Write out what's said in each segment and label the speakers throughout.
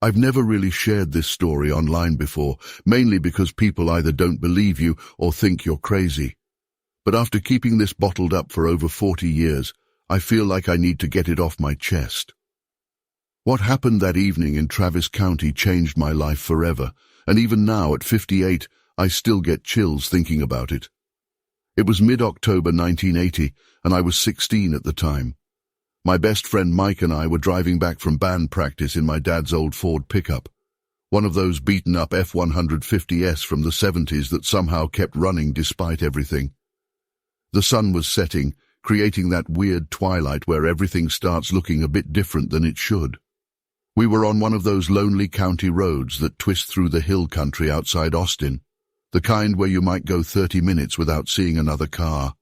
Speaker 1: I've never really shared this story online before, mainly because people either don't believe you or think you're crazy. But after keeping this bottled up for over 40 years, I feel like I need to get it off my chest. What happened that evening in Travis County changed my life forever, and even now at 58, I still get chills thinking about it. It was mid-October 1980, and I was 16 at the time. My best friend Mike and I were driving back from band practice in my dad's old Ford pickup, one of those beaten-up F-150s from the 70s that somehow kept running despite everything. The sun was setting, creating that weird twilight where everything starts looking a bit different than it should. We were on one of those lonely county roads that twist through the hill country outside Austin, the kind where you might go 30 minutes without seeing another car.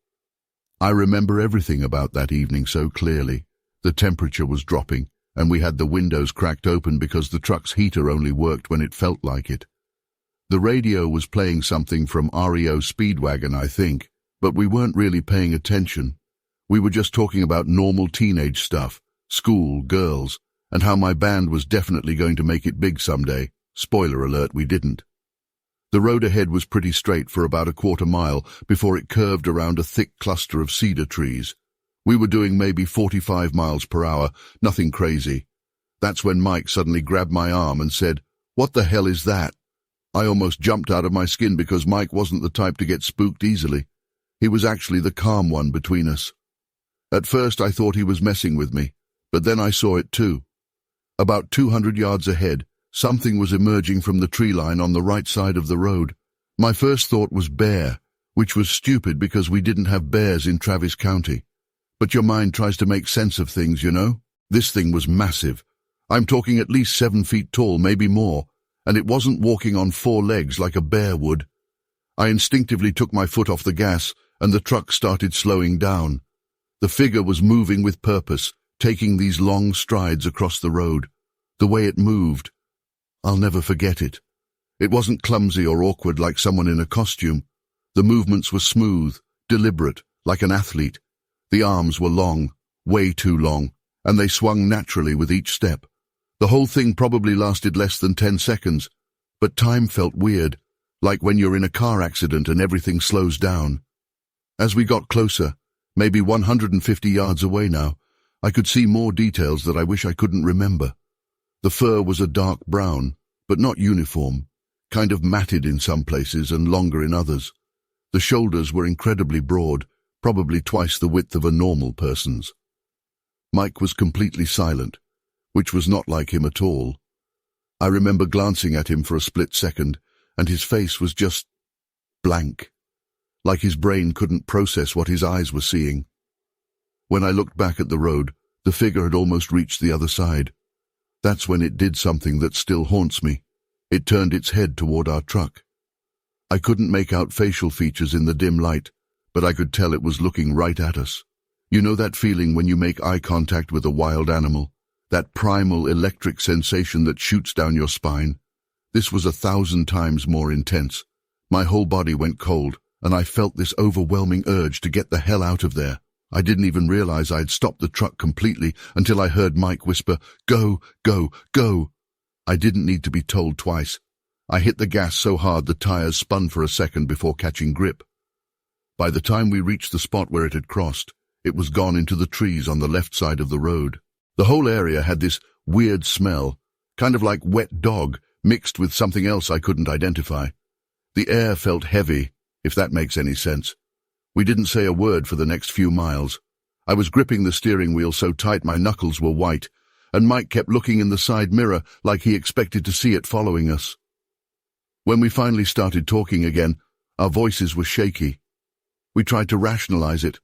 Speaker 1: I remember everything about that evening so clearly. The temperature was dropping, and we had the windows cracked open because the truck's heater only worked when it felt like it. The radio was playing something from REO Speedwagon, I think, but we weren't really paying attention. We were just talking about normal teenage stuff, school, girls, and how my band was definitely going to make it big someday. Spoiler alert, we didn't. The road ahead was pretty straight for about a quarter mile before it curved around a thick cluster of cedar trees. We were doing maybe 45 miles per hour, nothing crazy. That's when Mike suddenly grabbed my arm and said, "What the hell is that?" I almost jumped out of my skin because Mike wasn't the type to get spooked easily. He was actually the calm one between us. At first I thought he was messing with me, but then I saw it too. About 200 yards ahead, something was emerging from the tree line on the right side of the road. My first thought was bear, which was stupid because we didn't have bears in Travis County. But your mind tries to make sense of things, you know? This thing was massive. I'm talking at least 7 feet tall, maybe more, and it wasn't walking on 4 legs like a bear would. I instinctively took my foot off the gas, and the truck started slowing down. The figure was moving with purpose, taking these long strides across the road. The way it moved, I'll never forget it. It wasn't clumsy or awkward like someone in a costume. The movements were smooth, deliberate, like an athlete. The arms were long, way too long, and they swung naturally with each step. The whole thing probably lasted less than 10 seconds, but time felt weird, like when you're in a car accident and everything slows down. As we got closer, maybe 150 yards away now, I could see more details that I wish I couldn't remember. The fur was a dark brown, but not uniform, kind of matted in some places and longer in others. The shoulders were incredibly broad, probably twice the width of a normal person's. Mike was completely silent, which was not like him at all. I remember glancing at him for a split second, and his face was just blank, like his brain couldn't process what his eyes were seeing. When I looked back at the road, the figure had almost reached the other side. That's when it did something that still haunts me. It turned its head toward our truck. I couldn't make out facial features in the dim light, but I could tell it was looking right at us. You know that feeling when you make eye contact with a wild animal? That primal electric sensation that shoots down your spine? This was 1,000 times more intense. My whole body went cold, and I felt this overwhelming urge to get the hell out of there. I didn't even realize I'd stopped the truck completely until I heard Mike whisper, "Go, go, go." I didn't need to be told twice. I hit the gas so hard the tires spun for a second before catching grip. By the time we reached the spot where it had crossed, it was gone into the trees on the left side of the road. The whole area had this weird smell, kind of like wet dog, mixed with something else I couldn't identify. The air felt heavy, if that makes any sense. We didn't say a word for the next few miles. I was gripping the steering wheel so tight my knuckles were white, and Mike kept looking in the side mirror like he expected to see it following us. When we finally started talking again, our voices were shaky. We tried to rationalize it.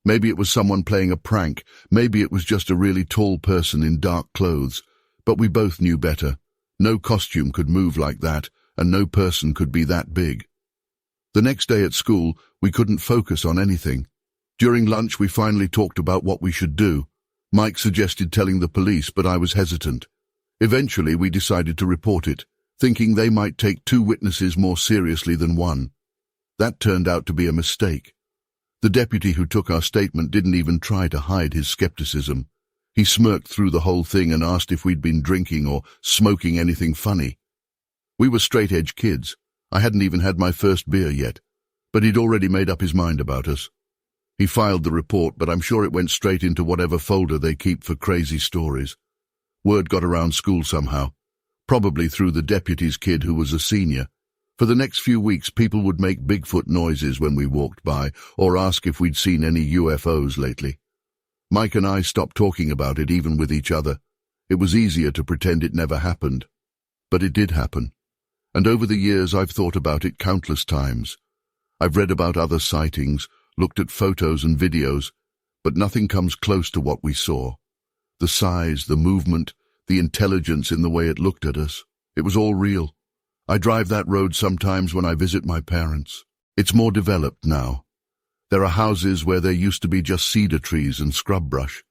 Speaker 1: Maybe it was someone playing a prank, maybe it was just a really tall person in dark clothes, but we both knew better. No costume could move like that, and no person could be that big. The next day at school, we couldn't focus on anything. During lunch, we finally talked about what we should do. Mike suggested telling the police, but I was hesitant. Eventually, we decided to report it, thinking they might take 2 witnesses more seriously than 1. That turned out to be a mistake. The deputy who took our statement didn't even try to hide his skepticism. He smirked through the whole thing and asked if we'd been drinking or smoking anything funny. We were straight-edge kids. I hadn't even had my first beer yet, but he'd already made up his mind about us. He filed the report, but I'm sure it went straight into whatever folder they keep for crazy stories. Word got around school somehow, probably through the deputy's kid who was a senior. For the next few weeks, people would make Bigfoot noises when we walked by or ask if we'd seen any UFOs lately. Mike and I stopped talking about it, even with each other. It was easier to pretend it never happened. But it did happen. And over the years, I've thought about it countless times. I've read about other sightings, looked at photos and videos, but nothing comes close to what we saw. The size, the movement, the intelligence in the way it looked at us. It was all real. I drive that road sometimes when I visit my parents. It's more developed now. There are houses where there used to be just cedar trees and scrub brush.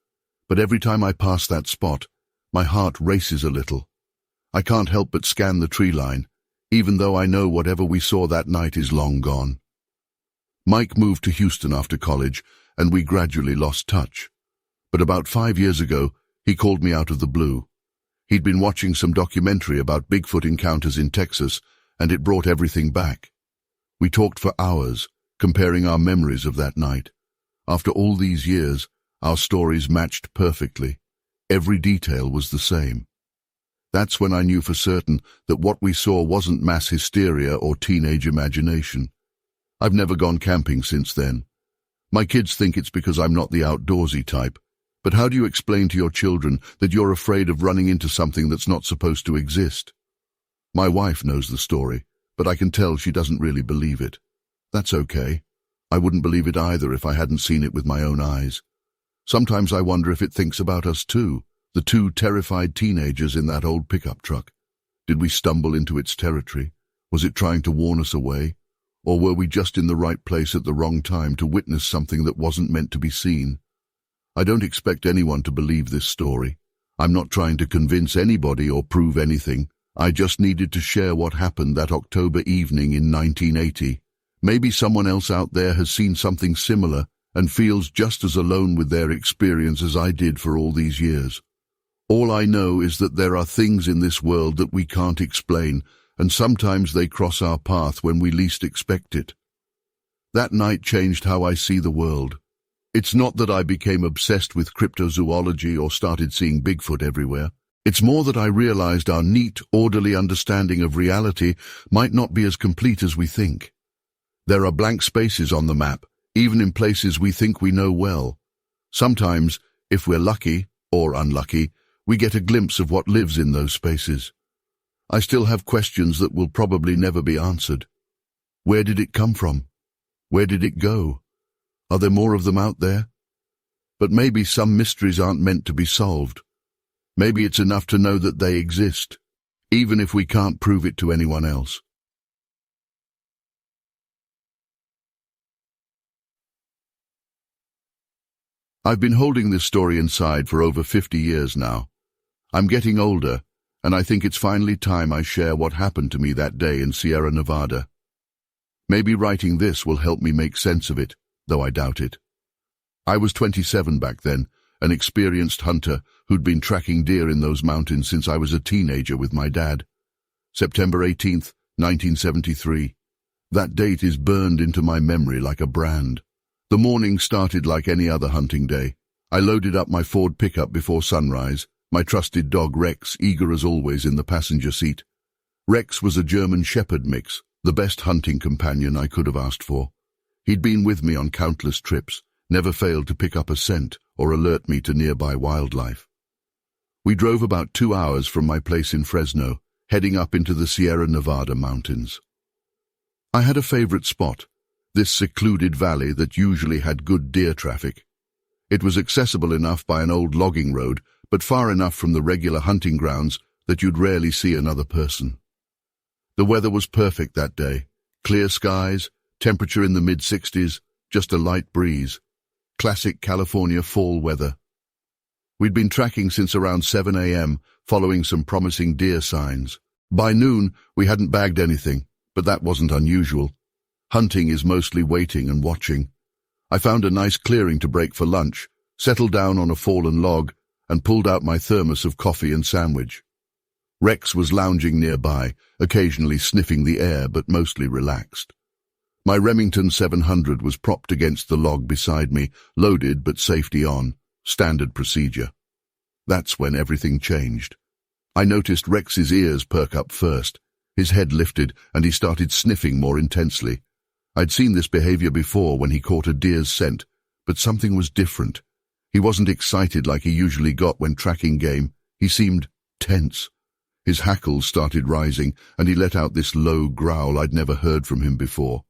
Speaker 1: But every time I pass that spot, my heart races a little. I can't help but scan the tree line, even though I know whatever we saw that night is long gone. Mike moved to Houston after college, and we gradually lost touch. But about 5 years ago, he called me out of the blue. He'd been watching some documentary about Bigfoot encounters in Texas, and it brought everything back. We talked for hours, comparing our memories of that night. After all these years, our stories matched perfectly. Every detail was the same. That's when I knew for certain that what we saw wasn't mass hysteria or teenage imagination. I've never gone camping since then. My kids think it's because I'm not the outdoorsy type. But how do you explain to your children that you're afraid of running into something that's not supposed to exist? My wife knows the story, but I can tell she doesn't really believe it. That's okay. I wouldn't believe it either if I hadn't seen it with my own eyes. Sometimes I wonder if it thinks about us too, the two terrified teenagers in that old pickup truck. Did we stumble into its territory? Was it trying to warn us away? Or were we just in the right place at the wrong time to witness something that wasn't meant to be seen? I don't expect anyone to believe this story. I'm not trying to convince anybody or prove anything. I just needed to share what happened that October evening in 1980. Maybe someone else out there has seen something similar and feels just as alone with their experience as I did for all these years. All I know is that there are things in this world that we can't explain, and sometimes they cross our path when we least expect it. That night changed how I see the world. It's not that I became obsessed with cryptozoology or started seeing Bigfoot everywhere. It's more that I realized our neat, orderly understanding of reality might not be as complete as we think. There are blank spaces on the map, even in places we think we know well. Sometimes, if we're lucky, or unlucky, we get a glimpse of what lives in those spaces. I still have questions that will probably never be answered. Where did it come from? Where did it go? Are there more of them out there? But maybe some mysteries aren't meant to be solved. Maybe it's enough to know that they exist, even if we can't prove it to anyone else. I've been holding this story inside for over 50 years now. I'm getting older, and I think it's finally time I share what happened to me that day in Sierra Nevada. Maybe writing this will help me make sense of it, though I doubt it. I was 27 back then, an experienced hunter who'd been tracking deer in those mountains since I was a teenager with my dad. September 18th, 1973. That date is burned into my memory like a brand. The morning started like any other hunting day. I loaded up my Ford pickup before sunrise, my trusted dog Rex eager as always in the passenger seat. Rex was a German Shepherd mix, the best hunting companion I could have asked for. He'd been with me on countless trips, never failed to pick up a scent or alert me to nearby wildlife. We drove about 2 hours from my place in Fresno, heading up into the Sierra Nevada mountains. I had a favorite spot, this secluded valley that usually had good deer traffic. It was accessible enough by an old logging road, but far enough from the regular hunting grounds that you'd rarely see another person. The weather was perfect that day. Clear skies, temperature in the mid-60s, just a light breeze. Classic California fall weather. We'd been tracking since around 7 a.m., following some promising deer signs. By noon, we hadn't bagged anything, but that wasn't unusual. Hunting is mostly waiting and watching. I found a nice clearing to break for lunch, settled down on a fallen log, and pulled out my thermos of coffee and sandwich. Rex was lounging nearby, occasionally sniffing the air but mostly relaxed. My Remington 700 was propped against the log beside me, loaded but safety on, standard procedure. That's when everything changed. I noticed Rex's ears perk up first. His head lifted and he started sniffing more intensely. I'd seen this behavior before when he caught a deer's scent, but something was different. He wasn't excited like he usually got when tracking game. He seemed tense. His hackles started rising, and he let out this low growl I'd never heard from him before.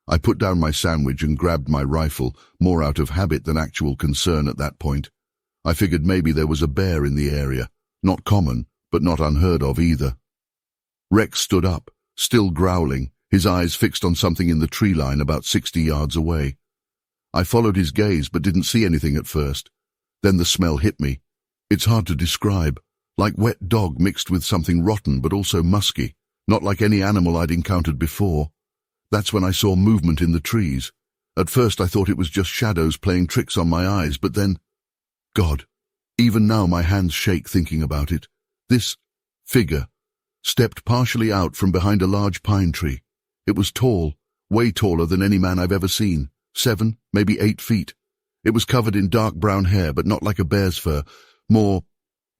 Speaker 1: I put down my sandwich and grabbed my rifle, more out of habit than actual concern at that point. I figured maybe there was a bear in the area. Not common, but not unheard of either. Rex stood up, still growling, his eyes fixed on something in the tree line about 60 yards away. I followed his gaze but didn't see anything at first. Then the smell hit me. It's hard to describe, like wet dog mixed with something rotten but also musky, not like any animal I'd encountered before. That's when I saw movement in the trees. At first I thought it was just shadows playing tricks on my eyes, but then... God, even now my hands shake thinking about it. This figure stepped partially out from behind a large pine tree. It was tall, way taller than any man I've ever seen, 7, maybe 8 feet. It was covered in dark brown hair, but not like a bear's fur. More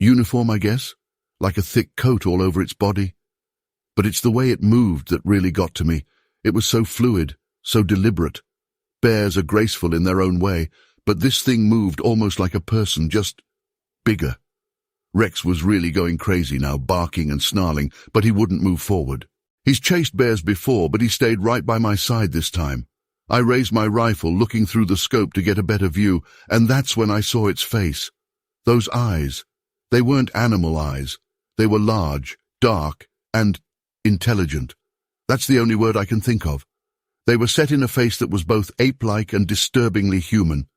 Speaker 1: uniform, I guess, like a thick coat all over its body. But it's the way it moved that really got to me. It was so fluid, so deliberate. Bears are graceful in their own way, but this thing moved almost like a person, just bigger. Rex was really going crazy now, barking and snarling, but he wouldn't move forward. He's chased bears before, but he stayed right by my side this time. I raised my rifle, looking through the scope to get a better view, and that's when I saw its face. Those eyes. They weren't animal eyes. They were large, dark, and intelligent. That's the only word I can think of. They were set in a face that was both ape-like and disturbingly human.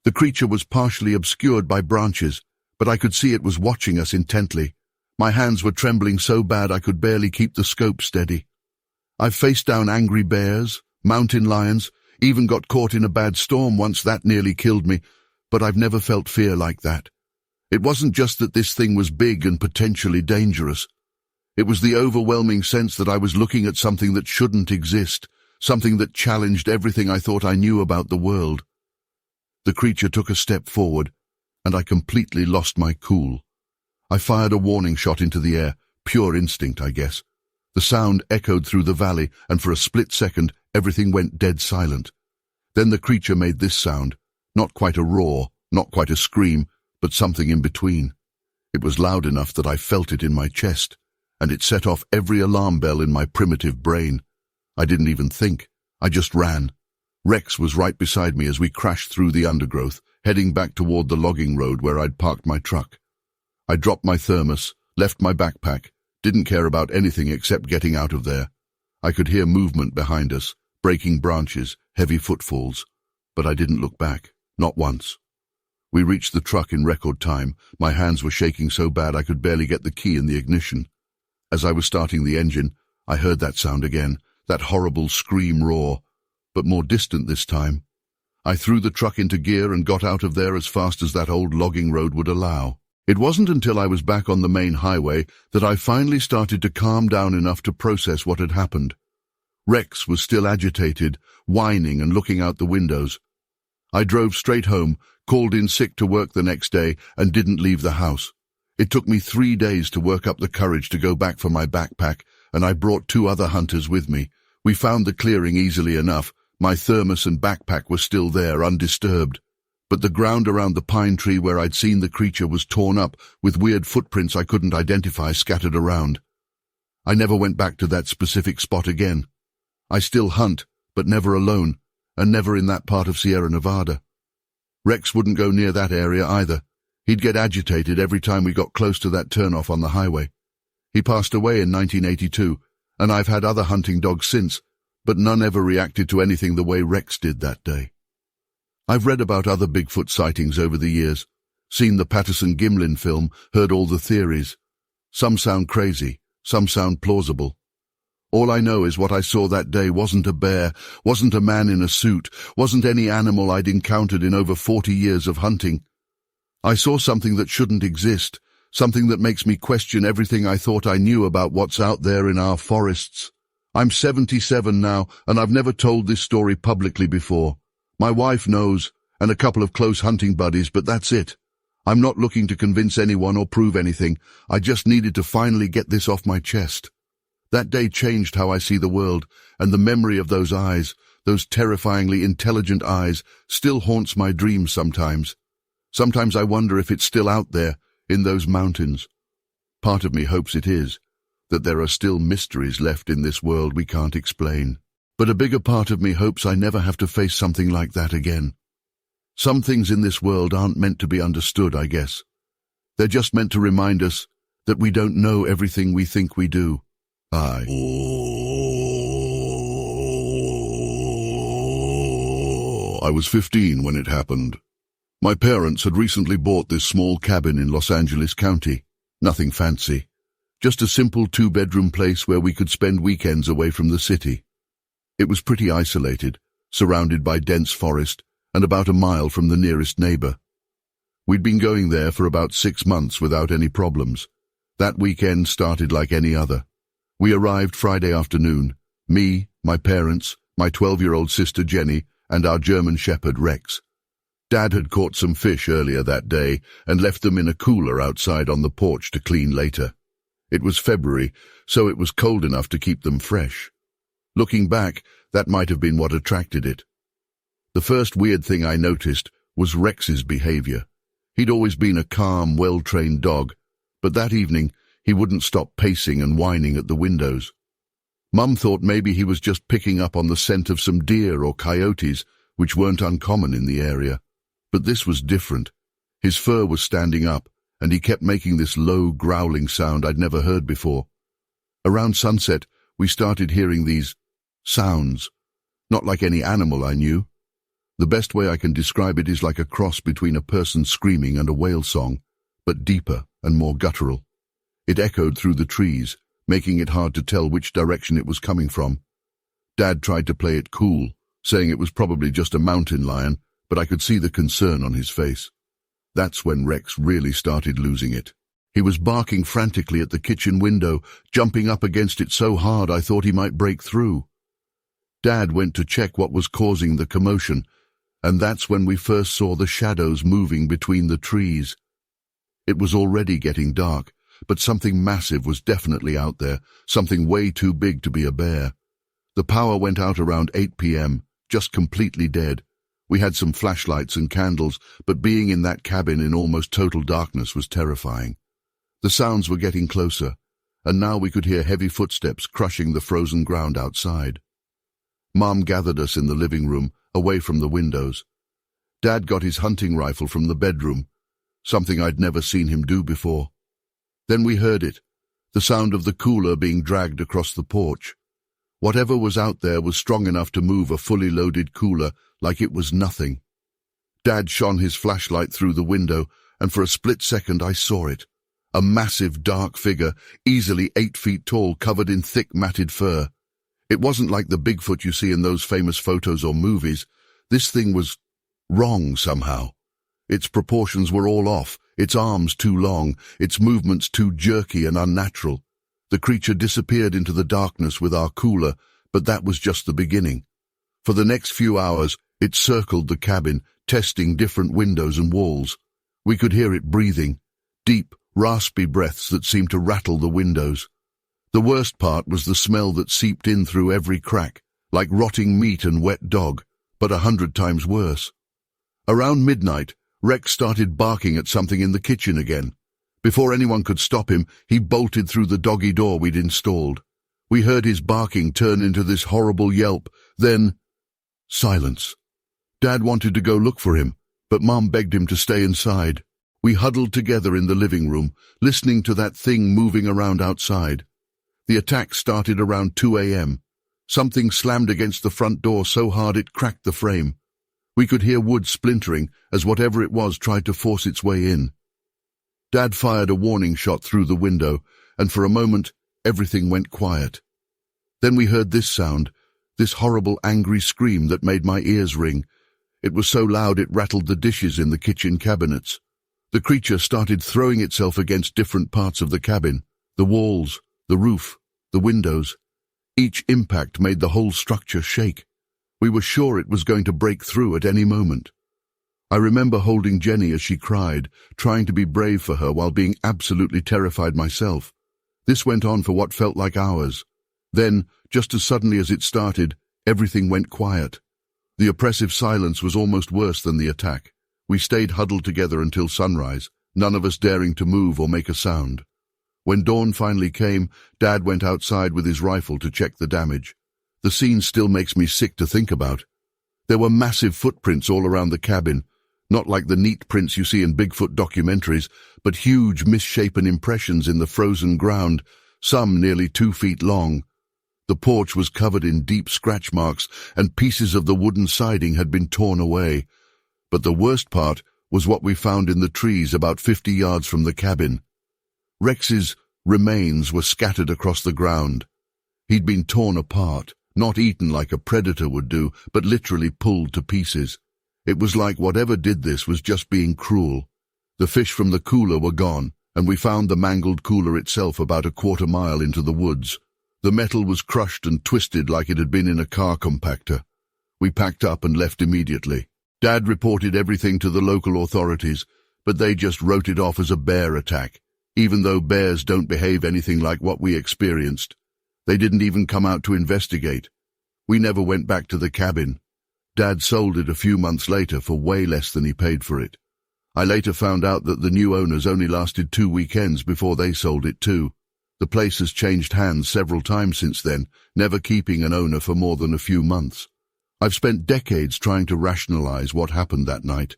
Speaker 1: The creature was partially obscured by branches, but I could see it was watching us intently. My hands were trembling so bad I could barely keep the scope steady. I've faced down angry bears, mountain lions, even got caught in a bad storm once that nearly killed me, but I've never felt fear like that. It wasn't just that this thing was big and potentially dangerous. It was the overwhelming sense that I was looking at something that shouldn't exist, something that challenged everything I thought I knew about the world. The creature took a step forward, and I completely lost my cool. I fired a warning shot into the air, pure instinct, I guess. The sound echoed through the valley, and for a split second, everything went dead silent. Then the creature made this sound, not quite a roar, not quite a scream, but something in between. It was loud enough that I felt it in my chest, and it set off every alarm bell in my primitive brain. I didn't even think. I just ran. Rex was right beside me as we crashed through the undergrowth, heading back toward the logging road where I'd parked my truck. I dropped my thermos, left my backpack, didn't care about anything except getting out of there. I could hear movement behind us, breaking branches, heavy footfalls, but I didn't look back, not once. We reached the truck in record time. My hands were shaking so bad I could barely get the key in the ignition. As I was starting the engine, I heard that sound again, that horrible scream roar, but more distant this time. I threw the truck into gear and got out of there as fast as that old logging road would allow. It wasn't until I was back on the main highway that I finally started to calm down enough to process what had happened. Rex was still agitated, whining and looking out the windows. I drove straight home, called in sick to work the next day, and didn't leave the house. It took me 3 days to work up the courage to go back for my backpack, and I brought 2 other hunters with me. We found the clearing easily enough. My thermos and backpack were still there, undisturbed. But the ground around the pine tree where I'd seen the creature was torn up, with weird footprints I couldn't identify scattered around. I never went back to that specific spot again. I still hunt, but never alone, and never in that part of Sierra Nevada. Rex wouldn't go near that area either. He'd get agitated every time we got close to that turnoff on the highway. He passed away in 1982, and I've had other hunting dogs since, but none ever reacted to anything the way Rex did that day. I've read about other Bigfoot sightings over the years, seen the Patterson-Gimlin film, heard all the theories. Some sound crazy, some sound plausible. All I know is what I saw that day wasn't a bear, wasn't a man in a suit, wasn't any animal I'd encountered in over 40 years of hunting. I saw something that shouldn't exist, something that makes me question everything I thought I knew about what's out there in our forests. I'm 77 now, and I've never told this story publicly before. My wife knows, and a couple of close hunting buddies, but that's it. I'm not looking to convince anyone or prove anything. I just needed to finally get this off my chest. That day changed how I see the world, and the memory of those eyes, those terrifyingly intelligent eyes, still haunts my dreams sometimes. Sometimes I wonder if it's still out there, in those mountains. Part of me hopes it is, that there are still mysteries left in this world we can't explain. But a bigger part of me hopes I never have to face something like that again. Some things in this world aren't meant to be understood, I guess. They're just meant to remind us that we don't know everything we think we do. I was 15 when it happened. My parents had recently bought this small cabin in Los Angeles County. Nothing fancy. Just a simple 2-bedroom place where we could spend weekends away from the city. It was pretty isolated, surrounded by dense forest, and about a mile from the nearest neighbor. We'd been going there for about 6 months without any problems. That weekend started like any other. We arrived Friday afternoon, me, my parents, my 12-year-old sister Jenny, and our German shepherd Rex. Dad had caught some fish earlier that day and left them in a cooler outside on the porch to clean later. It was February, so it was cold enough to keep them fresh. Looking back, that might have been what attracted it. The first weird thing I noticed was Rex's behavior. He'd always been a calm, well-trained dog, but that evening he wouldn't stop pacing and whining at the windows. Mum thought maybe he was just picking up on the scent of some deer or coyotes, which weren't uncommon in the area. But this was different. His fur was standing up, and he kept making this low, growling sound I'd never heard before. Around sunset, we started hearing these sounds, not like any animal I knew. The best way I can describe it is like a cross between a person screaming and a whale song, but deeper and more guttural. It echoed through the trees, making it hard to tell which direction it was coming from. Dad tried to play it cool, saying it was probably just a mountain lion, but I could see the concern on his face. That's when Rex really started losing it. He was barking frantically at the kitchen window, jumping up against it so hard I thought he might break through. Dad went to check what was causing the commotion, and that's when we first saw the shadows moving between the trees. It was already getting dark, but something massive was definitely out there, something way too big to be a bear. The power went out around 8 p.m., just completely dead. We had some flashlights and candles, but being in that cabin in almost total darkness was terrifying. The sounds were getting closer, and now we could hear heavy footsteps crushing the frozen ground outside. Mom gathered us in the living room, away from the windows. Dad got his hunting rifle from the bedroom, something I'd never seen him do before. Then we heard it, the sound of the cooler being dragged across the porch. Whatever was out there was strong enough to move a fully loaded cooler like it was nothing. Dad shone his flashlight through the window, and for a split second I saw it. A massive, dark figure, easily 8 feet tall, covered in thick, matted fur. It wasn't like the Bigfoot you see in those famous photos or movies. This thing was wrong somehow. Its proportions were all off, its arms too long, its movements too jerky and unnatural. The creature disappeared into the darkness with our cooler, but that was just the beginning. For the next few hours, it circled the cabin, testing different windows and walls. We could hear it breathing, deep, raspy breaths that seemed to rattle the windows. The worst part was the smell that seeped in through every crack, like rotting meat and wet dog, but 100 times worse. Around midnight, Rex started barking at something in the kitchen again. Before anyone could stop him, he bolted through the doggy door we'd installed. We heard his barking turn into this horrible yelp, then silence. Dad wanted to go look for him, but Mom begged him to stay inside. We huddled together in the living room, listening to that thing moving around outside. The attack started around 2 a.m. Something slammed against the front door so hard it cracked the frame. We could hear wood splintering as whatever it was tried to force its way in. Dad fired a warning shot through the window, and for a moment, everything went quiet. Then we heard this sound, this horrible, angry scream that made my ears ring. It was so loud it rattled the dishes in the kitchen cabinets. The creature started throwing itself against different parts of the cabin, the walls, the roof, the windows. Each impact made the whole structure shake. We were sure it was going to break through at any moment. I remember holding Jenny as she cried, trying to be brave for her while being absolutely terrified myself. This went on for what felt like hours. Then, just as suddenly as it started, everything went quiet. The oppressive silence was almost worse than the attack. We stayed huddled together until sunrise, none of us daring to move or make a sound. When dawn finally came, Dad went outside with his rifle to check the damage. The scene still makes me sick to think about. There were massive footprints all around the cabin, not like the neat prints you see in Bigfoot documentaries, but huge misshapen impressions in the frozen ground, some nearly 2 feet long. The porch was covered in deep scratch marks, and pieces of the wooden siding had been torn away. But the worst part was what we found in the trees about 50 yards from the cabin. Rex's remains were scattered across the ground. He'd been torn apart, not eaten like a predator would do, but literally pulled to pieces. It was like whatever did this was just being cruel. The fish from the cooler were gone, and we found the mangled cooler itself about a quarter-mile into the woods. The metal was crushed and twisted like it had been in a car compactor. We packed up and left immediately. Dad reported everything to the local authorities, but they just wrote it off as a bear attack, even though bears don't behave anything like what we experienced. They didn't even come out to investigate. We never went back to the cabin. Dad sold it a few months later for way less than he paid for it. I later found out that the new owners only lasted 2 weekends before they sold it too. The place has changed hands several times since then, never keeping an owner for more than a few months. I've spent decades trying to rationalize what happened that night.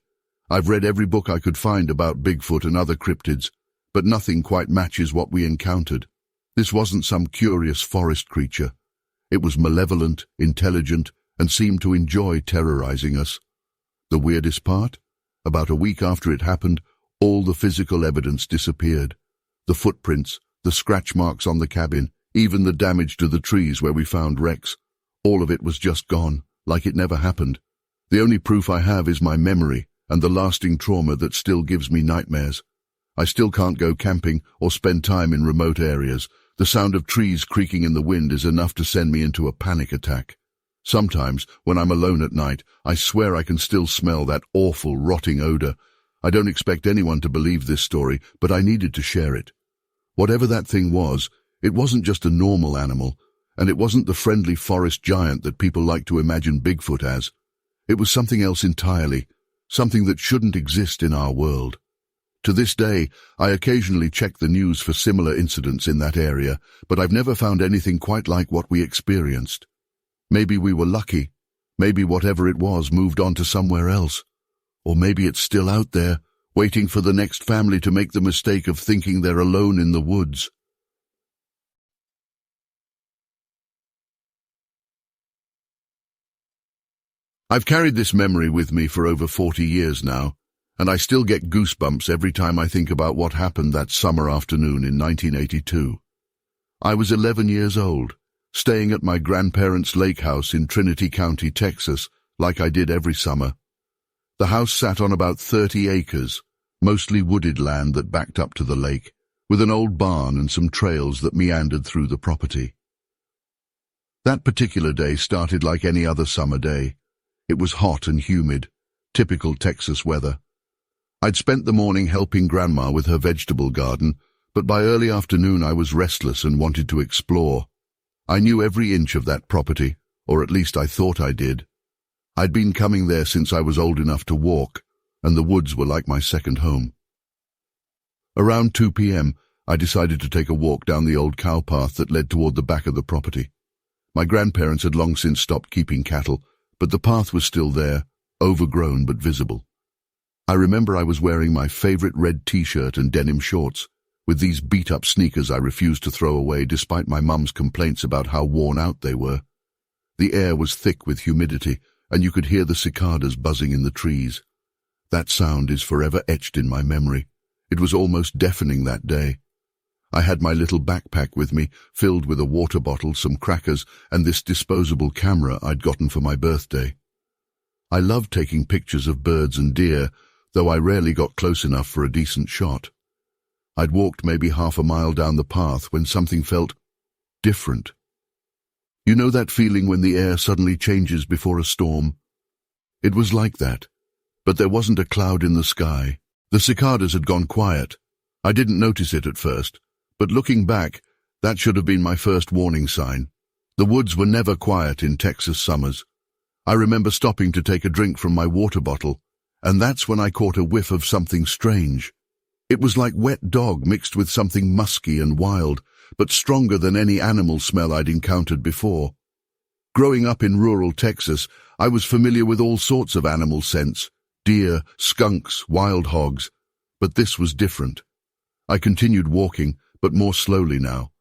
Speaker 1: I've read every book I could find about Bigfoot and other cryptids, but nothing quite matches what we encountered. This wasn't some curious forest creature. It was malevolent, intelligent, and seemed to enjoy terrorizing us. The weirdest part? About a week after it happened, all the physical evidence disappeared. The footprints, the scratch marks on the cabin, even the damage to the trees where we found Rex. All of it was just gone, like it never happened. The only proof I have is my memory and the lasting trauma that still gives me nightmares. I still can't go camping or spend time in remote areas. The sound of trees creaking in the wind is enough to send me into a panic attack. Sometimes, when I'm alone at night, I swear I can still smell that awful, rotting odor. I don't expect anyone to believe this story, but I needed to share it. Whatever that thing was, it wasn't just a normal animal, and it wasn't the friendly forest giant that people like to imagine Bigfoot as. It was something else entirely, something that shouldn't exist in our world. To this day, I occasionally check the news for similar incidents in that area, but I've never found anything quite like what we experienced. Maybe we were lucky. Maybe whatever it was moved on to somewhere else. Or maybe it's still out there, waiting for the next family to make the mistake of thinking they're alone in the woods. I've carried this memory with me for over 40 years now, and I still get goosebumps every time I think about what happened that summer afternoon in 1982. I was 11 years old, staying at my grandparents' lake house in Trinity County, Texas, like I did every summer. The house sat on about 30 acres, mostly wooded land that backed up to the lake, with an old barn and some trails that meandered through the property. That particular day started like any other summer day. It was hot and humid, typical Texas weather. I'd spent the morning helping Grandma with her vegetable garden, but by early afternoon I was restless and wanted to explore. I knew every inch of that property, or at least I thought I did. I'd been coming there since I was old enough to walk, and the woods were like my second home. Around 2 p.m., I decided to take a walk down the old cow path that led toward the back of the property. My grandparents had long since stopped keeping cattle, but the path was still there, overgrown but visible. I remember I was wearing my favorite red t-shirt and denim shorts, with these beat-up sneakers I refused to throw away despite my mum's complaints about how worn out they were. The air was thick with humidity, and you could hear the cicadas buzzing in the trees. That sound is forever etched in my memory. It was almost deafening that day. I had my little backpack with me, filled with a water bottle, some crackers, and this disposable camera I'd gotten for my birthday. I loved taking pictures of birds and deer, though I rarely got close enough for a decent shot. I'd walked maybe half a mile down the path when something felt different. You know that feeling when the air suddenly changes before a storm? It was like that, but there wasn't a cloud in the sky. The cicadas had gone quiet. I didn't notice it at first, but looking back, that should have been my first warning sign. The woods were never quiet in Texas summers. I remember stopping to take a drink from my water bottle, and that's when I caught a whiff of something strange. It was like wet dog mixed with something musky and wild, but stronger than any animal smell I'd encountered before. Growing up in rural Texas, I was familiar with all sorts of animal scents: deer, skunks, wild hogs, but this was different. I continued walking, but more slowly now.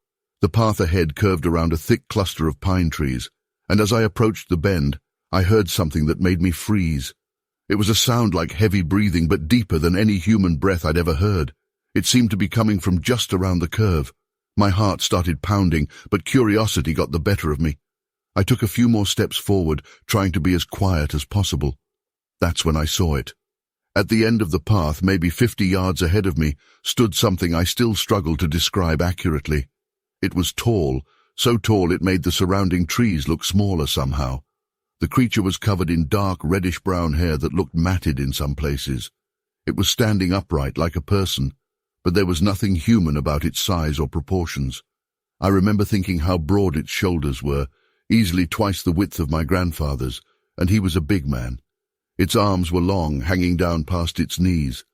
Speaker 1: The path ahead curved around a thick cluster of pine trees, and as I approached the bend, I heard something that made me freeze. It was a sound like heavy breathing, but deeper than any human breath I'd ever heard. It seemed to be coming from just around the curve. My heart started pounding, but curiosity got the better of me. I took a few more steps forward, trying to be as quiet as possible. That's when I saw it. At the end of the path, maybe 50 yards ahead of me, stood something I still struggle to describe accurately. It was tall, so tall it made the surrounding trees look smaller somehow. The creature was covered in dark reddish-brown hair that looked matted in some places. It was standing upright like a person, but there was nothing human about its size or proportions. I remember thinking how broad its shoulders were, easily twice the width of my grandfather's, and he was a big man. Its arms were long, hanging down past its knees.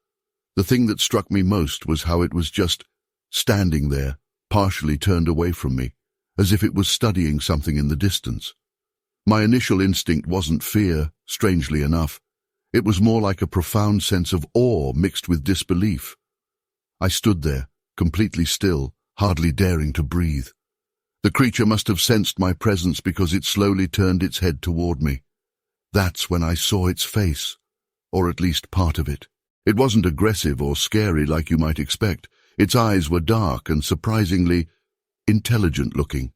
Speaker 1: The thing that struck me most was how it was just standing there, partially turned away from me, as if it was studying something in the distance. My initial instinct wasn't fear, strangely enough. It was more like a profound sense of awe mixed with disbelief. I stood there, completely still, hardly daring to breathe. The creature must have sensed my presence because it slowly turned its head toward me. That's when I saw its face, or at least part of it. It wasn't aggressive or scary like you might expect. Its eyes were dark and surprisingly intelligent-looking.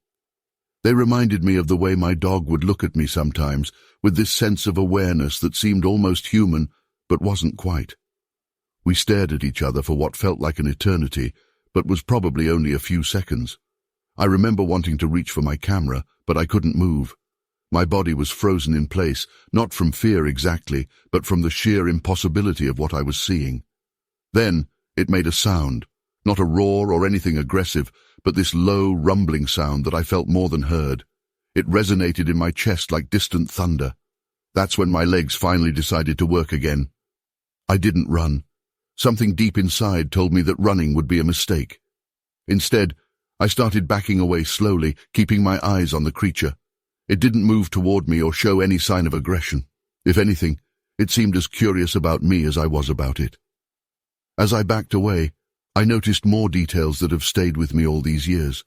Speaker 1: They reminded me of the way my dog would look at me sometimes, with this sense of awareness that seemed almost human, but wasn't quite. We stared at each other for what felt like an eternity, but was probably only a few seconds. I remember wanting to reach for my camera, but I couldn't move. My body was frozen in place, not from fear exactly, but from the sheer impossibility of what I was seeing. Then it made a sound, not a roar or anything aggressive, but this low, rumbling sound that I felt more than heard. It resonated in my chest like distant thunder. That's when my legs finally decided to work again. I didn't run. Something deep inside told me that running would be a mistake. Instead, I started backing away slowly, keeping my eyes on the creature. It didn't move toward me or show any sign of aggression. If anything, it seemed as curious about me as I was about it. As I backed away, I noticed more details that have stayed with me all these years.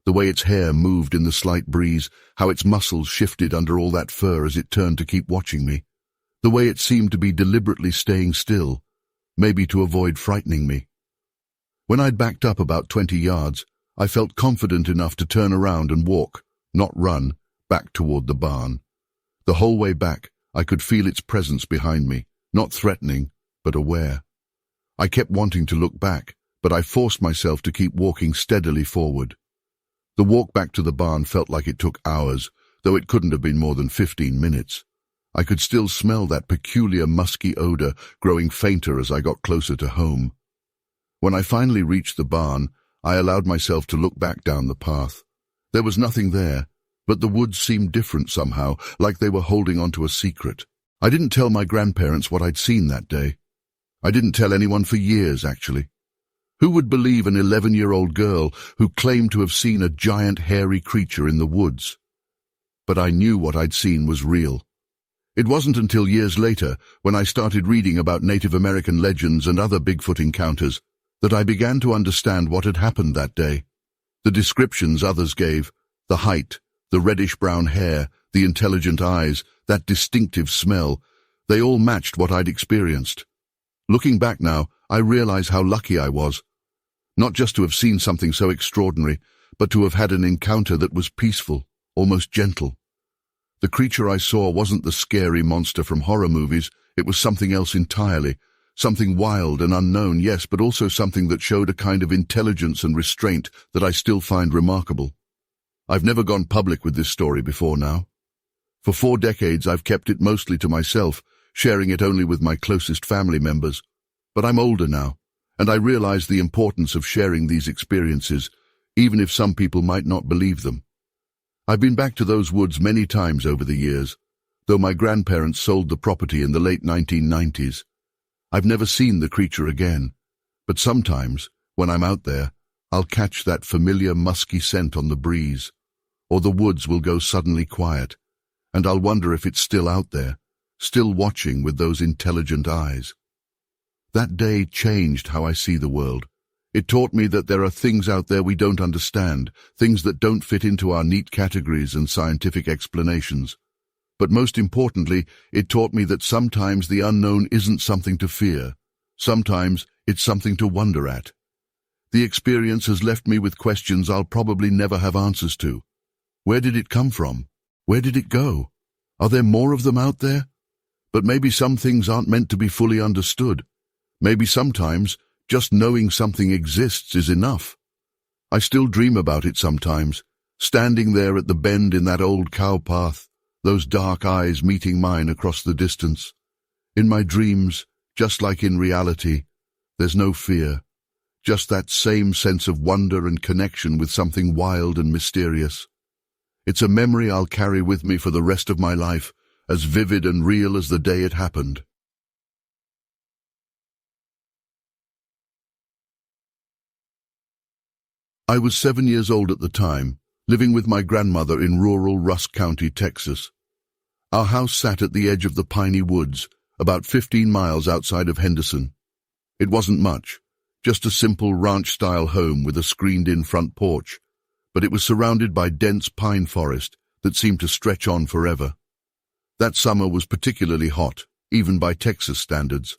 Speaker 1: The way its hair moved in the slight breeze, how its muscles shifted under all that fur as it turned to keep watching me. The way it seemed to be deliberately staying still, maybe to avoid frightening me. When I'd backed up about 20 yards, I felt confident enough to turn around and walk, not run, back toward the barn. The whole way back, I could feel its presence behind me, not threatening, but aware. I kept wanting to look back, but I forced myself to keep walking steadily forward. The walk back to the barn felt like it took hours, though it couldn't have been more than 15 minutes. I could still smell that peculiar musky odor growing fainter as I got closer to home. When I finally reached the barn, I allowed myself to look back down the path. There was nothing there, but the woods seemed different somehow, like they were holding onto a secret. I didn't tell my grandparents what I'd seen that day. I didn't tell anyone for years, actually. Who would believe an 11-year-old girl who claimed to have seen a giant hairy creature in the woods? But I knew what I'd seen was real. It wasn't until years later, when I started reading about Native American legends and other Bigfoot encounters, that I began to understand what had happened that day. The descriptions others gave, the height, the reddish-brown hair, the intelligent eyes, that distinctive smell, they all matched what I'd experienced. Looking back now, I realize how lucky I was. Not just to have seen something so extraordinary, but to have had an encounter that was peaceful, almost gentle. The creature I saw wasn't the scary monster from horror movies, it was something else entirely, Something wild and unknown, yes, but also something that showed a kind of intelligence and restraint that I still find remarkable. I've never gone public with this story before now. For 4 decades I've kept it mostly to myself, sharing it only with my closest family members. But I'm older now, and I realize the importance of sharing these experiences, even if some people might not believe them. I've been back to those woods many times over the years, though my grandparents sold the property in the late 1990s. I've never seen the creature again, but sometimes, when I'm out there, I'll catch that familiar musky scent on the breeze, or the woods will go suddenly quiet, and I'll wonder if it's still out there, still watching with those intelligent eyes. That day changed how I see the world. It taught me that there are things out there we don't understand, things that don't fit into our neat categories and scientific explanations. But most importantly, it taught me that sometimes the unknown isn't something to fear. Sometimes it's something to wonder at. The experience has left me with questions I'll probably never have answers to. Where did it come from? Where did it go? Are there more of them out there? But maybe some things aren't meant to be fully understood. Maybe sometimes just knowing something exists is enough. I still dream about it sometimes, standing there at the bend in that old cow path, those dark eyes meeting mine across the distance. In my dreams, just like in reality, there's no fear, just that same sense of wonder and connection with something wild and mysterious. It's a memory I'll carry with me for the rest of my life, as vivid and real as the day it happened. I was 7 years old at the time, living with my grandmother in rural Rusk County, Texas. Our house sat at the edge of the piney woods, about 15 miles outside of Henderson. It wasn't much, just a simple ranch-style home with a screened-in front porch, but it was surrounded by dense pine forest that seemed to stretch on forever. That summer was particularly hot, even by Texas standards.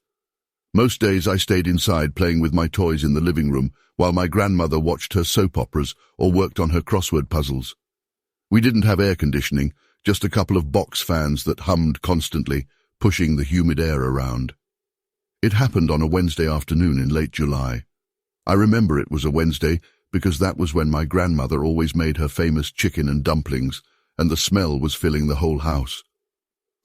Speaker 1: Most days I stayed inside playing with my toys in the living room while my grandmother watched her soap operas or worked on her crossword puzzles. We didn't have air conditioning, just a couple of box fans that hummed constantly, pushing the humid air around. It happened on a Wednesday afternoon in late July. I remember it was a Wednesday because that was when my grandmother always made her famous chicken and dumplings, and the smell was filling the whole house.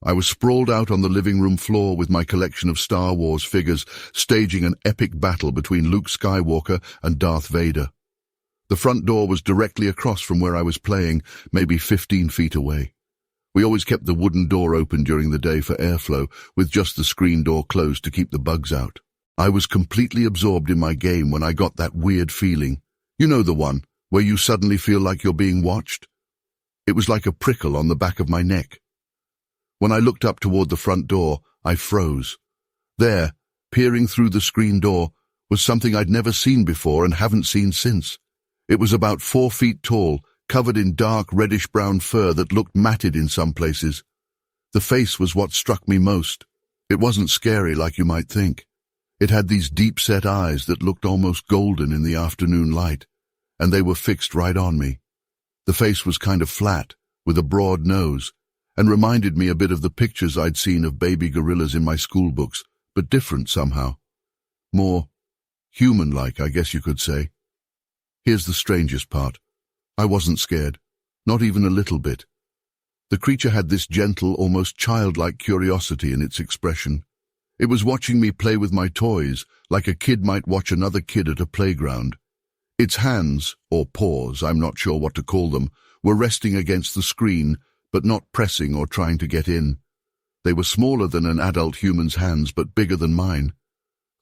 Speaker 1: I was sprawled out on the living room floor with my collection of Star Wars figures, staging an epic battle between Luke Skywalker and Darth Vader. The front door was directly across from where I was playing, maybe 15 feet away. We always kept the wooden door open during the day for airflow, with just the screen door closed to keep the bugs out. I was completely absorbed in my game when I got that weird feeling. You know the one, where you suddenly feel like you're being watched? It was like a prickle on the back of my neck. When I looked up toward the front door, I froze. There, peering through the screen door, was something I'd never seen before and haven't seen since. It was about 4 feet tall, covered in dark reddish-brown fur that looked matted in some places. The face was what struck me most. It wasn't scary like you might think. It had these deep-set eyes that looked almost golden in the afternoon light, and they were fixed right on me. The face was kind of flat, with a broad nose, and reminded me a bit of the pictures I'd seen of baby gorillas in my school books, but different somehow. More human-like, I guess you could say. Here's the strangest part. I wasn't scared, not even a little bit. The creature had this gentle, almost childlike curiosity in its expression. It was watching me play with my toys, like a kid might watch another kid at a playground. Its hands, or paws, I'm not sure what to call them, were resting against the screen, but not pressing or trying to get in. They were smaller than an adult human's hands, but bigger than mine.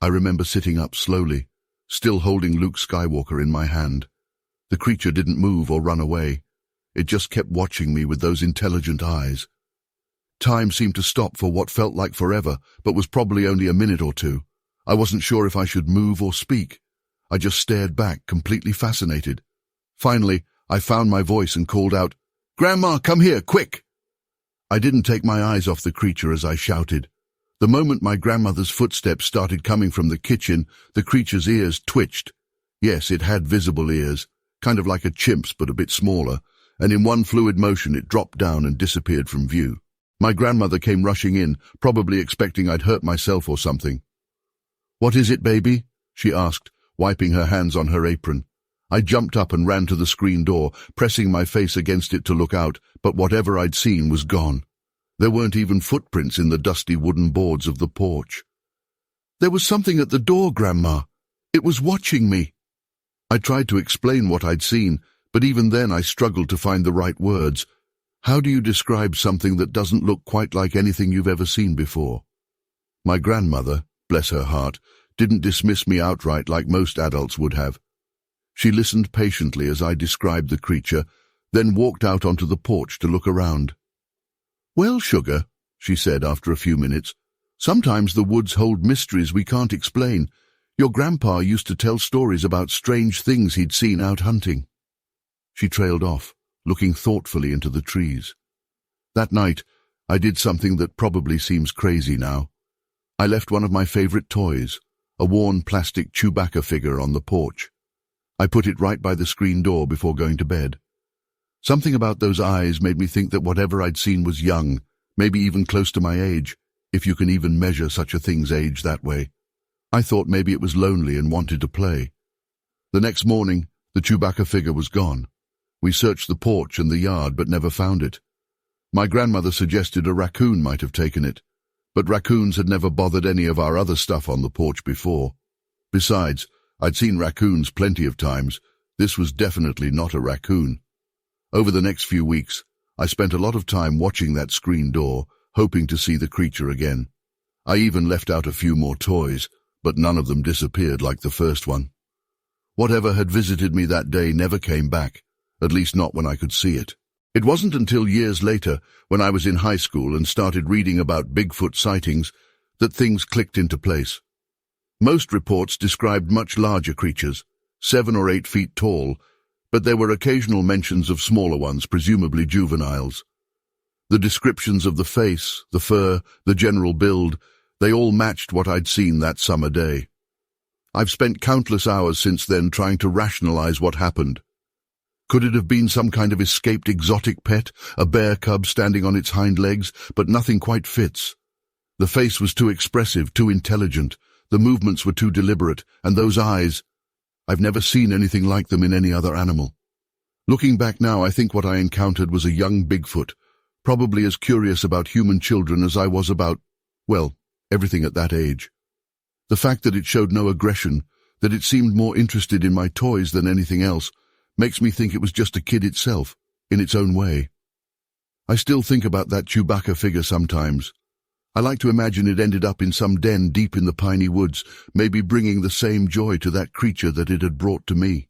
Speaker 1: I remember sitting up slowly, still holding Luke Skywalker in my hand. The creature didn't move or run away. It just kept watching me with those intelligent eyes. Time seemed to stop for what felt like forever, but was probably only a minute or two. I wasn't sure if I should move or speak. I just stared back, completely fascinated. Finally, I found my voice and called out, "Grandma, come here, quick!" I didn't take my eyes off the creature as I shouted. The moment my grandmother's footsteps started coming from the kitchen, the creature's ears twitched. Yes, it had visible ears, kind of like a chimp's but a bit smaller, and in one fluid motion it dropped down and disappeared from view. My grandmother came rushing in, probably expecting I'd hurt myself or something. "What is it, baby?" she asked, wiping her hands on her apron. I jumped up and ran to the screen door, pressing my face against it to look out, but whatever I'd seen was gone. There weren't even footprints in the dusty wooden boards of the porch. "There was something at the door, Grandma. It was watching me." I tried to explain what I'd seen, but even then I struggled to find the right words. How do you describe something that doesn't look quite like anything you've ever seen before? My grandmother, bless her heart, didn't dismiss me outright like most adults would have. She listened patiently as I described the creature, then walked out onto the porch to look around. "Well, sugar," she said after a few minutes, "sometimes the woods hold mysteries we can't explain. Your grandpa used to tell stories about strange things he'd seen out hunting." She trailed off, looking thoughtfully into the trees. That night, I did something that probably seems crazy now. I left one of my favorite toys, a worn plastic Chewbacca figure, on the porch. I put it right by the screen door before going to bed. Something about those eyes made me think that whatever I'd seen was young, maybe even close to my age, if you can even measure such a thing's age that way. I thought maybe it was lonely and wanted to play. The next morning, the Chewbacca figure was gone. We searched the porch and the yard but never found it. My grandmother suggested a raccoon might have taken it, but raccoons had never bothered any of our other stuff on the porch before. Besides, I'd seen raccoons plenty of times. This was definitely not a raccoon. Over the next few weeks, I spent a lot of time watching that screen door, hoping to see the creature again. I even left out a few more toys, but none of them disappeared like the first one. Whatever had visited me that day never came back, at least not when I could see it. It wasn't until years later, when I was in high school and started reading about Bigfoot sightings, that things clicked into place. Most reports described much larger creatures, 7 or 8 feet tall, but there were occasional mentions of smaller ones, presumably juveniles. The descriptions of the face, the fur, the general build, they all matched what I'd seen that summer day. I've spent countless hours since then trying to rationalize what happened. Could it have been some kind of escaped exotic pet, a bear cub standing on its hind legs, but nothing quite fits? The face was too expressive, too intelligent. The movements were too deliberate, and those eyes, I've never seen anything like them in any other animal. Looking back now, I think what I encountered was a young Bigfoot, probably as curious about human children as I was about, well, everything at that age. The fact that it showed no aggression, that it seemed more interested in my toys than anything else, makes me think it was just a kid itself, in its own way. I still think about that Chewbacca figure sometimes. I like to imagine it ended up in some den deep in the piney woods, maybe bringing the same joy to that creature that it had brought to me.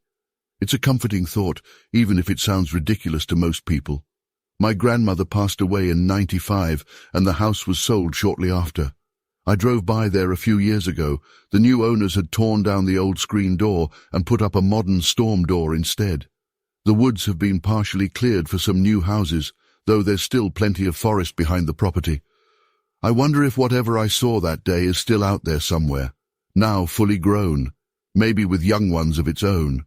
Speaker 1: It's a comforting thought, even if it sounds ridiculous to most people. My grandmother passed away in '95, and the house was sold shortly after. I drove by there a few years ago. The new owners had torn down the old screen door and put up a modern storm door instead. The woods have been partially cleared for some new houses, though there's still plenty of forest behind the property. I wonder if whatever I saw that day is still out there somewhere, now fully grown, maybe with young ones of its own.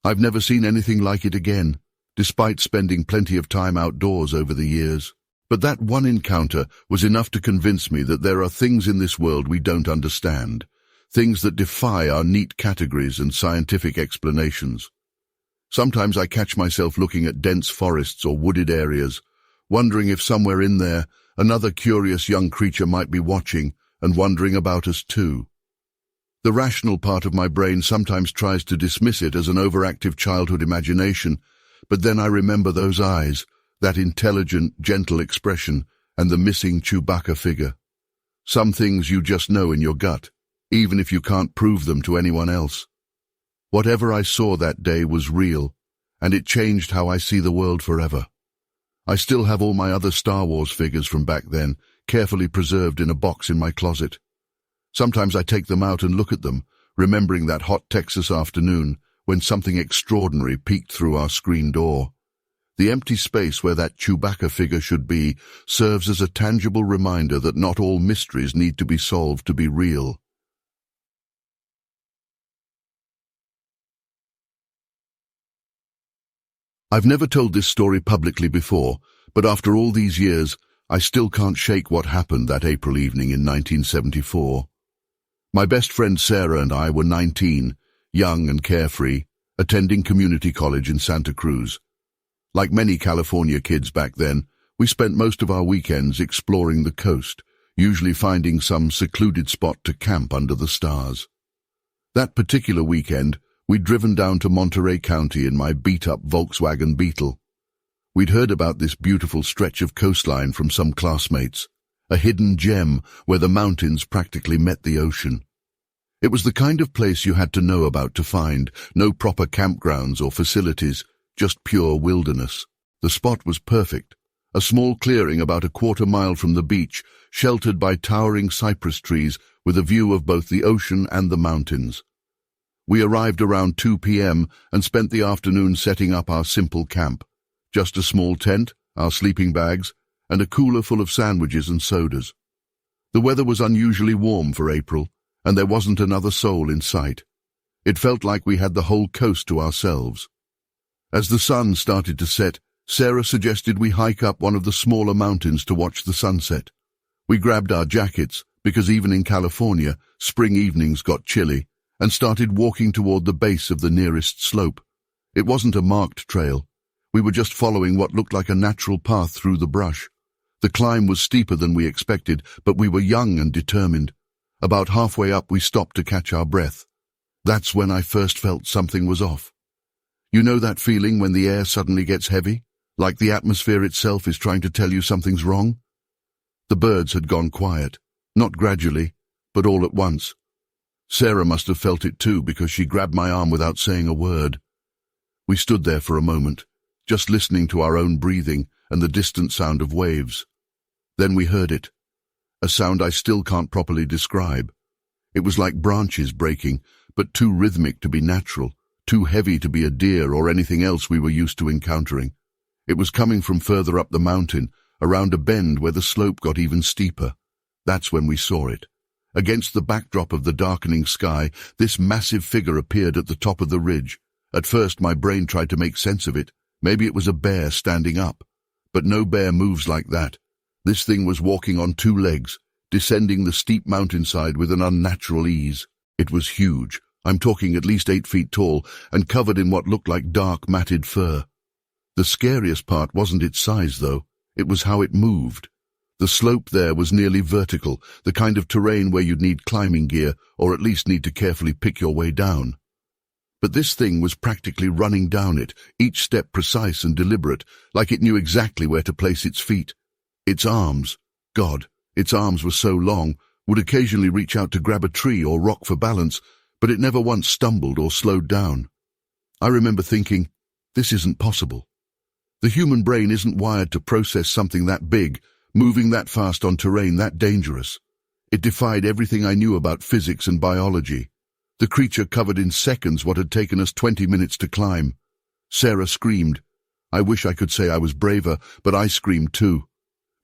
Speaker 1: I've never seen anything like it again, despite spending plenty of time outdoors over the years. But that one encounter was enough to convince me that there are things in this world we don't understand, things that defy our neat categories and scientific explanations. Sometimes I catch myself looking at dense forests or wooded areas, wondering if somewhere in there another curious young creature might be watching and wondering about us too. The rational part of my brain sometimes tries to dismiss it as an overactive childhood imagination, but then I remember those eyes, that intelligent, gentle expression, and the missing Chewbacca figure. Some things you just know in your gut, even if you can't prove them to anyone else. Whatever I saw that day was real, and it changed how I see the world forever. I still have all my other Star Wars figures from back then, carefully preserved in a box in my closet. Sometimes I take them out and look at them, remembering that hot Texas afternoon when something extraordinary peeked through our screen door. The empty space where that Chewbacca figure should be serves as a tangible reminder that not all mysteries need to be solved to be real. I've never told this story publicly before, but after all these years, I still can't shake what happened that April evening in 1974. My best friend Sarah and I were 19, young and carefree, attending community college in Santa Cruz. Like many California kids back then, we spent most of our weekends exploring the coast, usually finding some secluded spot to camp under the stars. That particular weekend, we'd driven down to Monterey County in my beat-up Volkswagen Beetle. We'd heard about this beautiful stretch of coastline from some classmates, a hidden gem where the mountains practically met the ocean. It was the kind of place you had to know about to find, no proper campgrounds or facilities, just pure wilderness. The spot was perfect, a small clearing about a quarter-mile from the beach, sheltered by towering cypress trees with a view of both the ocean and the mountains. We arrived around 2 p.m. and spent the afternoon setting up our simple camp. Just a small tent, our sleeping bags, and a cooler full of sandwiches and sodas. The weather was unusually warm for April, and there wasn't another soul in sight. It felt like we had the whole coast to ourselves. As the sun started to set, Sarah suggested we hike up one of the smaller mountains to watch the sunset. We grabbed our jackets, because even in California, spring evenings got chilly, and started walking toward the base of the nearest slope. It wasn't a marked trail. We were just following what looked like a natural path through the brush. The climb was steeper than we expected, but we were young and determined. About halfway up, we stopped to catch our breath. That's when I first felt something was off. You know that feeling when the air suddenly gets heavy, like the atmosphere itself is trying to tell you something's wrong? The birds had gone quiet, not gradually, but all at once. Sarah must have felt it too, because she grabbed my arm without saying a word. We stood there for a moment, just listening to our own breathing and the distant sound of waves. Then we heard it, a sound I still can't properly describe. It was like branches breaking, but too rhythmic to be natural, too heavy to be a deer or anything else we were used to encountering. It was coming from further up the mountain, around a bend where the slope got even steeper. That's when we saw it. Against the backdrop of the darkening sky, this massive figure appeared at the top of the ridge. At first my brain tried to make sense of it. Maybe it was a bear standing up. But no bear moves like that. This thing was walking on 2 legs, descending the steep mountainside with an unnatural ease. It was huge. I'm talking at least 8 feet tall, and covered in what looked like dark matted fur. The scariest part wasn't its size, though. It was how it moved. The slope there was nearly vertical, the kind of terrain where you'd need climbing gear, or at least need to carefully pick your way down. But this thing was practically running down it, each step precise and deliberate, like it knew exactly where to place its feet. Its arms, God, its arms were so long, would occasionally reach out to grab a tree or rock for balance, but it never once stumbled or slowed down. I remember thinking, this isn't possible. The human brain isn't wired to process something that big, moving that fast on terrain that dangerous. It defied everything I knew about physics and biology. The creature covered in seconds what had taken us 20 minutes to climb. Sarah screamed. I wish I could say I was braver, but I screamed too.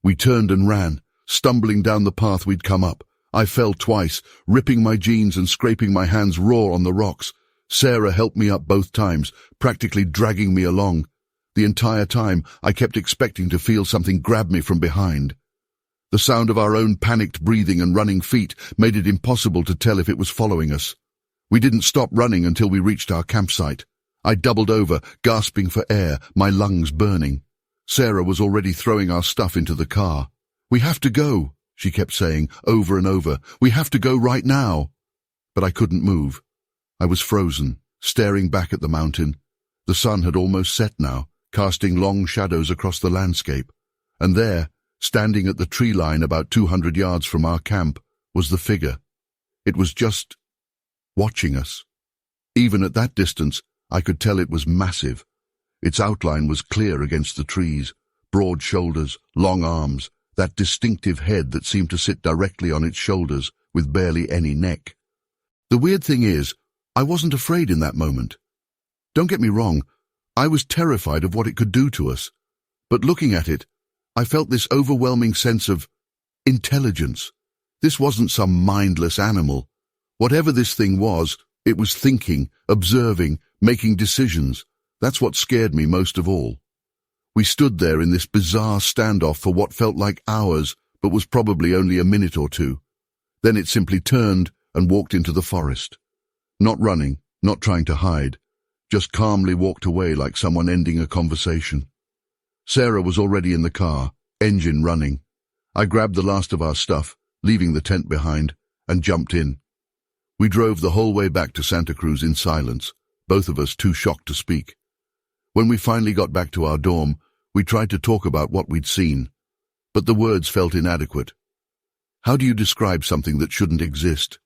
Speaker 1: We turned and ran, stumbling down the path we'd come up. I fell twice, ripping my jeans and scraping my hands raw on the rocks. Sarah helped me up both times, practically dragging me along. The entire time, I kept expecting to feel something grab me from behind. The sound of our own panicked breathing and running feet made it impossible to tell if it was following us. We didn't stop running until we reached our campsite. I doubled over, gasping for air, my lungs burning. Sarah was already throwing our stuff into the car. We have to go, she kept saying, over and over. We have to go right now. But I couldn't move. I was frozen, staring back at the mountain. The sun had almost set now, casting long shadows across the landscape. And there, standing at the tree line about 200 yards from our camp, was the figure. It was just watching us. Even at that distance, I could tell it was massive. Its outline was clear against the trees, broad shoulders, long arms, that distinctive head that seemed to sit directly on its shoulders with barely any neck. The weird thing is, I wasn't afraid in that moment. Don't get me wrong, I was terrified of what it could do to us. But looking at it, I felt this overwhelming sense of intelligence. This wasn't some mindless animal. Whatever this thing was, it was thinking, observing, making decisions. That's what scared me most of all. We stood there in this bizarre standoff for what felt like hours, but was probably only a minute or two. Then it simply turned, and walked into the forest. Not running, not trying to hide, just calmly walked away like someone ending a conversation. Sarah was already in the car, engine running. I grabbed the last of our stuff, leaving the tent behind, and jumped in. We drove the whole way back to Santa Cruz in silence, both of us too shocked to speak. When we finally got back to our dorm, we tried to talk about what we'd seen, but the words felt inadequate. How do you describe something that shouldn't exist?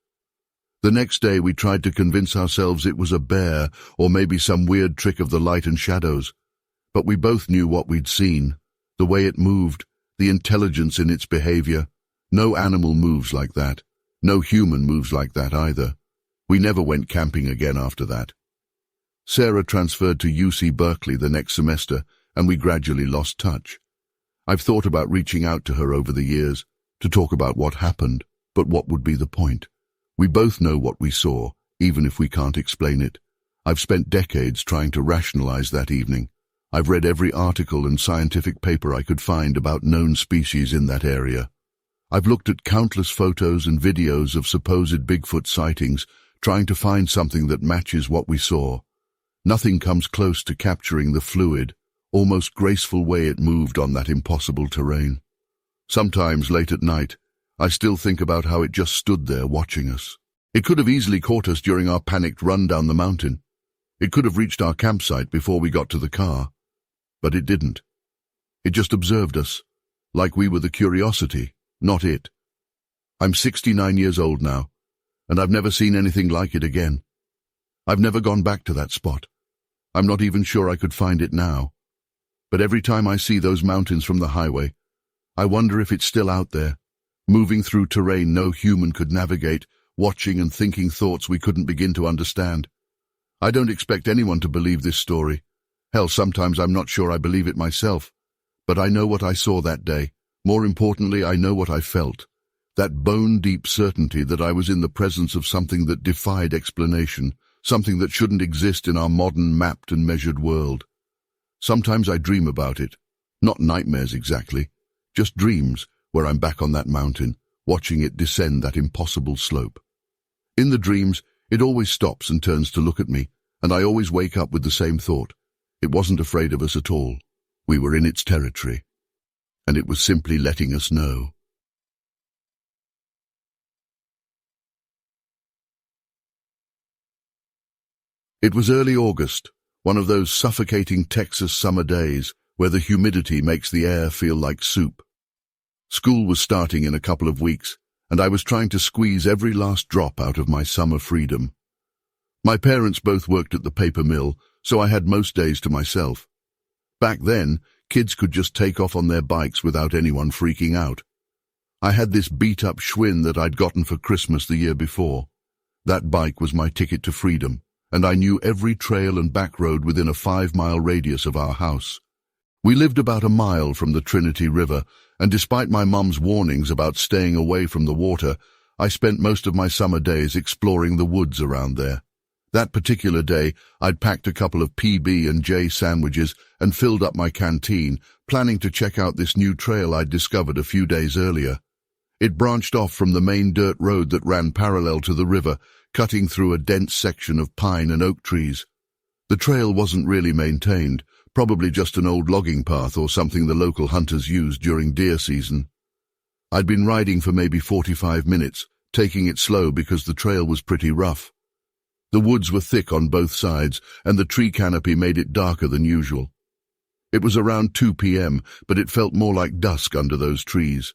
Speaker 1: The next day we tried to convince ourselves it was a bear or maybe some weird trick of the light and shadows, but we both knew what we'd seen, the way it moved, the intelligence in its behavior. No animal moves like that. No human moves like that either. We never went camping again after that. Sarah transferred to UC Berkeley the next semester, and we gradually lost touch. I've thought about reaching out to her over the years, to talk about what happened, but what would be the point? We both know what we saw, even if we can't explain it. I've spent decades trying to rationalize that evening. I've read every article and scientific paper I could find about known species in that area. I've looked at countless photos and videos of supposed Bigfoot sightings, trying to find something that matches what we saw. Nothing comes close to capturing the fluid, almost graceful way it moved on that impossible terrain. Sometimes, late at night, I still think about how it just stood there watching us. It could have easily caught us during our panicked run down the mountain. It could have reached our campsite before we got to the car. But it didn't. It just observed us, like we were the curiosity, not it. I'm 69 years old now, and I've never seen anything like it again. I've never gone back to that spot. I'm not even sure I could find it now. But every time I see those mountains from the highway, I wonder if it's still out there, moving through terrain no human could navigate, watching and thinking thoughts we couldn't begin to understand. I don't expect anyone to believe this story. Hell, sometimes I'm not sure I believe it myself. But I know what I saw that day. More importantly, I know what I felt. That bone-deep certainty that I was in the presence of something that defied explanation, something that shouldn't exist in our modern, mapped and measured world. Sometimes I dream about it. Not nightmares exactly, just dreams where I'm back on that mountain, watching it descend that impossible slope. In the dreams, it always stops and turns to look at me, and I always wake up with the same thought. It wasn't afraid of us at all. We were in its territory, and it was simply letting us know. It was early August, one of those suffocating Texas summer days where the humidity makes the air feel like soup. School was starting in a couple of weeks, and I was trying to squeeze every last drop out of my summer freedom. My parents both worked at the paper mill, so I had most days to myself. Back then, kids could just take off on their bikes without anyone freaking out. I had this beat-up Schwinn that I'd gotten for Christmas the year before. That bike was my ticket to freedom, and I knew every trail and back road within a 5-mile radius of our house. We lived about a mile from the Trinity River, and despite my mum's warnings about staying away from the water, I spent most of my summer days exploring the woods around there. That particular day, I'd packed a couple of PB&J sandwiches and filled up my canteen, planning to check out this new trail I'd discovered a few days earlier. It branched off from the main dirt road that ran parallel to the river, cutting through a dense section of pine and oak trees. The trail wasn't really maintained, probably just an old logging path or something the local hunters used during deer season. I'd been riding for maybe 45 minutes, taking it slow because the trail was pretty rough. The woods were thick on both sides, and the tree canopy made it darker than usual. It was around 2 p.m., but it felt more like dusk under those trees.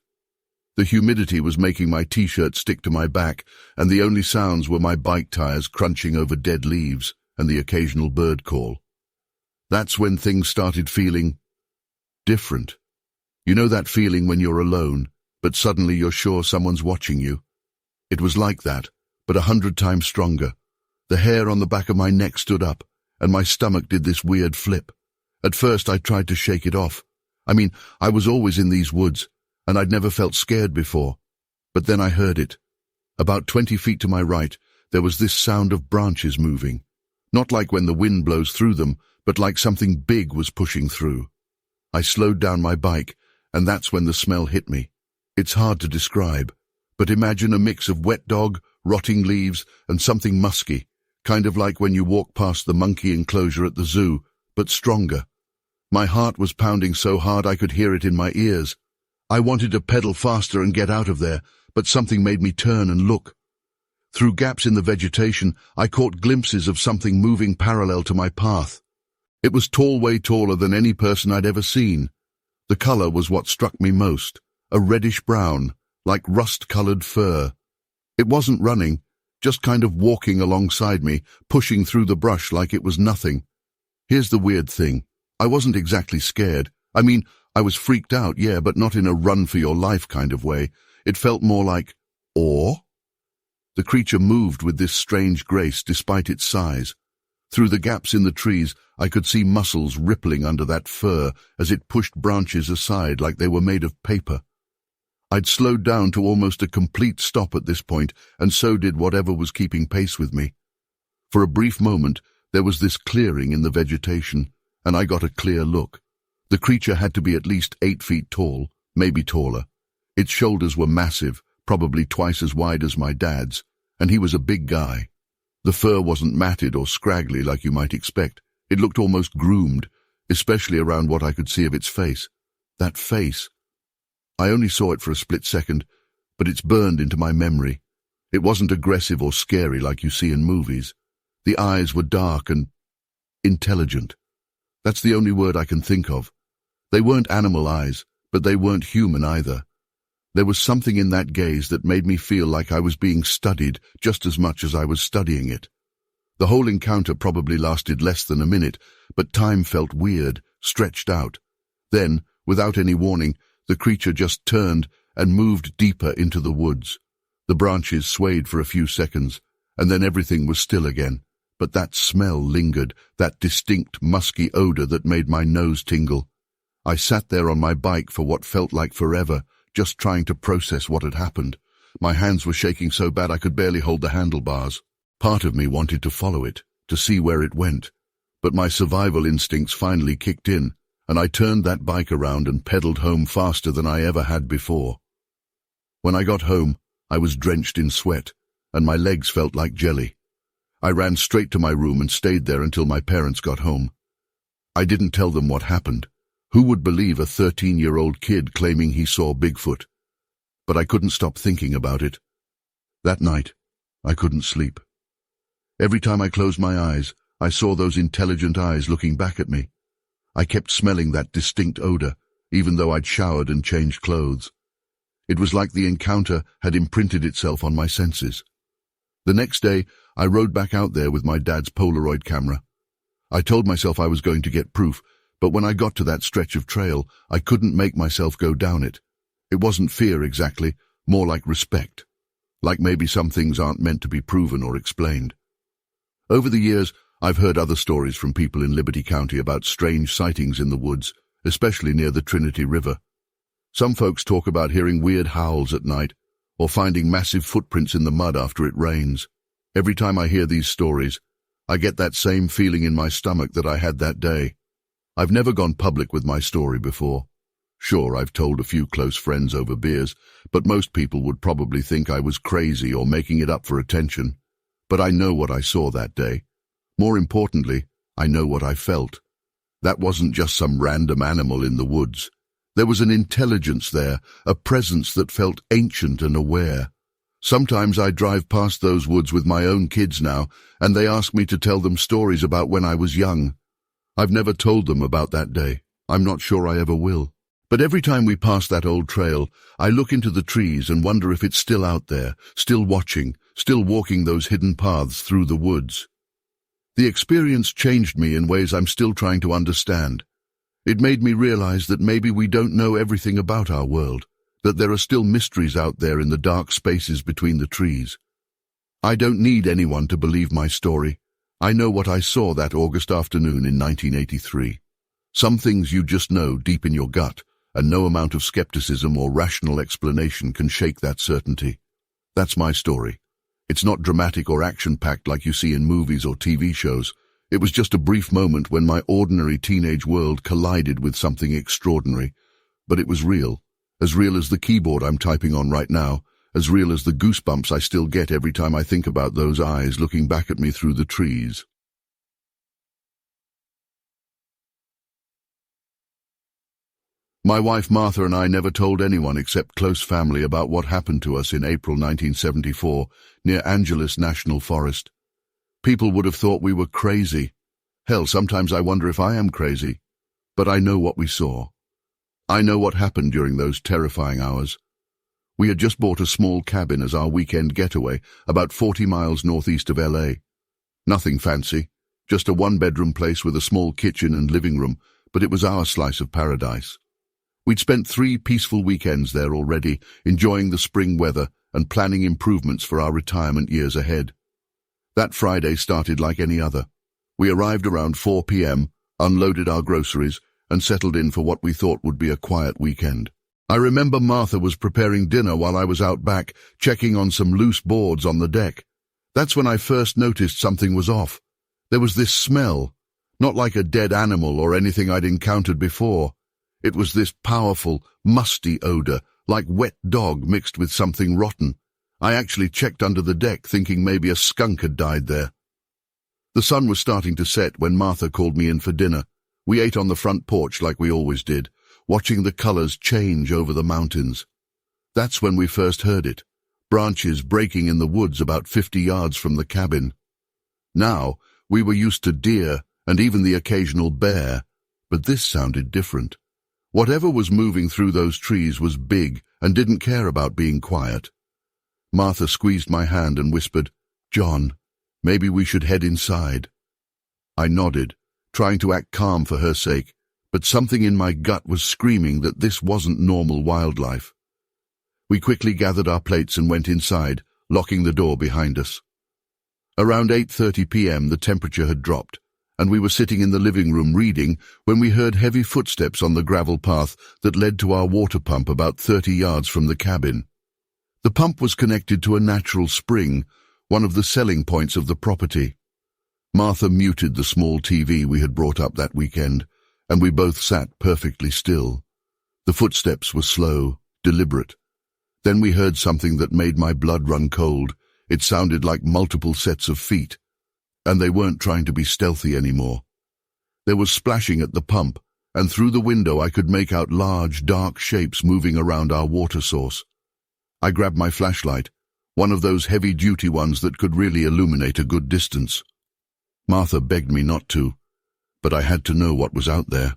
Speaker 1: The humidity was making my t-shirt stick to my back, and the only sounds were my bike tires crunching over dead leaves and the occasional bird call. That's when things started feeling different. You know that feeling when you're alone, but suddenly you're sure someone's watching you? It was like that, but 100 times stronger. The hair on the back of my neck stood up, and my stomach did this weird flip. At first I tried to shake it off. I was always in these woods, and I'd never felt scared before. But then I heard it. About 20 feet to my right, there was this sound of branches moving. Not like when the wind blows through them, but like something big was pushing through. I slowed down my bike, and that's when the smell hit me. It's hard to describe, but imagine a mix of wet dog, rotting leaves, and something musky, kind of like when you walk past the monkey enclosure at the zoo, but stronger. My heart was pounding so hard I could hear it in my ears. I wanted to pedal faster and get out of there, but something made me turn and look. Through gaps in the vegetation, I caught glimpses of something moving parallel to my path. It was tall, way taller than any person I'd ever seen. The color was what struck me most, a reddish-brown, like rust-colored fur. It wasn't running, just kind of walking alongside me, pushing through the brush like it was nothing. Here's the weird thing. I wasn't exactly scared. I mean, I was freaked out, yeah, but not in a run-for-your-life kind of way. It felt more like awe. The creature moved with this strange grace despite its size. Through the gaps in the trees, I could see muscles rippling under that fur as it pushed branches aside like they were made of paper. I'd slowed down to almost a complete stop at this point, and so did whatever was keeping pace with me. For a brief moment, there was this clearing in the vegetation, and I got a clear look. The creature had to be at least 8 feet tall, maybe taller. Its shoulders were massive, probably twice as wide as my dad's, and he was a big guy. The fur wasn't matted or scraggly like you might expect. It looked almost groomed, especially around what I could see of its face. That face. I only saw it for a split second, but it's burned into my memory. It wasn't aggressive or scary like you see in movies. The eyes were dark and intelligent. That's the only word I can think of. They weren't animal eyes, but they weren't human either. There was something in that gaze that made me feel like I was being studied just as much as I was studying it. The whole encounter probably lasted less than a minute, but time felt weird, stretched out. Then, without any warning, the creature just turned and moved deeper into the woods. The branches swayed for a few seconds, and then everything was still again. But that smell lingered, that distinct, musky odor that made my nose tingle. I sat there on my bike for what felt like forever, just trying to process what had happened. My hands were shaking so bad I could barely hold the handlebars. Part of me wanted to follow it, to see where it went. But my survival instincts finally kicked in, and I turned that bike around and pedaled home faster than I ever had before. When I got home, I was drenched in sweat, and my legs felt like jelly. I ran straight to my room and stayed there until my parents got home. I didn't tell them what happened. Who would believe a 13-year-old kid claiming he saw Bigfoot? But I couldn't stop thinking about it. That night, I couldn't sleep. Every time I closed my eyes, I saw those intelligent eyes looking back at me. I kept smelling that distinct odor, even though I'd showered and changed clothes. It was like the encounter had imprinted itself on my senses. The next day, I rode back out there with my dad's Polaroid camera. I told myself I was going to get proof, but when I got to that stretch of trail, I couldn't make myself go down it. It wasn't fear exactly, more like respect. Like maybe some things aren't meant to be proven or explained. Over the years, I've heard other stories from people in Liberty County about strange sightings in the woods, especially near the Trinity River. Some folks talk about hearing weird howls at night, or finding massive footprints in the mud after it rains. Every time I hear these stories, I get that same feeling in my stomach that I had that day. I've never gone public with my story before. Sure, I've told a few close friends over beers, but most people would probably think I was crazy or making it up for attention. But I know what I saw that day. More importantly, I know what I felt. That wasn't just some random animal in the woods. There was an intelligence there, a presence that felt ancient and aware. Sometimes I drive past those woods with my own kids now, and they ask me to tell them stories about when I was young. I've never told them about that day. I'm not sure I ever will. But every time we pass that old trail, I look into the trees and wonder if it's still out there, still watching, still walking those hidden paths through the woods. The experience changed me in ways I'm still trying to understand. It made me realize that maybe we don't know everything about our world, that there are still mysteries out there in the dark spaces between the trees. I don't need anyone to believe my story. I know what I saw that August afternoon in 1983. Some things you just know deep in your gut, and no amount of skepticism or rational explanation can shake that certainty. That's my story. It's not dramatic or action-packed like you see in movies or TV shows. It was just a brief moment when my ordinary teenage world collided with something extraordinary. But it was real as the keyboard I'm typing on right now, as real as the goosebumps I still get every time I think about those eyes looking back at me through the trees. My wife Martha and I never told anyone except close family about what happened to us in April 1974 near Angeles National Forest. People would have thought we were crazy. Hell, sometimes I wonder if I am crazy. But I know what we saw. I know what happened during those terrifying hours. We had just bought a small cabin as our weekend getaway, about 40 miles northeast of LA. Nothing fancy, just a one-bedroom place with a small kitchen and living room, but it was our slice of paradise. We'd spent 3 peaceful weekends there already, enjoying the spring weather and planning improvements for our retirement years ahead. That Friday started like any other. We arrived around 4 p.m., unloaded our groceries, and settled in for what we thought would be a quiet weekend. I remember Martha was preparing dinner while I was out back, checking on some loose boards on the deck. That's when I first noticed something was off. There was this smell, not like a dead animal or anything I'd encountered before. It was this powerful, musty odor, like wet dog mixed with something rotten. I actually checked under the deck, thinking maybe a skunk had died there. The sun was starting to set when Martha called me in for dinner. We ate on the front porch like we always did, watching the colors change over the mountains. That's when we first heard it, branches breaking in the woods about 50 yards from the cabin. Now, we were used to deer and even the occasional bear, but this sounded different. Whatever was moving through those trees was big and didn't care about being quiet. Martha squeezed my hand and whispered, "John, maybe we should head inside." I nodded, trying to act calm for her sake, but something in my gut was screaming that this wasn't normal wildlife. We quickly gathered our plates and went inside, locking the door behind us. Around 8:30 p.m. the temperature had dropped, and we were sitting in the living room reading when we heard heavy footsteps on the gravel path that led to our water pump about 30 yards from the cabin. The pump was connected to a natural spring, one of the selling points of the property. Martha muted the small TV we had brought up that weekend, and we both sat perfectly still. The footsteps were slow, deliberate. Then we heard something that made my blood run cold. It sounded like multiple sets of feet, and they weren't trying to be stealthy anymore. There was splashing at the pump, and through the window I could make out large, dark shapes moving around our water source. I grabbed my flashlight, one of those heavy-duty ones that could really illuminate a good distance. Martha begged me not to, but I had to know what was out there.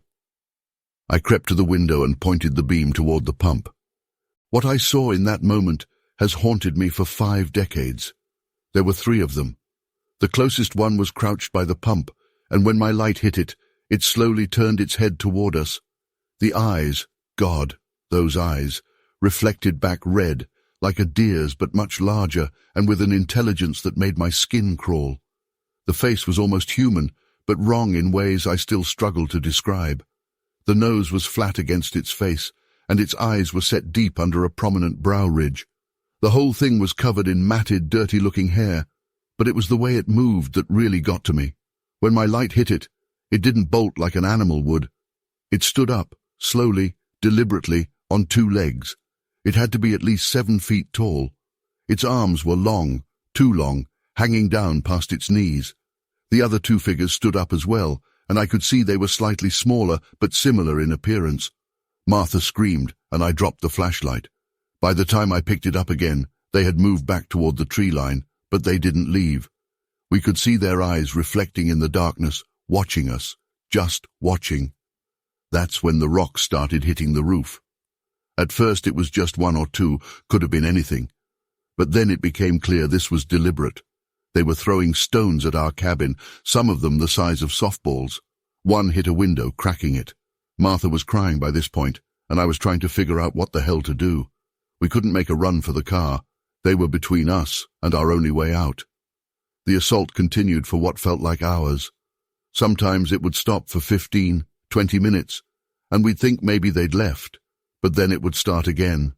Speaker 1: I crept to the window and pointed the beam toward the pump. What I saw in that moment has haunted me for 5 decades. There were 3 of them. The closest one was crouched by the pump, and when my light hit it, it slowly turned its head toward us. The eyes, God, those eyes, reflected back red, like a deer's but much larger, and with an intelligence that made my skin crawl. The face was almost human, but wrong in ways I still struggle to describe. The nose was flat against its face, and its eyes were set deep under a prominent brow ridge. The whole thing was covered in matted, dirty-looking hair, but it was the way it moved that really got to me. When my light hit it, it didn't bolt like an animal would. It stood up, slowly, deliberately, on 2 legs. It had to be at least 7 feet tall. Its arms were long, too long, hanging down past its knees. The other 2 figures stood up as well, and I could see they were slightly smaller but similar in appearance. Martha screamed, and I dropped the flashlight. By the time I picked it up again, they had moved back toward the tree line, but they didn't leave. We could see their eyes reflecting in the darkness, watching us, just watching. That's when the rocks started hitting the roof. At first it was just 1 or 2, could have been anything. But then it became clear this was deliberate. They were throwing stones at our cabin, some of them the size of softballs. One hit a window, cracking it. Martha was crying by this point, and I was trying to figure out what the hell to do. We couldn't make a run for the car. They were between us and our only way out. The assault continued for what felt like hours. Sometimes it would stop for 15, 20 minutes, and we'd think maybe they'd left, but then it would start again.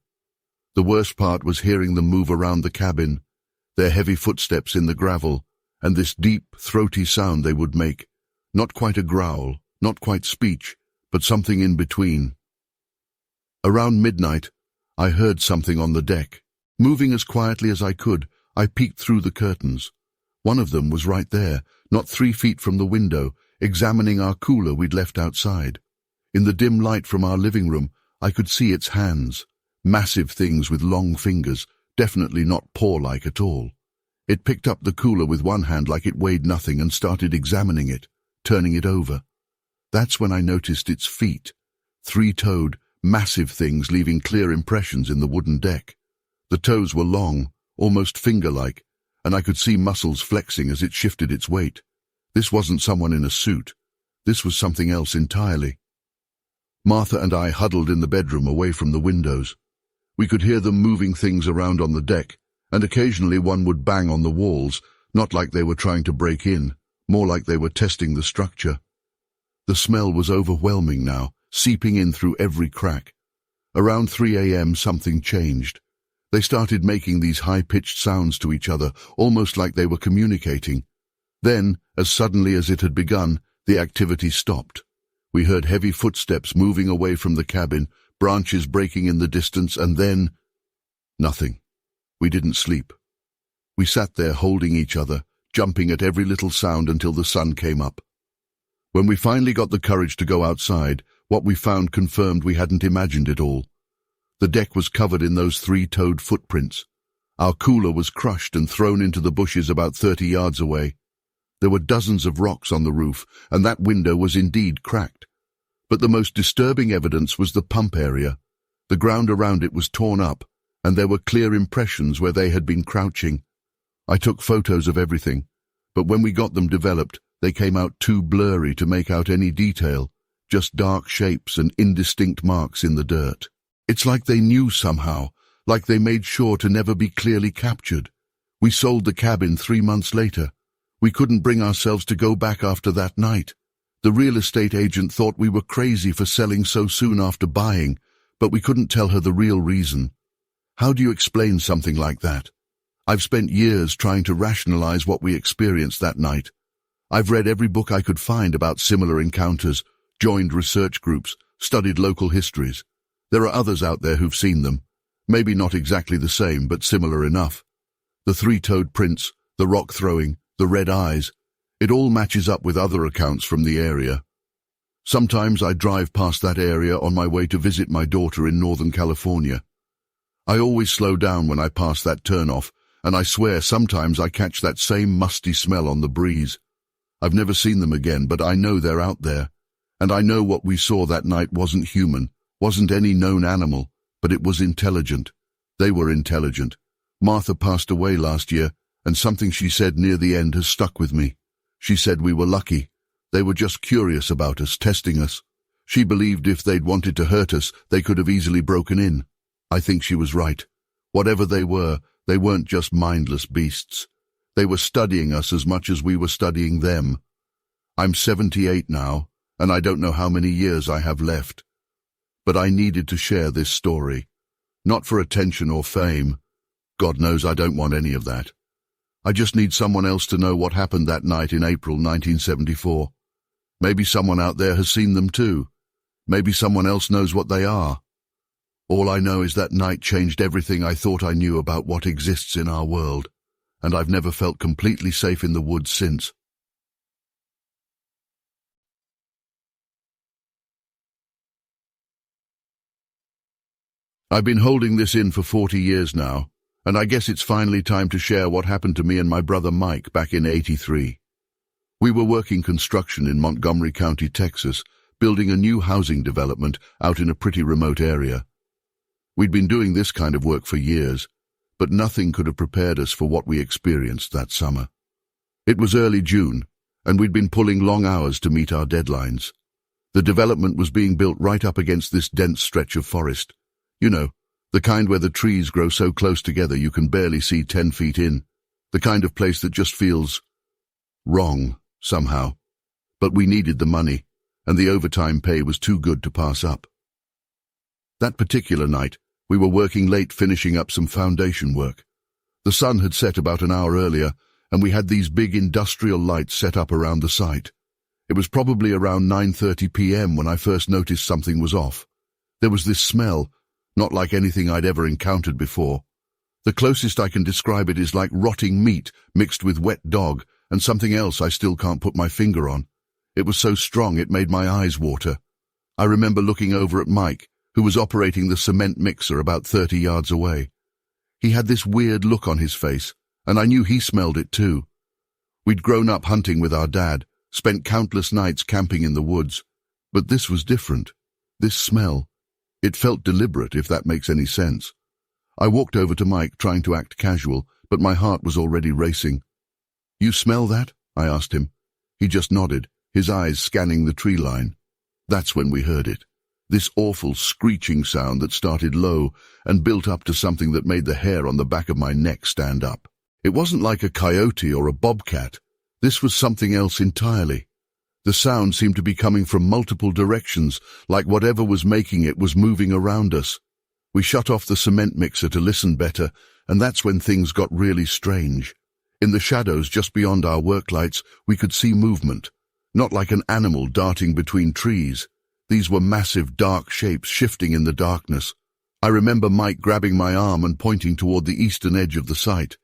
Speaker 1: The worst part was hearing them move around the cabin, their heavy footsteps in the gravel, and this deep, throaty sound they would make. Not quite a growl, not quite speech, but something in between. Around midnight, I heard something on the deck. Moving as quietly as I could, I peeked through the curtains. One of them was right there, not 3 feet from the window, examining our cooler we'd left outside. In the dim light from our living room, I could see its hands. Massive things with long fingers, definitely not paw-like at all. It picked up the cooler with one hand like it weighed nothing and started examining it, turning it over. That's when I noticed its feet. 3-toed, massive things leaving clear impressions in the wooden deck. The toes were long, almost finger-like, and I could see muscles flexing as it shifted its weight. This wasn't someone in a suit. This was something else entirely. Martha and I huddled in the bedroom away from the windows. We could hear them moving things around on the deck, and occasionally one would bang on the walls, not like they were trying to break in, more like they were testing the structure. The smell was overwhelming now, seeping in through every crack. Around 3 a.m. something changed. They started making these high-pitched sounds to each other, almost like they were communicating. Then, as suddenly as it had begun, the activity stopped. We heard heavy footsteps moving away from the cabin, branches breaking in the distance, and then... nothing. We didn't sleep. We sat there holding each other, jumping at every little sound until the sun came up. When we finally got the courage to go outside, what we found confirmed we hadn't imagined it all. The deck was covered in those 3-toed footprints. Our cooler was crushed and thrown into the bushes about 30 yards away. There were dozens of rocks on the roof, and that window was indeed cracked. But the most disturbing evidence was the pump area. The ground around it was torn up, and there were clear impressions where they had been crouching. I took photos of everything, but when we got them developed, they came out too blurry to make out any detail, just dark shapes and indistinct marks in the dirt. It's like they knew somehow, like they made sure to never be clearly captured. We sold the cabin 3 months later. We couldn't bring ourselves to go back after that night. The real estate agent thought we were crazy for selling so soon after buying, but we couldn't tell her the real reason. How do you explain something like that? I've spent years trying to rationalize what we experienced that night. I've read every book I could find about similar encounters, joined research groups, studied local histories. There are others out there who've seen them. Maybe not exactly the same, but similar enough. The 3-toed prints, the rock throwing, the red eyes, it all matches up with other accounts from the area. Sometimes I drive past that area on my way to visit my daughter in Northern California. I always slow down when I pass that turnoff, and I swear sometimes I catch that same musty smell on the breeze. I've never seen them again, but I know they're out there. And I know what we saw that night wasn't human, wasn't any known animal, but it was intelligent. They were intelligent. Martha passed away last year, and something she said near the end has stuck with me. She said we were lucky. They were just curious about us, testing us. She believed if they'd wanted to hurt us, they could have easily broken in. I think she was right. Whatever they weren't just mindless beasts. They were studying us as much as we were studying them. I'm 78 now, and I don't know how many years I have left. But I needed to share this story. Not for attention or fame. God knows I don't want any of that. I just need someone else to know what happened that night in April 1974. Maybe someone out there has seen them too. Maybe someone else knows what they are. All I know is that night changed everything I thought I knew about what exists in our world, and I've never felt completely safe in the woods since. I've been holding this in for 40 years now, and I guess it's finally time to share what happened to me and my brother Mike back in '83. We were working construction in Montgomery County, Texas, building a new housing development out in a pretty remote area. We'd been doing this kind of work for years, but nothing could have prepared us for what we experienced that summer. It was early June, and we'd been pulling long hours to meet our deadlines. The development was being built right up against this dense stretch of forest. You know, the kind where the trees grow so close together you can barely see 10 feet in. The kind of place that just feels wrong, somehow. But we needed the money, and the overtime pay was too good to pass up. That particular night, we were working late finishing up some foundation work. The sun had set about an hour earlier, and we had these big industrial lights set up around the site. It was probably around 9:30 p.m. when I first noticed something was off. There was this smell, not like anything I'd ever encountered before. The closest I can describe it is like rotting meat mixed with wet dog and something else I still can't put my finger on. It was so strong it made my eyes water. I remember looking over at Mike, who was operating the cement mixer about 30 yards away. He had this weird look on his face, and I knew he smelled it too. We'd grown up hunting with our dad, spent countless nights camping in the woods. But this was different. This smell. It felt deliberate, if that makes any sense. I walked over to Mike, trying to act casual, but my heart was already racing. "You smell that?" I asked him. He just nodded, his eyes scanning the tree line. That's when we heard it. This awful screeching sound that started low and built up to something that made the hair on the back of my neck stand up. It wasn't like a coyote or a bobcat. This was something else entirely. The sound seemed to be coming from multiple directions, like whatever was making it was moving around us. We shut off the cement mixer to listen better, and that's when things got really strange. In the shadows just beyond our work lights, we could see movement. Not like an animal darting between trees. These were massive dark shapes shifting in the darkness. I remember Mike grabbing my arm and pointing toward the eastern edge of the site.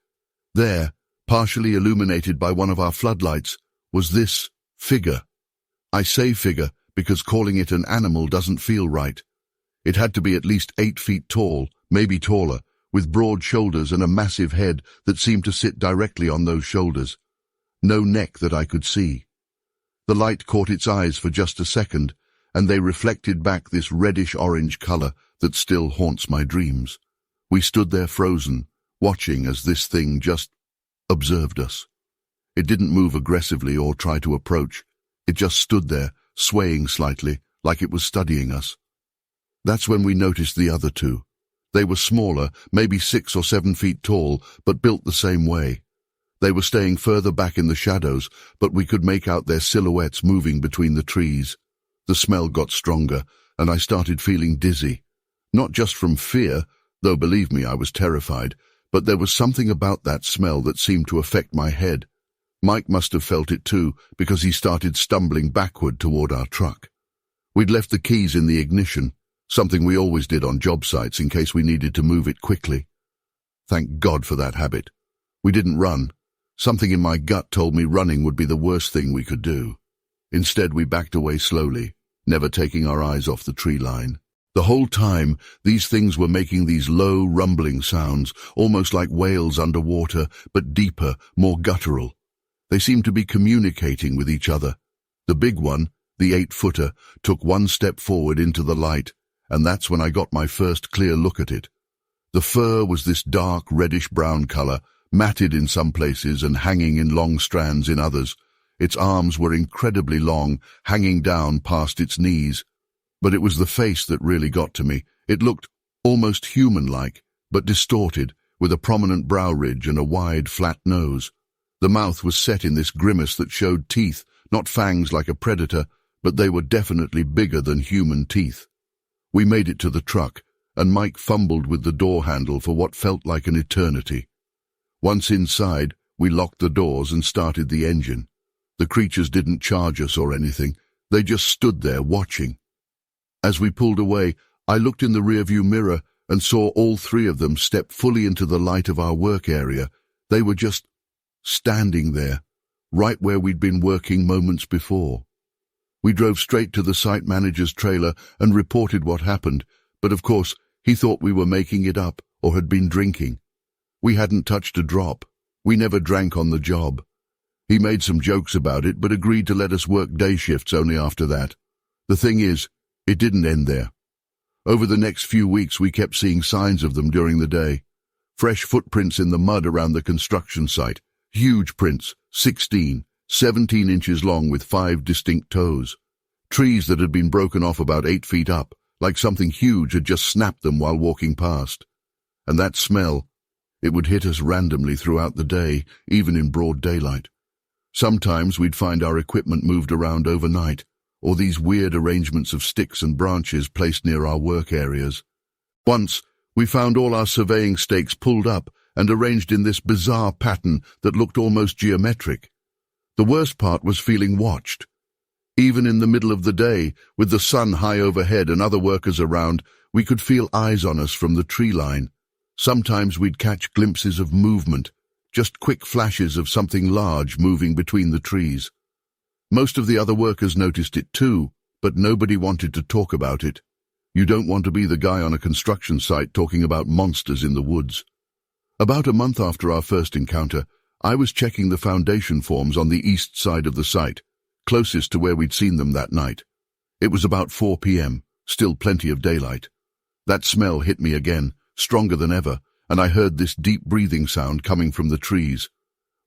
Speaker 1: There, partially illuminated by one of our floodlights, was this figure. I say figure because calling it an animal doesn't feel right. It had to be at least 8 feet tall, maybe taller, with broad shoulders and a massive head that seemed to sit directly on those shoulders. No neck that I could see. The light caught its eyes for just a second, and they reflected back this reddish-orange color that still haunts my dreams. We stood there frozen, watching as this thing just observed us. It didn't move aggressively or try to approach. It just stood there, swaying slightly, like it was studying us. That's when we noticed the other two. They were smaller, maybe 6 or 7 feet tall, but built the same way. They were staying further back in the shadows, but we could make out their silhouettes moving between the trees. The smell got stronger, and I started feeling dizzy. Not just from fear, though believe me, I was terrified, but there was something about that smell that seemed to affect my head. Mike must have felt it too, because he started stumbling backward toward our truck. We'd left the keys in the ignition, something we always did on job sites in case we needed to move it quickly. Thank God for that habit. We didn't run. Something in my gut told me running would be the worst thing we could do. Instead, we backed away slowly, never taking our eyes off the tree line. The whole time, these things were making these low, rumbling sounds, almost like whales underwater, but deeper, more guttural. They seemed to be communicating with each other. The big one, the 8-footer, took one step forward into the light, and that's when I got my first clear look at it. The fur was this dark, reddish-brown color, matted in some places and hanging in long strands in others. Its arms were incredibly long, hanging down past its knees. But it was the face that really got to me. It looked almost human-like, but distorted, with a prominent brow ridge and a wide, flat nose. The mouth was set in this grimace that showed teeth, not fangs like a predator, but they were definitely bigger than human teeth. We made it to the truck, and Mike fumbled with the door handle for what felt like an eternity. Once inside, we locked the doors and started the engine. The creatures didn't charge us or anything. They just stood there watching. As we pulled away, I looked in the rearview mirror and saw all 3 of them step fully into the light of our work area. They were just standing there, right where we'd been working moments before. We drove straight to the site manager's trailer and reported what happened, but of course, he thought we were making it up or had been drinking. We hadn't touched a drop. We never drank on the job. He made some jokes about it, but agreed to let us work day shifts only after that. The thing is, it didn't end there. Over the next few weeks, we kept seeing signs of them during the day. Fresh footprints in the mud around the construction site. Huge prints, 16, 17 inches long with 5 distinct toes. Trees that had been broken off about 8 feet up, like something huge had just snapped them while walking past. And that smell, it would hit us randomly throughout the day, even in broad daylight. Sometimes we'd find our equipment moved around overnight, or these weird arrangements of sticks and branches placed near our work areas. Once, we found all our surveying stakes pulled up and arranged in this bizarre pattern that looked almost geometric. The worst part was feeling watched. Even in the middle of the day, with the sun high overhead and other workers around, we could feel eyes on us from the tree line. Sometimes we'd catch glimpses of movement, just quick flashes of something large moving between the trees. Most of the other workers noticed it too, but nobody wanted to talk about it. You don't want to be the guy on a construction site talking about monsters in the woods. About a month after our first encounter, I was checking the foundation forms on the east side of the site, closest to where we'd seen them that night. It was about 4 p.m., still plenty of daylight. That smell hit me again, stronger than ever, and I heard this deep breathing sound coming from the trees.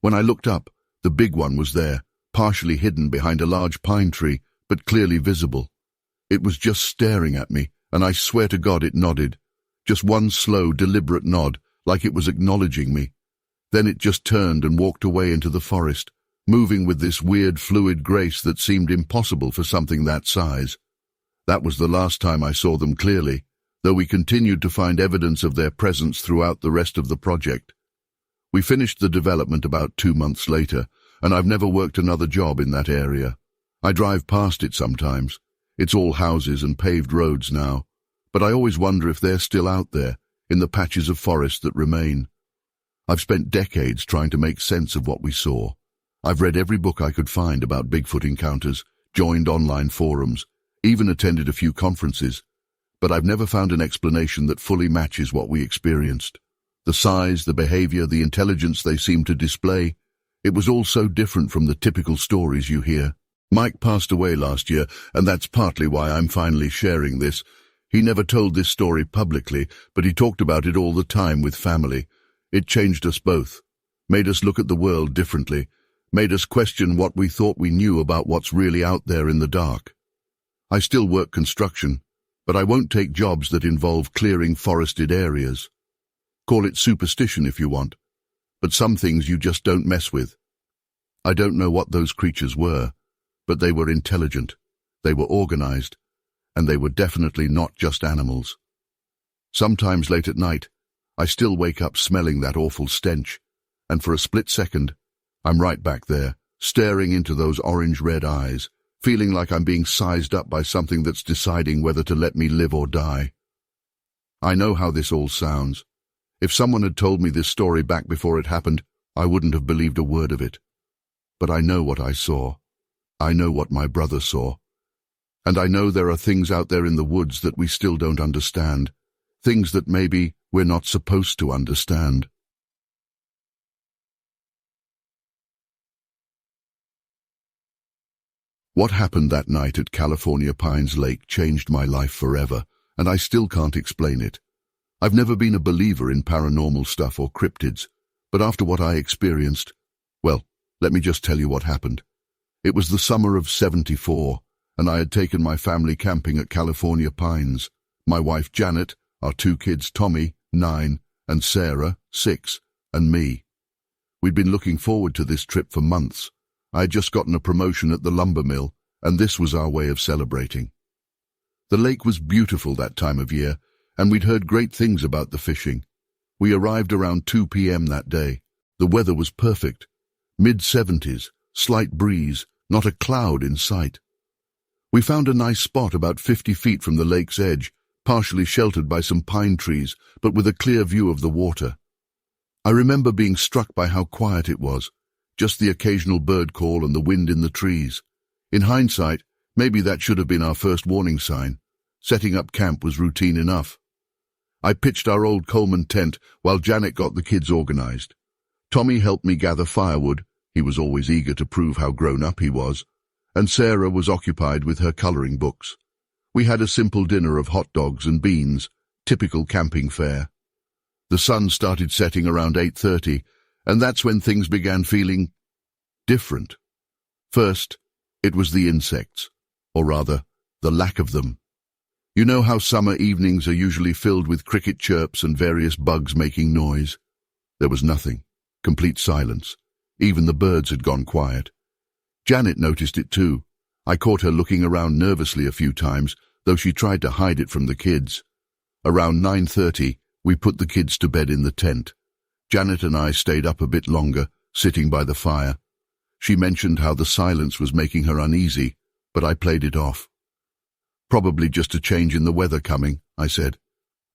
Speaker 1: When I looked up, the big one was there, partially hidden behind a large pine tree, but clearly visible. It was just staring at me, and I swear to God it nodded. Just one slow, deliberate nod, like it was acknowledging me. Then it just turned and walked away into the forest, moving with this weird, fluid grace that seemed impossible for something that size. That was the last time I saw them clearly, though we continued to find evidence of their presence throughout the rest of the project. We finished the development about 2 months later, and I've never worked another job in that area. I drive past it sometimes. It's all houses and paved roads now, but I always wonder if they're still out there, in the patches of forest that remain. I've spent decades trying to make sense of what we saw. I've read every book I could find about Bigfoot encounters, joined online forums, even attended a few conferences, but I've never found an explanation that fully matches what we experienced. The size, the behavior, the intelligence they seemed to display, it was all so different from the typical stories you hear. Mike passed away last year, and that's partly why I'm finally sharing this. He never told this story publicly, but he talked about it all the time with family. It changed us both, made us look at the world differently, made us question what we thought we knew about what's really out there in the dark. I still work construction, but I won't take jobs that involve clearing forested areas. Call it superstition if you want, but some things you just don't mess with. I don't know what those creatures were, but they were intelligent, they were organized, and they were definitely not just animals. Sometimes late at night, I still wake up smelling that awful stench, and for a split second, I'm right back there, staring into those orange-red eyes, feeling like I'm being sized up by something that's deciding whether to let me live or die. I know how this all sounds. If someone had told me this story back before it happened, I wouldn't have believed a word of it. But I know what I saw. I know what my brother saw. And I know there are things out there in the woods that we still don't understand, things that maybe we're not supposed to understand. What happened that night at California Pines Lake changed my life forever, and I still can't explain it. I've never been a believer in paranormal stuff or cryptids, but after what I experienced, well, let me just tell you what happened. It was the summer of '74, and I had taken my family camping at California Pines. My wife Janet, our 2 kids Tommy, 9, and Sarah, 6, and me. We'd been looking forward to this trip for months. I had just gotten a promotion at the lumber mill, and this was our way of celebrating. The lake was beautiful that time of year, and we'd heard great things about the fishing. We arrived around 2 p.m. that day. The weather was perfect. Mid-70s, slight breeze, not a cloud in sight. We found a nice spot about 50 feet from the lake's edge, partially sheltered by some pine trees, but with a clear view of the water. I remember being struck by how quiet it was, just the occasional bird call and the wind in the trees. In hindsight, maybe that should have been our first warning sign. Setting up camp was routine enough. I pitched our old Coleman tent while Janet got the kids organized. Tommy helped me gather firewood. He was always eager to prove how grown-up he was. And Sarah was occupied with her coloring books. We had a simple dinner of hot dogs and beans, typical camping fare. The sun started setting around 8:30, and that's when things began feeling different. First, it was the insects, or rather, the lack of them. You know how summer evenings are usually filled with cricket chirps and various bugs making noise? There was nothing, complete silence. Even the birds had gone quiet. Janet noticed it too. I caught her looking around nervously a few times, though she tried to hide it from the kids. Around 9:30, we put the kids to bed in the tent. Janet and I stayed up a bit longer, sitting by the fire. She mentioned how the silence was making her uneasy, but I played it off. Probably just a change in the weather coming, I said.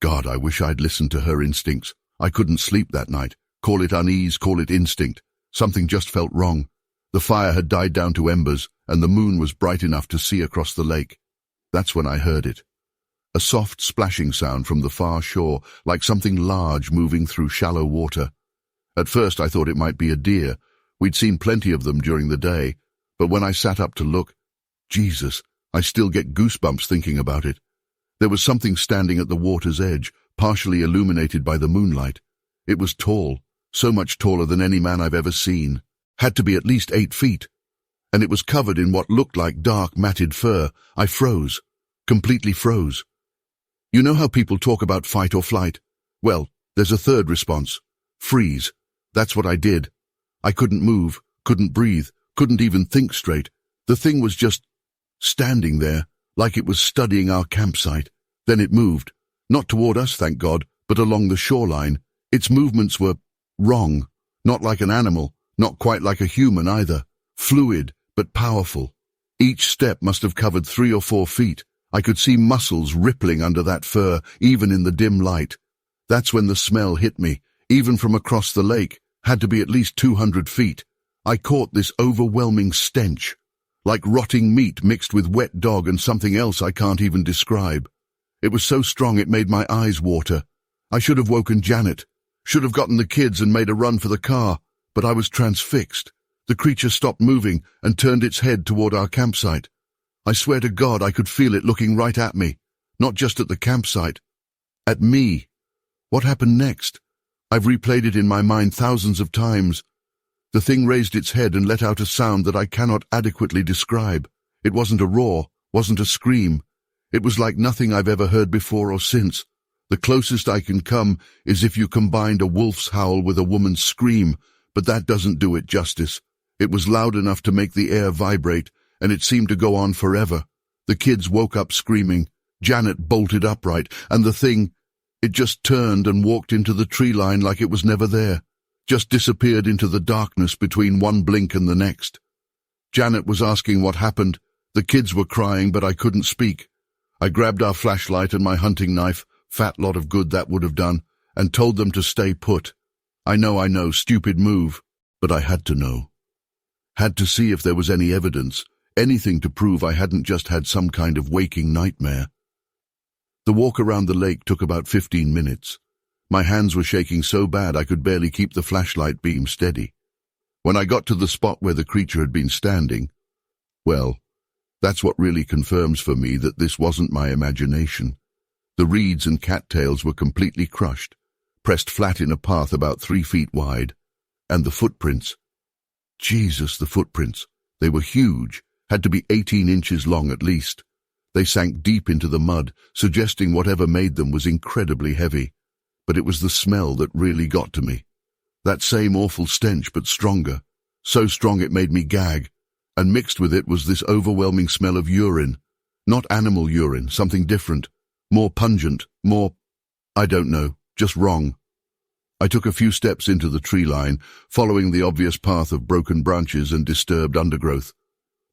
Speaker 1: God, I wish I'd listened to her instincts. I couldn't sleep that night. Call it unease, call it instinct. Something just felt wrong. The fire had died down to embers, and the moon was bright enough to see across the lake. That's when I heard it. A soft splashing sound from the far shore, like something large moving through shallow water. At first I thought it might be a deer. We'd seen plenty of them during the day, but when I sat up to look, Jesus, I still get goosebumps thinking about it. There was something standing at the water's edge, partially illuminated by the moonlight. It was tall, so much taller than any man I've ever seen. Had to be at least 8 feet. And it was covered in what looked like dark, matted fur. I froze. Completely froze. You know how people talk about fight or flight? Well, there's a third response. Freeze. That's what I did. I couldn't move, couldn't breathe, couldn't even think straight. The thing was just standing there, like it was studying our campsite. Then it moved. Not toward us, thank God, but along the shoreline. Its movements were wrong. Not like an animal, not quite like a human either. Fluid, but powerful. Each step must have covered 3 or 4 feet. I could see muscles rippling under that fur, even in the dim light. That's when the smell hit me, even from across the lake. Had to be at least 200 feet. I caught this overwhelming stench, like rotting meat mixed with wet dog and something else I can't even describe. It was so strong it made my eyes water. I should have woken Janet, should have gotten the kids and made a run for the car, but I was transfixed. The creature stopped moving and turned its head toward our campsite. I swear to God I could feel it looking right at me, not just at the campsite, at me. What happened next? I've replayed it in my mind thousands of times. The thing raised its head and let out a sound that I cannot adequately describe. It wasn't a roar, wasn't a scream. It was like nothing I've ever heard before or since. The closest I can come is if you combined a wolf's howl with a woman's scream, but that doesn't do it justice. It was loud enough to make the air vibrate, and it seemed to go on forever. The kids woke up screaming. Janet bolted upright, and the thing, it just turned and walked into the tree line like it was never there. Just disappeared into the darkness between one blink and the next. Janet was asking what happened. The kids were crying, but I couldn't speak. I grabbed our flashlight and my hunting knife, fat lot of good that would have done, and told them to stay put. I know, stupid move, but I had to know. Had to see if there was any evidence, anything to prove I hadn't just had some kind of waking nightmare. The walk around the lake took about 15 minutes. My hands were shaking so bad I could barely keep the flashlight beam steady. When I got to the spot where the creature had been standing, well, that's what really confirms for me that this wasn't my imagination. The reeds and cattails were completely crushed, pressed flat in a path about 3 feet wide. And the footprints. Jesus, the footprints. They were huge, had to be 18 inches long at least. They sank deep into the mud, suggesting whatever made them was incredibly heavy. But it was the smell that really got to me. That same awful stench, but stronger. So strong it made me gag. And mixed with it was this overwhelming smell of urine. Not animal urine, something different. More pungent, more, I don't know, just wrong. I took a few steps into the tree line, following the obvious path of broken branches and disturbed undergrowth.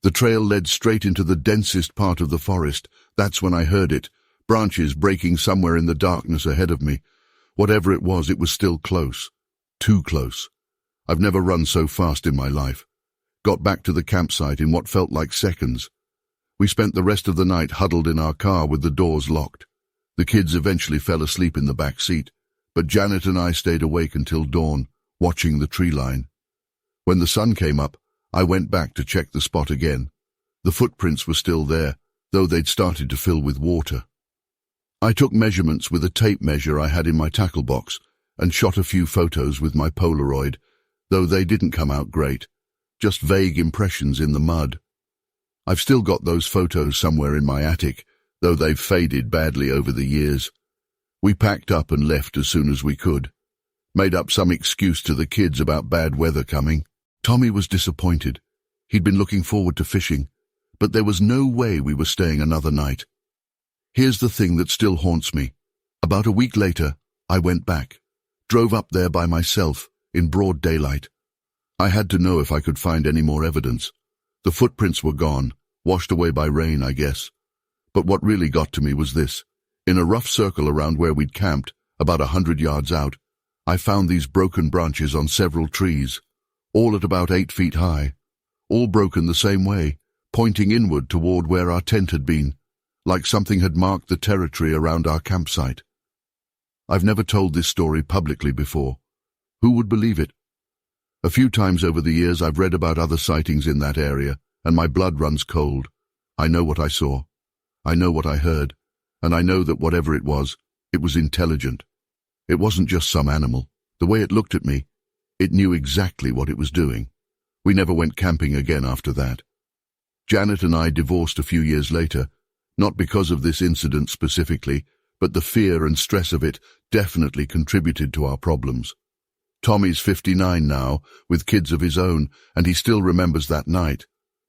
Speaker 1: The trail led straight into the densest part of the forest. That's when I heard it, branches breaking somewhere in the darkness ahead of me. Whatever it was still close. Too close. I've never run so fast in my life. Got back to the campsite in what felt like seconds. We spent the rest of the night huddled in our car with the doors locked. The kids eventually fell asleep in the back seat, but Janet and I stayed awake until dawn, watching the tree line. When the sun came up, I went back to check the spot again. The footprints were still there, though they'd started to fill with water. I took measurements with a tape measure I had in my tackle box and shot a few photos with my Polaroid, though they didn't come out great, just vague impressions in the mud. I've still got those photos somewhere in my attic, though they've faded badly over the years. We packed up and left as soon as we could. Made up some excuse to the kids about bad weather coming. Tommy was disappointed. He'd been looking forward to fishing, but there was no way we were staying another night. Here's the thing that still haunts me. About a week later, I went back. Drove up there by myself, in broad daylight. I had to know if I could find any more evidence. The footprints were gone, washed away by rain, I guess. But what really got to me was this. In a rough circle around where we'd camped, about 100 yards out, I found these broken branches on several trees, all at about 8 feet high, all broken the same way, pointing inward toward where our tent had been, like something had marked the territory around our campsite. I've never told this story publicly before. Who would believe it? A few times over the years I've read about other sightings in that area, and my blood runs cold. I know what I saw. I know what I heard, and I know that whatever it was intelligent. It wasn't just some animal. The way it looked at me, it knew exactly what it was doing. We never went camping again after that. Janet and I divorced a few years later, not because of this incident specifically, but the fear and stress of it definitely contributed to our problems. Tommy's 59 now, with kids of his own, and he still remembers that night,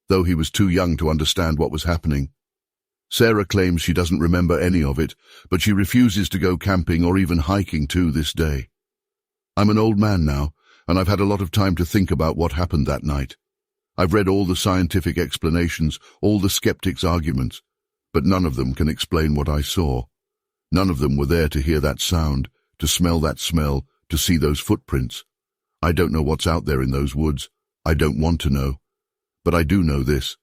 Speaker 1: though he was too young to understand what was happening. Sarah claims she doesn't remember any of it, but she refuses to go camping or even hiking to this day. I'm an old man now, and I've had a lot of time to think about what happened that night. I've read all the scientific explanations, all the skeptics' arguments, but none of them can explain what I saw. None of them were there to hear that sound, to smell that smell, to see those footprints. I don't know what's out there in those woods. I don't want to know. But I do know this.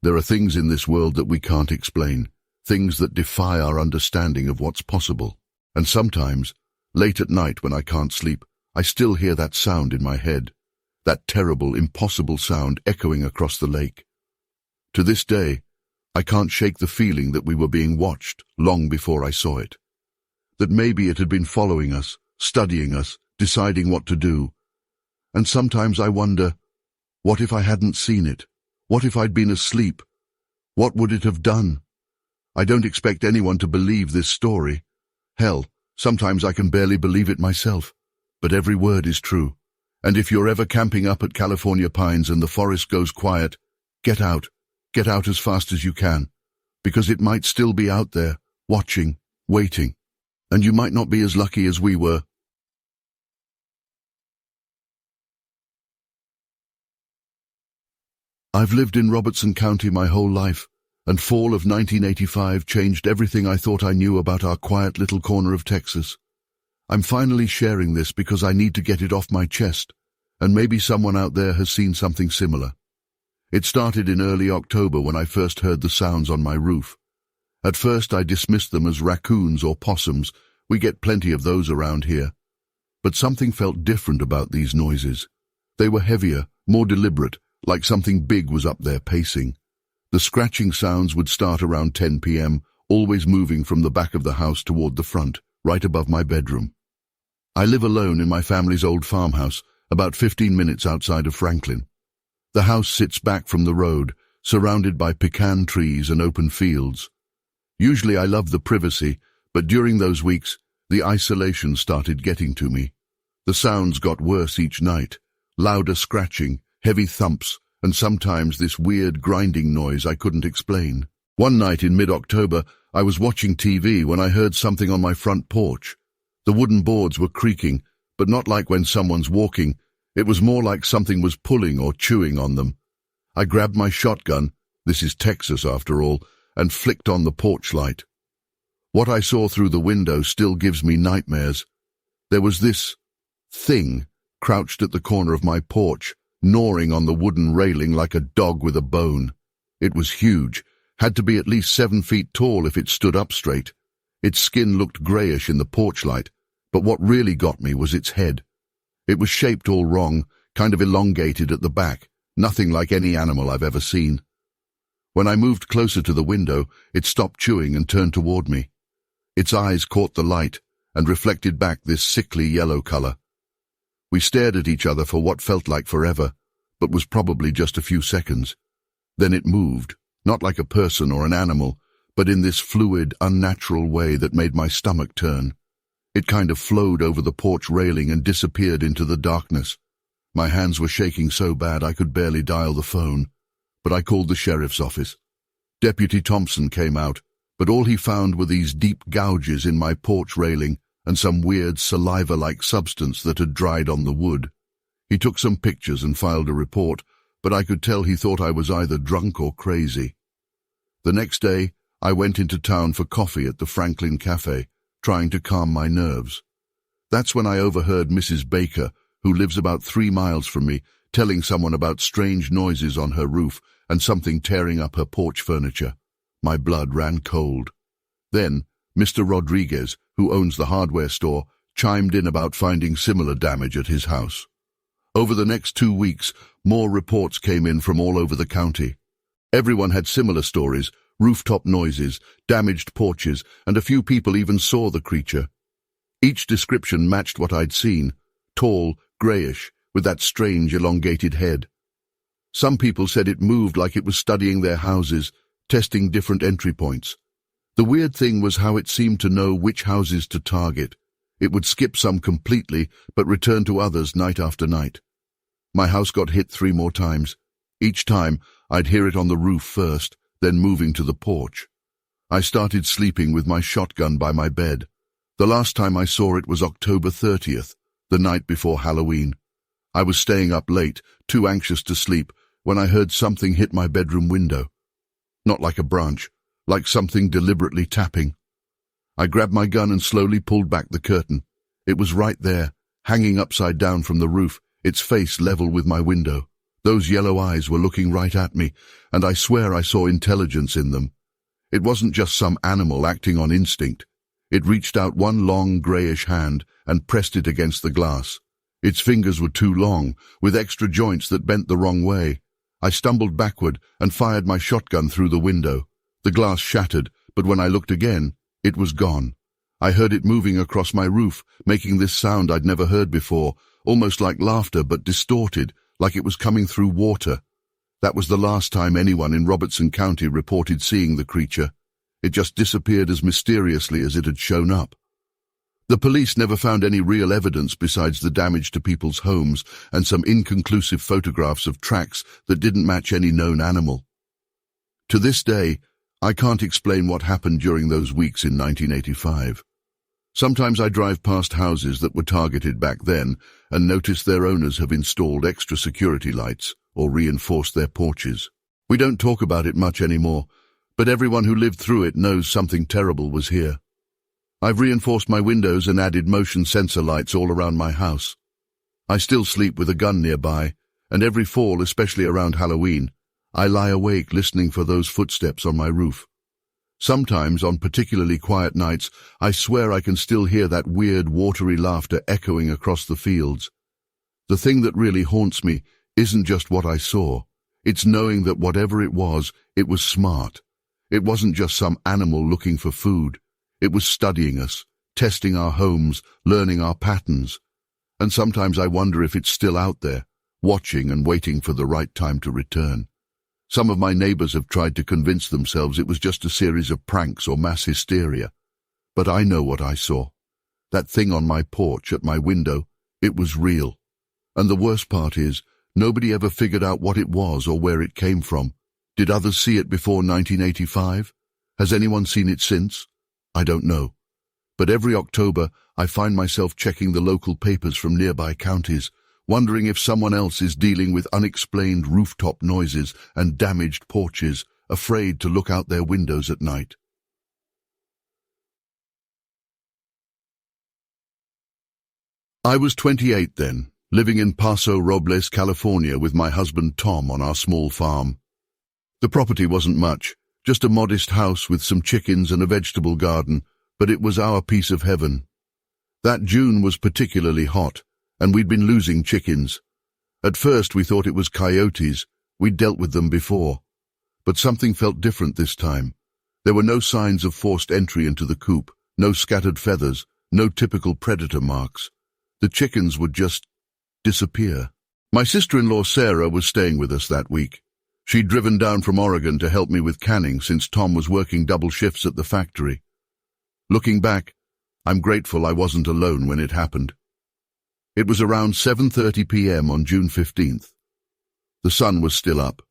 Speaker 1: There are things in this world that we can't explain, things that defy our understanding of what's possible. And sometimes, late at night when I can't sleep, I still hear that sound in my head, that terrible, impossible sound echoing across the lake. To this day, I can't shake the feeling that we were being watched long before I saw it. That maybe it had been following us, studying us, deciding what to do. And sometimes I wonder, what if I hadn't seen it? What if I'd been asleep? What would it have done? I don't expect anyone to believe this story. Hell, sometimes I can barely believe it myself. But every word is true. And if you're ever camping up at California Pines and the forest goes quiet, get out. Get out as fast as you can, because it might still be out there, watching, waiting, and you might not be as lucky as we were. I've lived in Robertson County my whole life, and fall of 1985 changed everything I thought I knew about our quiet little corner of Texas. I'm finally sharing this because I need to get it off my chest, and maybe someone out there has seen something similar. It started in early October when I first heard the sounds on my roof. At first I dismissed them as raccoons or possums. We get plenty of those around here. But something felt different about these noises. They were heavier, more deliberate, like something big was up there pacing. The scratching sounds would start around 10 p.m., always moving from the back of the house toward the front, right above my bedroom. I live alone in my family's old farmhouse, about 15 minutes outside of Franklin. The house sits back from the road, surrounded by pecan trees and open fields. Usually I love the privacy, but during those weeks, the isolation started getting to me. The sounds got worse each night, louder scratching, heavy thumps, and sometimes this weird grinding noise I couldn't explain. One night in mid-October, I was watching TV when I heard something on my front porch. The wooden boards were creaking, but not like when someone's walking. It was more like something was pulling or chewing on them. I grabbed my shotgun, this is Texas after all, and flicked on the porch light. What I saw through the window still gives me nightmares. There was this thing crouched at the corner of my porch, gnawing on the wooden railing like a dog with a bone. It was huge, had to be at least 7 feet tall if it stood up straight. Its skin looked grayish in the porch light, but what really got me was its head. It was shaped all wrong, kind of elongated at the back, nothing like any animal I've ever seen. When I moved closer to the window, it stopped chewing and turned toward me. Its eyes caught the light and reflected back this sickly yellow color. We stared at each other for what felt like forever, but was probably just a few seconds. Then it moved, not like a person or an animal, but in this fluid, unnatural way that made my stomach turn. It kind of flowed over the porch railing and disappeared into the darkness. My hands were shaking so bad I could barely dial the phone, but I called the sheriff's office. Deputy Thompson came out, but all he found were these deep gouges in my porch railing and some weird saliva-like substance that had dried on the wood. He took some pictures and filed a report, but I could tell he thought I was either drunk or crazy. The next day, I went into town for coffee at the Franklin Cafe, trying to calm my nerves. That's when I overheard Mrs. Baker, who lives about 3 miles from me, telling someone about strange noises on her roof and something tearing up her porch furniture. My blood ran cold. Then, Mr. Rodriguez, who owns the hardware store, chimed in about finding similar damage at his house. Over the next 2 weeks, more reports came in from all over the county. Everyone had similar stories: rooftop noises, damaged porches, and a few people even saw the creature. Each description matched what I'd seen: tall, greyish, with that strange elongated head. Some people said it moved like it was studying their houses, testing different entry points. The weird thing was how it seemed to know which houses to target. It would skip some completely, but return to others night after night. My house got hit 3 more times. Each time, I'd hear it on the roof first, then moving to the porch. I started sleeping with my shotgun by my bed. The last time I saw it was October 30th, the night before Halloween. I was staying up late, too anxious to sleep, when I heard something hit my bedroom window. Not like a branch, like something deliberately tapping. I grabbed my gun and slowly pulled back the curtain. It was right there, hanging upside down from the roof, its face level with my window. Those yellow eyes were looking right at me, and I swear I saw intelligence in them. It wasn't just some animal acting on instinct. It reached out one long, greyish hand and pressed it against the glass. Its fingers were too long, with extra joints that bent the wrong way. I stumbled backward and fired my shotgun through the window. The glass shattered, but when I looked again, it was gone. I heard it moving across my roof, making this sound I'd never heard before, almost like laughter but distorted, like it was coming through water. That was the last time anyone in Robertson County reported seeing the creature. It just disappeared as mysteriously as it had shown up. The police never found any real evidence besides the damage to people's homes and some inconclusive photographs of tracks that didn't match any known animal. To this day, I can't explain what happened during those weeks in 1985. Sometimes I drive past houses that were targeted back then and notice their owners have installed extra security lights or reinforced their porches. We don't talk about it much anymore, but everyone who lived through it knows something terrible was here. I've reinforced my windows and added motion sensor lights all around my house. I still sleep with a gun nearby, and every fall, especially around Halloween, I lie awake listening for those footsteps on my roof. Sometimes, on particularly quiet nights, I swear I can still hear that weird, watery laughter echoing across the fields. The thing that really haunts me isn't just what I saw. It's knowing that whatever it was smart. It wasn't just some animal looking for food. It was studying us, testing our homes, learning our patterns. And sometimes I wonder if it's still out there, watching and waiting for the right time to return. Some of my neighbors have tried to convince themselves it was just a series of pranks or mass hysteria. But I know what I saw. That thing on my porch at my window, it was real. And the worst part is, nobody ever figured out what it was or where it came from. Did others see it before 1985? Has anyone seen it since? I don't know. But every October, I find myself checking the local papers from nearby counties, wondering if someone else is dealing with unexplained rooftop noises and damaged porches, afraid to look out their windows at night. I was 28 then, living in Paso Robles, California with my husband Tom on our small farm. The property wasn't much, just a modest house with some chickens and a vegetable garden, but it was our piece of heaven. That June was particularly hot, and we'd been losing chickens. At first we thought it was coyotes. We'd dealt with them before. But something felt different this time. There were no signs of forced entry into the coop, no scattered feathers, no typical predator marks. The chickens would just disappear. My sister-in-law Sarah was staying with us that week. She'd driven down from Oregon to help me with canning since Tom was working double shifts at the factory. Looking back, I'm grateful I wasn't alone when it happened. It was around 7:30 p.m. on June 15th. The sun was still up.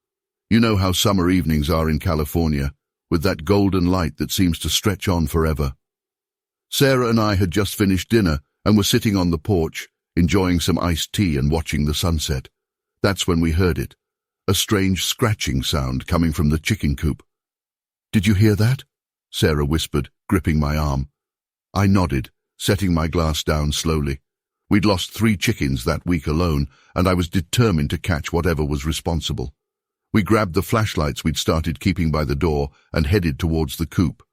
Speaker 1: You know how summer evenings are in California, with that golden light that seems to stretch on forever. Sarah and I had just finished dinner and were sitting on the porch, enjoying some iced tea and watching the sunset. That's when we heard it, a strange scratching sound coming from the chicken coop. "Did you hear that?" Sarah whispered, gripping my arm. I nodded, setting my glass down slowly. We'd lost 3 chickens that week alone, and I was determined to catch whatever was responsible. We grabbed the flashlights we'd started keeping by the door and headed towards the coop.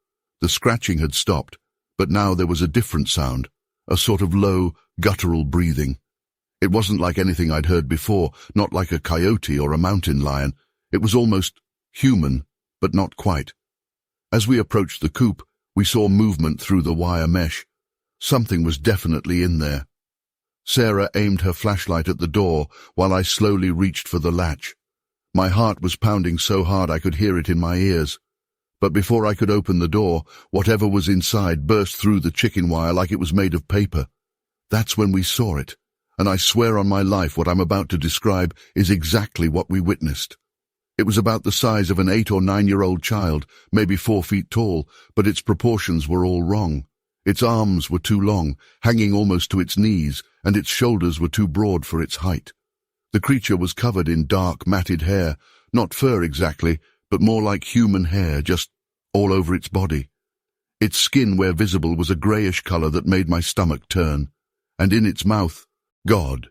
Speaker 1: The scratching had stopped, but now there was a different sound, a sort of low, guttural breathing. It wasn't like anything I'd heard before, not like a coyote or a mountain lion. It was almost human, but not quite. As we approached the coop, we saw movement through the wire mesh. Something was definitely in there. Sarah aimed her flashlight at the door while I slowly reached for the latch. My heart was pounding so hard I could hear it in my ears. But before I could open the door, whatever was inside burst through the chicken wire like it was made of paper. That's when we saw it, and I swear on my life what I'm about to describe is exactly what we witnessed. It was about the size of an 8 or 9-year-old child, maybe 4 feet tall, but its proportions were all wrong. Its arms were too long, hanging almost to its knees, and its shoulders were too broad for its height. The creature was covered in dark, matted hair, not fur exactly, but more like human hair, just all over its body. Its skin, where visible, was a greyish colour that made my stomach turn. And in its mouth, God,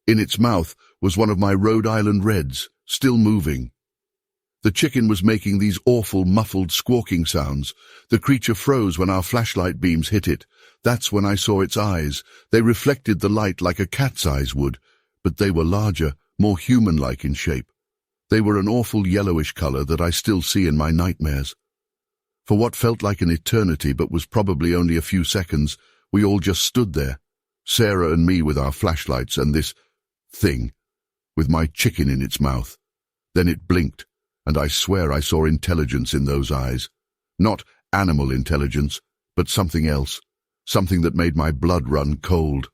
Speaker 1: in its mouth was one of my Rhode Island Reds, still moving. The chicken was making these awful, muffled, squawking sounds. The creature froze when our flashlight beams hit it. That's when I saw its eyes. They reflected the light like a cat's eyes would, but they were larger, more human-like in shape. They were an awful yellowish colour that I still see in my nightmares. For what felt like an eternity but was probably only a few seconds, we all just stood there, Sarah and me with our flashlights and this thing, with my chicken in its mouth. Then it blinked, and I swear I saw intelligence in those eyes. Not animal intelligence, but something else, something that made my blood run cold.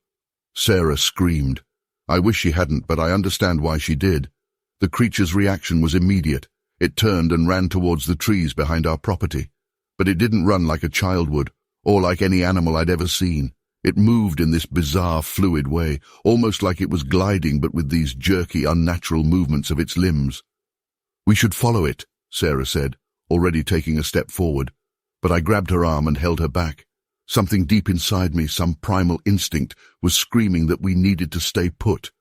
Speaker 1: Sarah screamed. I wish she hadn't, but I understand why she did. The creature's reaction was immediate. It turned and ran towards the trees behind our property. But it didn't run like a child would, or like any animal I'd ever seen. It moved in this bizarre, fluid way, almost like it was gliding, but with these jerky, unnatural movements of its limbs. "We should follow it," Sarah said, already taking a step forward. But I grabbed her arm and held her back. Something deep inside me, some primal instinct, was screaming that we needed to stay put.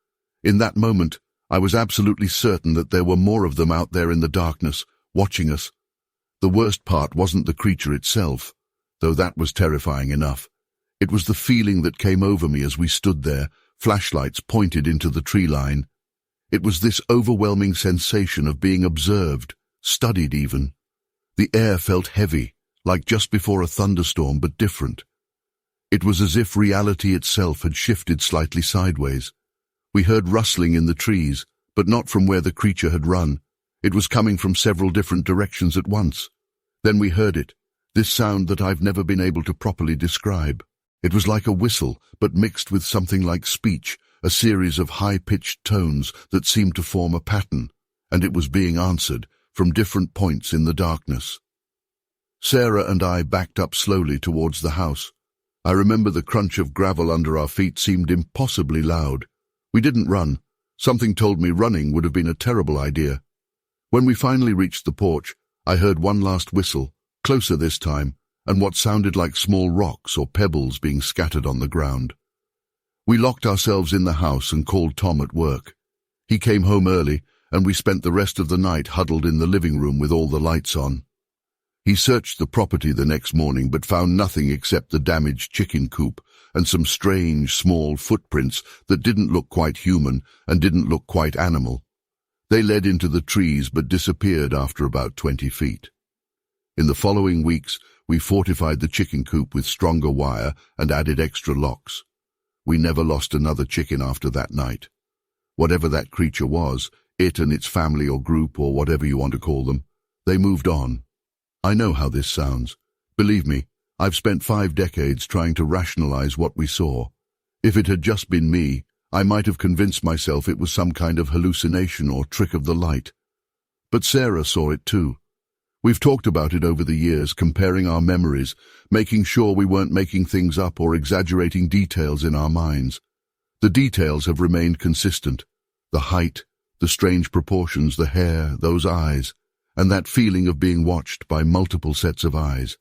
Speaker 1: In that moment, I was absolutely certain that there were more of them out there in the darkness, watching us. The worst part wasn't the creature itself, though that was terrifying enough. It was the feeling that came over me as we stood there, flashlights pointed into the tree line. It was this overwhelming sensation of being observed, studied even. The air felt heavy, like just before a thunderstorm, but different. It was as if reality itself had shifted slightly sideways. We heard rustling in the trees, but not from where the creature had run. It was coming from several different directions at once. Then we heard it, this sound that I've never been able to properly describe. It was like a whistle, but mixed with something like speech, a series of high-pitched tones that seemed to form a pattern, and it was being answered from different points in the darkness. Sarah and I backed up slowly towards the house. I remember the crunch of gravel under our feet seemed impossibly loud. We didn't run. Something told me running would have been a terrible idea. When we finally reached the porch, I heard one last whistle, closer this time, and what sounded like small rocks or pebbles being scattered on the ground. We locked ourselves in the house and called Tom at work. He came home early, and we spent the rest of the night huddled in the living room with all the lights on. He searched the property the next morning but found nothing except the damaged chicken coop and some strange, small footprints that didn't look quite human and didn't look quite animal. They led into the trees but disappeared after about 20 feet. In the following weeks, we fortified the chicken coop with stronger wire and added extra locks. We never lost another chicken after that night. Whatever that creature was, it and its family or group or whatever you want to call them, they moved on. I know how this sounds. Believe me, I've spent 5 decades trying to rationalize what we saw. If it had just been me, I might have convinced myself it was some kind of hallucination or trick of the light. But Sarah saw it too. We've talked about it over the years, comparing our memories, making sure we weren't making things up or exaggerating details in our minds. The details have remained consistent. The height, the strange proportions, the hair, those eyes, and that feeling of being watched by multiple sets of eyes.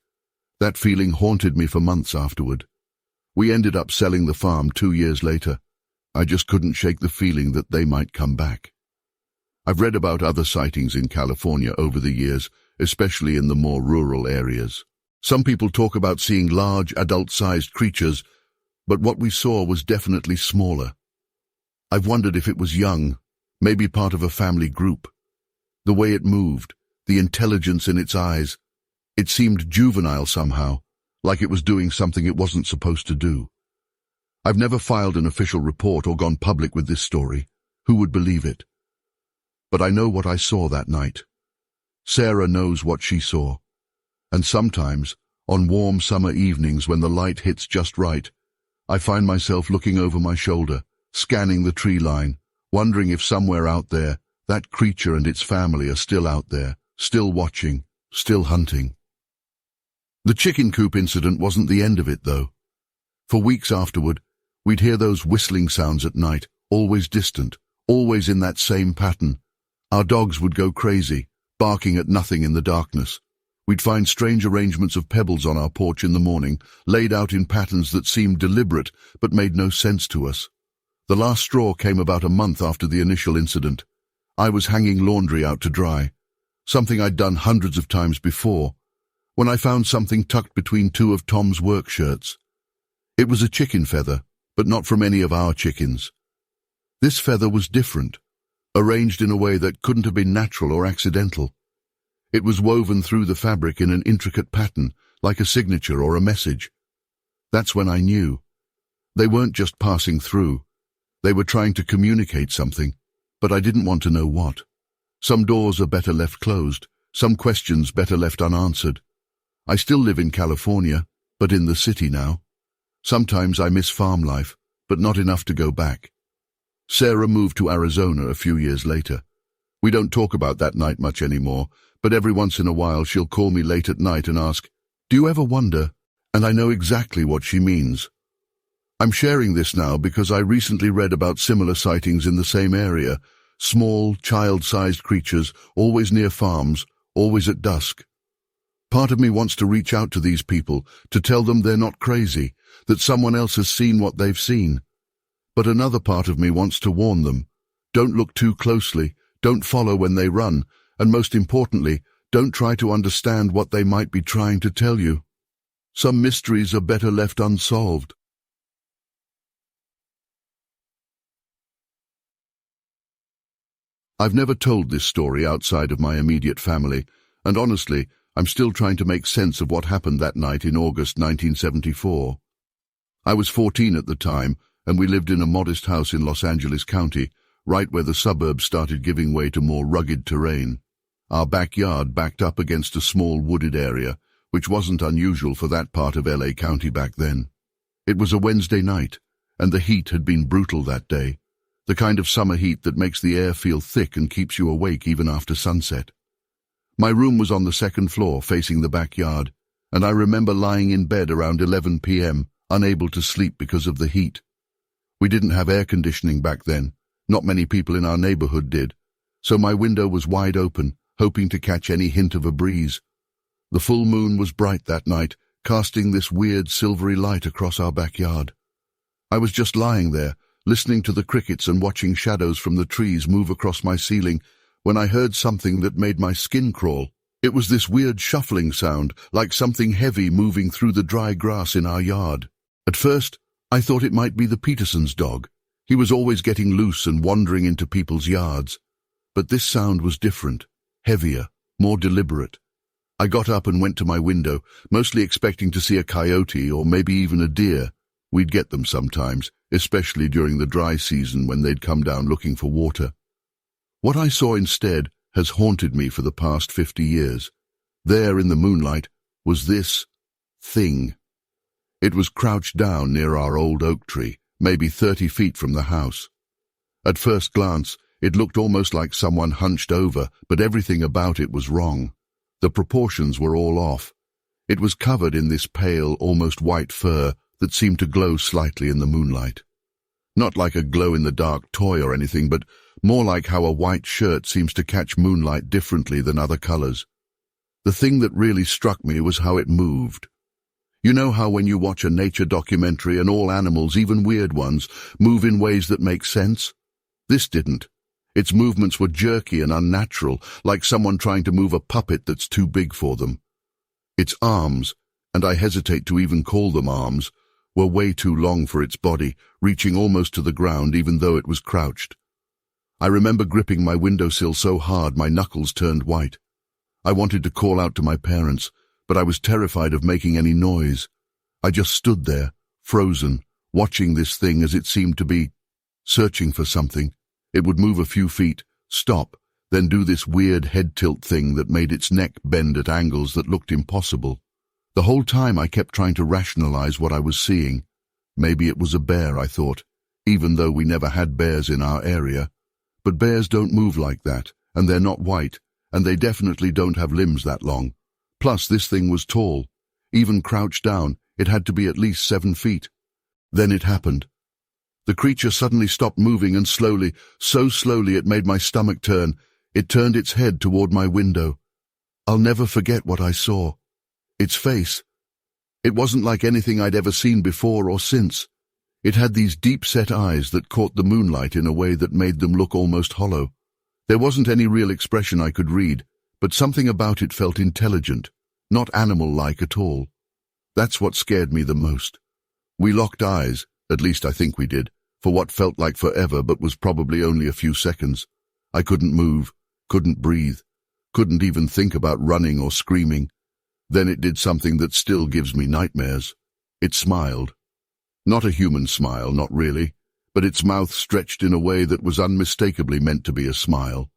Speaker 1: That feeling haunted me for months afterward. We ended up selling the farm 2 years later. I just couldn't shake the feeling that they might come back. I've read about other sightings in California over the years, especially in the more rural areas. Some people talk about seeing large, adult-sized creatures, but what we saw was definitely smaller. I've wondered if it was young, maybe part of a family group. The way it moved, the intelligence in its eyes, it seemed juvenile somehow, like it was doing something it wasn't supposed to do. I've never filed an official report or gone public with this story. Who would believe it? But I know what I saw that night. Sarah knows what she saw. And sometimes, on warm summer evenings when the light hits just right, I find myself looking over my shoulder, scanning the tree line, wondering if somewhere out there, that creature and its family are still out there, still watching, still hunting. The chicken coop incident wasn't the end of it, though. For weeks afterward, we'd hear those whistling sounds at night, always distant, always in that same pattern. Our dogs would go crazy, barking at nothing in the darkness. We'd find strange arrangements of pebbles on our porch in the morning, laid out in patterns that seemed deliberate but made no sense to us. The last straw came about a month after the initial incident. I was hanging laundry out to dry, something I'd done hundreds of times before, when I found something tucked between two of Tom's work shirts. It was a chicken feather, but not from any of our chickens. This feather was different, arranged in a way that couldn't have been natural or accidental. It was woven through the fabric in an intricate pattern, like a signature or a message. That's when I knew. They weren't just passing through. They were trying to communicate something, but I didn't want to know what. Some doors are better left closed, some questions better left unanswered. I still live in California, but in the city now. Sometimes I miss farm life, but not enough to go back. Sarah moved to Arizona a few years later. We don't talk about that night much anymore, but every once in a while she'll call me late at night and ask, "Do you ever wonder?" And I know exactly what she means. I'm sharing this now because I recently read about similar sightings in the same area, small, child-sized creatures, always near farms, always at dusk. Part of me wants to reach out to these people, to tell them they're not crazy, that someone else has seen what they've seen. But another part of me wants to warn them. Don't look too closely, don't follow when they run, and most importantly, don't try to understand what they might be trying to tell you. Some mysteries are better left unsolved. I've never told this story outside of my immediate family, and honestly, I'm still trying to make sense of what happened that night in August 1974. I was 14 at the time, and we lived in a modest house in Los Angeles County, right where the suburbs started giving way to more rugged terrain. Our backyard backed up against a small wooded area, which wasn't unusual for that part of LA County back then. It was a Wednesday night, and the heat had been brutal that day, the kind of summer heat that makes the air feel thick and keeps you awake even after sunset. My room was on the second floor, facing the backyard, and I remember lying in bed around 11 p.m., unable to sleep because of the heat. We didn't have air conditioning back then. Not many people in our neighborhood did, so my window was wide open, hoping to catch any hint of a breeze. The full moon was bright that night, casting this weird silvery light across our backyard. I was just lying there, listening to the crickets and watching shadows from the trees move across my ceiling, when I heard something that made my skin crawl. It was this weird shuffling sound, like something heavy moving through the dry grass in our yard. At first, I thought it might be the Peterson's dog. He was always getting loose and wandering into people's yards. But this sound was different, heavier, more deliberate. I got up and went to my window, mostly expecting to see a coyote or maybe even a deer. We'd get them sometimes, especially during the dry season when they'd come down looking for water. What I saw instead has haunted me for the past 50 years. There in the moonlight was this thing. It was crouched down near our old oak tree, maybe 30 feet from the house. At first glance, it looked almost like someone hunched over, but everything about it was wrong. The proportions were all off. It was covered in this pale, almost white fur that seemed to glow slightly in the moonlight. Not like a glow-in-the-dark toy or anything, but more like how a white shirt seems to catch moonlight differently than other colors. The thing that really struck me was how it moved. You know how when you watch a nature documentary and all animals, even weird ones, move in ways that make sense? This didn't. Its movements were jerky and unnatural, like someone trying to move a puppet that's too big for them. Its arms, and I hesitate to even call them arms, were way too long for its body, reaching almost to the ground even though it was crouched. I remember gripping my windowsill so hard my knuckles turned white. I wanted to call out to my parents, but I was terrified of making any noise. I just stood there, frozen, watching this thing as it seemed to be searching for something. It would move a few feet, stop, then do this weird head tilt thing that made its neck bend at angles that looked impossible. The whole time I kept trying to rationalize what I was seeing. Maybe it was a bear, I thought, even though we never had bears in our area. But bears don't move like that, and they're not white, and they definitely don't have limbs that long. Plus, this thing was tall. Even crouched down, it had to be at least 7 feet. Then it happened. The creature suddenly stopped moving and slowly, so slowly it made my stomach turn, it turned its head toward my window. I'll never forget what I saw. Its face. It wasn't like anything I'd ever seen before or since. It had these deep-set eyes that caught the moonlight in a way that made them look almost hollow. There wasn't any real expression I could read, but something about it felt intelligent, not animal-like at all. That's what scared me the most. We locked eyes, at least I think we did, for what felt like forever but was probably only a few seconds. I couldn't move, couldn't breathe, couldn't even think about running or screaming. Then it did something that still gives me nightmares. It smiled. Not a human smile, not really, but its mouth stretched in a way that was unmistakably meant to be a smile.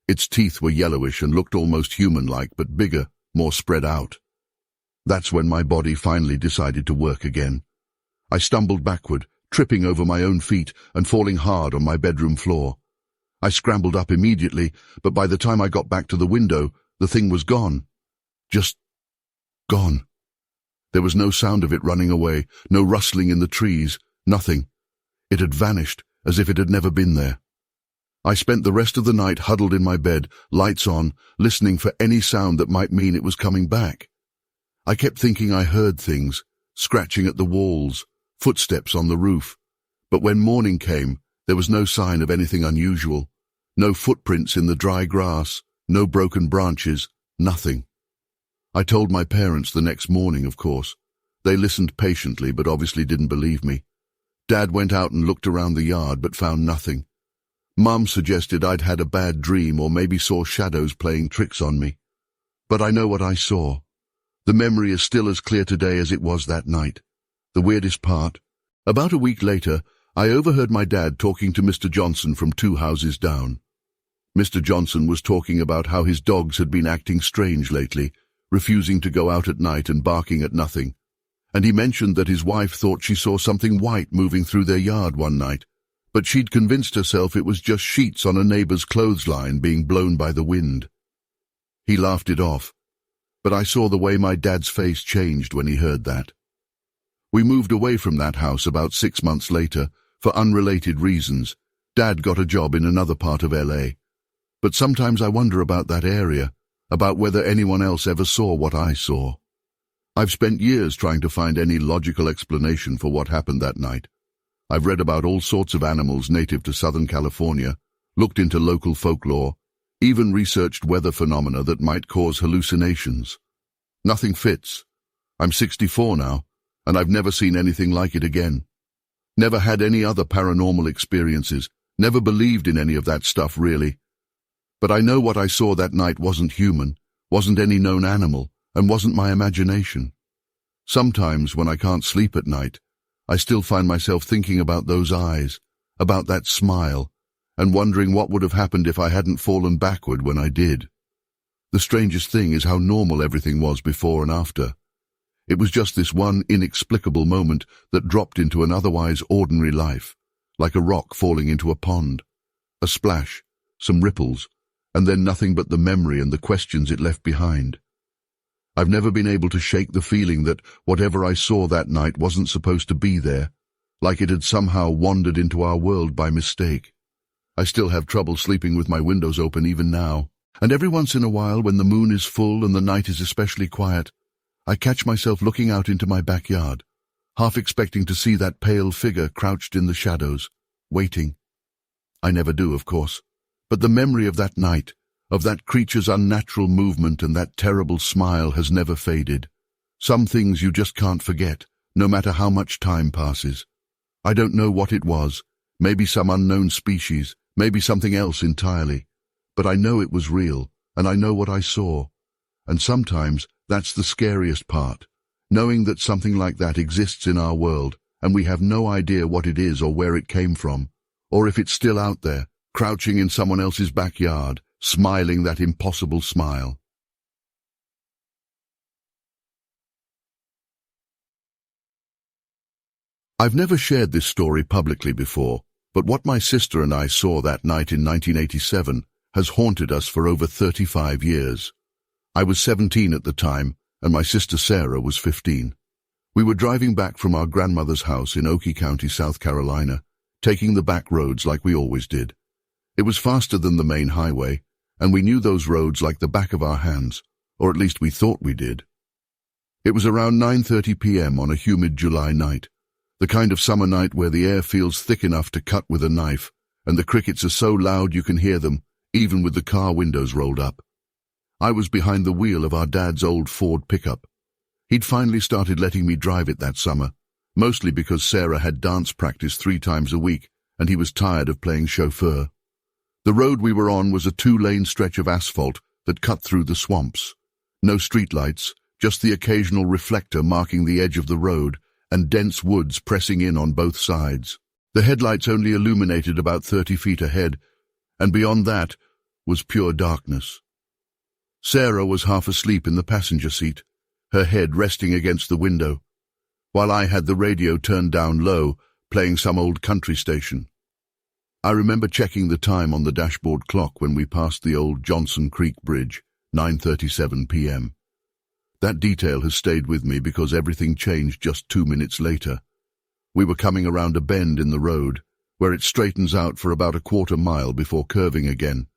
Speaker 1: Its teeth were yellowish and looked almost human-like, but bigger, more spread out. That's when my body finally decided to work again. I stumbled backward, tripping over my own feet and falling hard on my bedroom floor. I scrambled up immediately, but by the time I got back to the window, the thing was gone. Just gone. There was no sound of it running away, no rustling in the trees, nothing. It had vanished, as if it had never been there. I spent the rest of the night huddled in my bed, lights on, listening for any sound that might mean it was coming back. I kept thinking I heard things, scratching at the walls, footsteps on the roof. But when morning came, there was no sign of anything unusual. No footprints in the dry grass, no broken branches, nothing. I told my parents the next morning, of course. They listened patiently, but obviously didn't believe me. Dad went out and looked around the yard, but found nothing. Mum suggested I'd had a bad dream or maybe saw shadows playing tricks on me. But I know what I saw. The memory is still as clear today as it was that night. The weirdest part, about a week later, I overheard my dad talking to Mr. Johnson from 2 houses down. Mr. Johnson was talking about how his dogs had been acting strange lately, refusing to go out at night and barking at nothing. And he mentioned that his wife thought she saw something white moving through their yard one night, but she'd convinced herself it was just sheets on a neighbor's clothesline being blown by the wind. He laughed it off, but I saw the way my dad's face changed when he heard that. We moved away from that house about 6 months later, for unrelated reasons. Dad got a job in another part of LA. But sometimes I wonder about that area, about whether anyone else ever saw what I saw. I've spent years trying to find any logical explanation for what happened that night. I've read about all sorts of animals native to Southern California, looked into local folklore, even researched weather phenomena that might cause hallucinations. Nothing fits. I'm 64 now, and I've never seen anything like it again. Never had any other paranormal experiences, never believed in any of that stuff really. But I know what I saw that night wasn't human, wasn't any known animal, and wasn't my imagination. Sometimes when I can't sleep at night, I still find myself thinking about those eyes, about that smile, and wondering what would have happened if I hadn't fallen backward when I did. The strangest thing is how normal everything was before and after. It was just this one inexplicable moment that dropped into an otherwise ordinary life, like a rock falling into a pond. A splash, some ripples, and then nothing but the memory and the questions it left behind. I've never been able to shake the feeling that whatever I saw that night wasn't supposed to be there, like it had somehow wandered into our world by mistake. I still have trouble sleeping with my windows open even now, and every once in a while when the moon is full and the night is especially quiet, I catch myself looking out into my backyard, half expecting to see that pale figure crouched in the shadows, waiting. I never do, of course, but the memory of that night, of that creature's unnatural movement and that terrible smile has never faded. Some things you just can't forget, no matter how much time passes. I don't know what it was, maybe some unknown species, maybe something else entirely, but I know it was real, and I know what I saw. And sometimes that's the scariest part, knowing that something like that exists in our world, and we have no idea what it is or where it came from, or if it's still out there, crouching in someone else's backyard, smiling that impossible smile. I've never shared this story publicly before, but what my sister and I saw that night in 1987 has haunted us for over 35 years. I was 17 at the time, and my sister Sarah was 15. We were driving back from our grandmother's house in Oakey County, South Carolina, taking the back roads like we always did. It was faster than the main highway, and we knew those roads like the back of our hands, or at least we thought we did. It was around 9:30 p.m. on a humid July night, the kind of summer night where the air feels thick enough to cut with a knife, and the crickets are so loud you can hear them, even with the car windows rolled up. I was behind the wheel of our dad's old Ford pickup. He'd finally started letting me drive it that summer, mostly because Sarah had dance practice 3 times a week, and he was tired of playing chauffeur. The road we were on was a 2-lane stretch of asphalt that cut through the swamps. No streetlights, just the occasional reflector marking the edge of the road, and dense woods pressing in on both sides. The headlights only illuminated about 30 feet ahead, and beyond that was pure darkness. Sarah was half asleep in the passenger seat, her head resting against the window, while I had the radio turned down low, playing some old country station. I remember checking the time on the dashboard clock when we passed the old Johnson Creek Bridge, 9:37 p.m. That detail has stayed with me because everything changed just 2 minutes later. We were coming around a bend in the road, where it straightens out for about a 1/4 mile before curving again.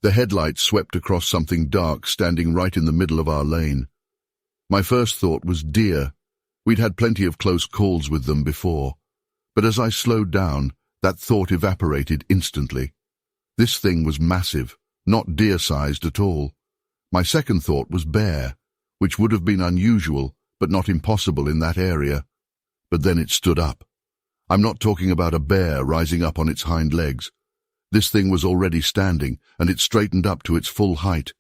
Speaker 1: The headlights swept across something dark standing right in the middle of our lane. My first thought was deer. We'd had plenty of close calls with them before, but as I slowed down, that thought evaporated instantly. This thing was massive, not deer-sized at all. My second thought was bear, which would have been unusual, but not impossible in that area. But then it stood up. I'm not talking about a bear rising up on its hind legs. This thing was already standing, and it straightened up to its full height.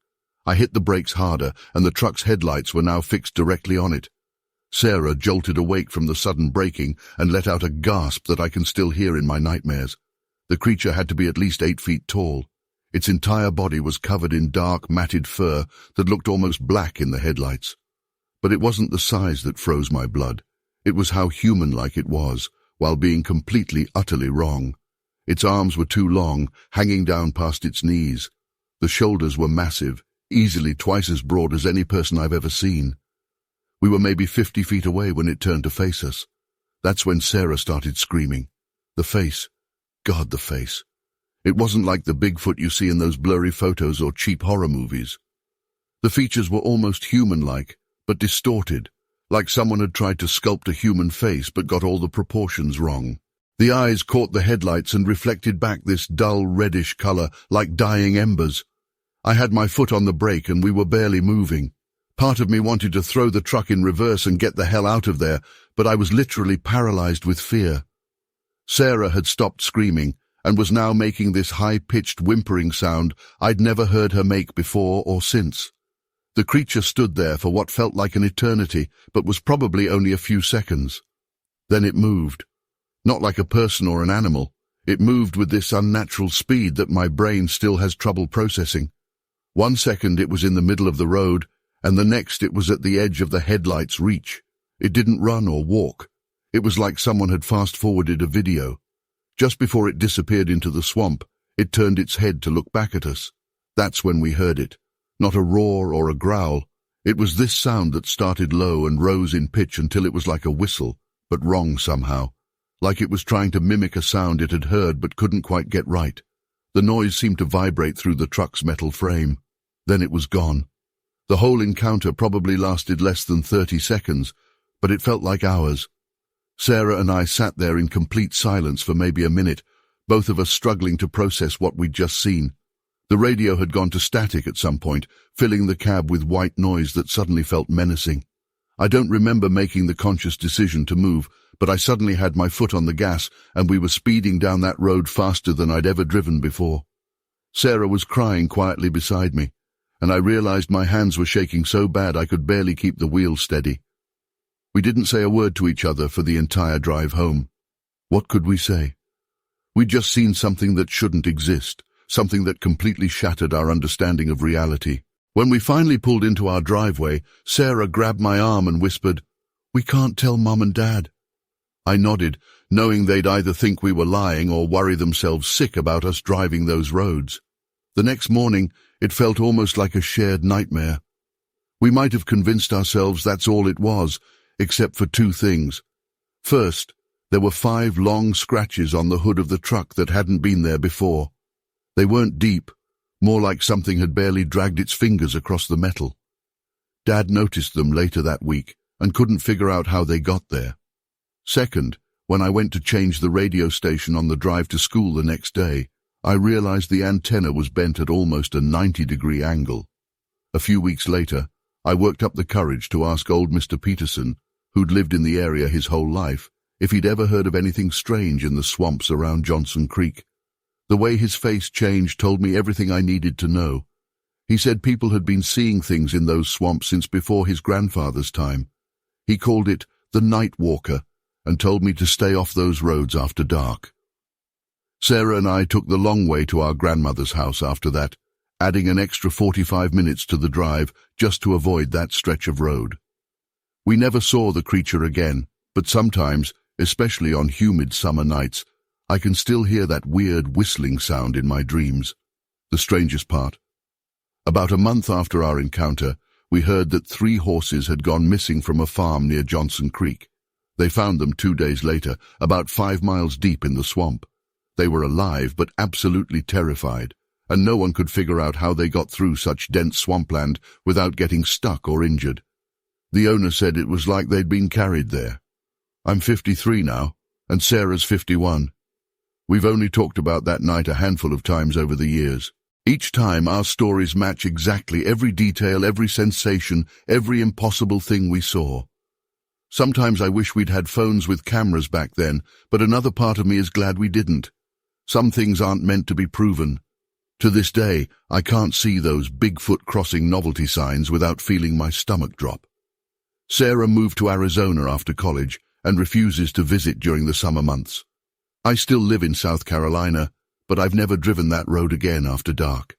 Speaker 1: I hit the brakes harder, and the truck's headlights were now fixed directly on it. Sarah jolted awake from the sudden braking and let out a gasp that I can still hear in my nightmares. The creature had to be at least 8 feet tall. Its entire body was covered in dark, matted fur that looked almost black in the headlights. But it wasn't the size that froze my blood. It was how human-like it was, while being completely, utterly wrong. Its arms were too long, hanging down past its knees. The shoulders were massive, easily twice as broad as any person I've ever seen. We were maybe 50 feet away when it turned to face us. That's when Sarah started screaming. The face. God, the face. It wasn't like the Bigfoot you see in those blurry photos or cheap horror movies. The features were almost human-like, but distorted, like someone had tried to sculpt a human face but got all the proportions wrong. The eyes caught the headlights and reflected back this dull reddish color like dying embers. I had my foot on the brake and we were barely moving. Part of me wanted to throw the truck in reverse and get the hell out of there, but I was literally paralyzed with fear. Sarah had stopped screaming and was now making this high-pitched whimpering sound I'd never heard her make before or since. The creature stood there for what felt like an eternity, but was probably only a few seconds. Then it moved. Not like a person or an animal. It moved with this unnatural speed that my brain still has trouble processing. 1 second it was in the middle of the road, and the next it was at the edge of the headlight's reach. It didn't run or walk. It was like someone had fast-forwarded a video. Just before it disappeared into the swamp, it turned its head to look back at us. That's when we heard it. Not a roar or a growl. It was this sound that started low and rose in pitch until it was like a whistle, but wrong somehow. Like it was trying to mimic a sound it had heard but couldn't quite get right. The noise seemed to vibrate through the truck's metal frame. Then it was gone. The whole encounter probably lasted less than 30 seconds, but it felt like hours. Sarah and I sat there in complete silence for maybe a minute, both of us struggling to process what we'd just seen. The radio had gone to static at some point, filling the cab with white noise that suddenly felt menacing. I don't remember making the conscious decision to move, but I suddenly had my foot on the gas and we were speeding down that road faster than I'd ever driven before. Sarah was crying quietly beside me, and I realized my hands were shaking so bad I could barely keep the wheel steady. We didn't say a word to each other for the entire drive home. What could we say? We'd just seen something that shouldn't exist, something that completely shattered our understanding of reality. When we finally pulled into our driveway, Sarah grabbed my arm and whispered, "We can't tell Mum and Dad." I nodded, knowing they'd either think we were lying or worry themselves sick about us driving those roads. The next morning, it felt almost like a shared nightmare. We might have convinced ourselves that's all it was, except for two things. First, there were 5 long scratches on the hood of the truck that hadn't been there before. They weren't deep, more like something had barely dragged its fingers across the metal. Dad noticed them later that week and couldn't figure out how they got there. Second, when I went to change the radio station on the drive to school the next day, I realized the antenna was bent at almost a 90-degree angle. A few weeks later, I worked up the courage to ask old Mr. Peterson, who'd lived in the area his whole life, if he'd ever heard of anything strange in the swamps around Johnson Creek. The way his face changed told me everything I needed to know. He said people had been seeing things in those swamps since before his grandfather's time. He called it the Night Walker and told me to stay off those roads after dark. Sarah and I took the long way to our grandmother's house after that, adding an extra 45 minutes to the drive just to avoid that stretch of road. We never saw the creature again, but sometimes, especially on humid summer nights, I can still hear that weird whistling sound in my dreams. The strangest part. About a month after our encounter, we heard that 3 horses had gone missing from a farm near Johnson Creek. They found them 2 days later, about 5 miles deep in the swamp. They were alive but absolutely terrified, and no one could figure out how they got through such dense swampland without getting stuck or injured. The owner said it was like they'd been carried there. I'm 53 now, and Sarah's 51. We've only talked about that night a handful of times over the years. Each time our stories match exactly every detail, every sensation, every impossible thing we saw. Sometimes I wish we'd had phones with cameras back then, but another part of me is glad we didn't. Some things aren't meant to be proven. To this day, I can't see those Bigfoot crossing novelty signs without feeling my stomach drop. Sarah moved to Arizona after college and refuses to visit during the summer months. I still live in South Carolina, but I've never driven that road again after dark.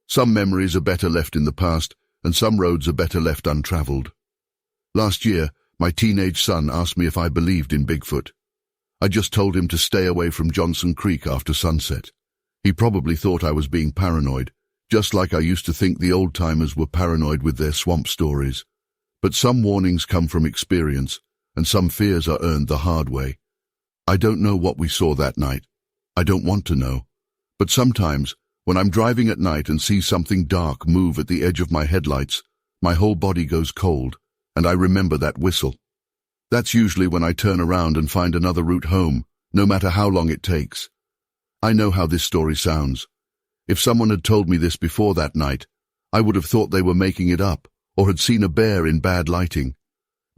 Speaker 1: Some memories are better left in the past, and some roads are better left untraveled. Last year, my teenage son asked me if I believed in Bigfoot. I just told him to stay away from Johnson Creek after sunset. He probably thought I was being paranoid, just like I used to think the old-timers were paranoid with their swamp stories. But some warnings come from experience, and some fears are earned the hard way. I don't know what we saw that night. I don't want to know. But sometimes, when I'm driving at night and see something dark move at the edge of my headlights, my whole body goes cold, and I remember that whistle. That's usually when I turn around and find another route home, no matter how long it takes. I know how this story sounds. If someone had told me this before that night, I would have thought they were making it up, or had seen a bear in bad lighting.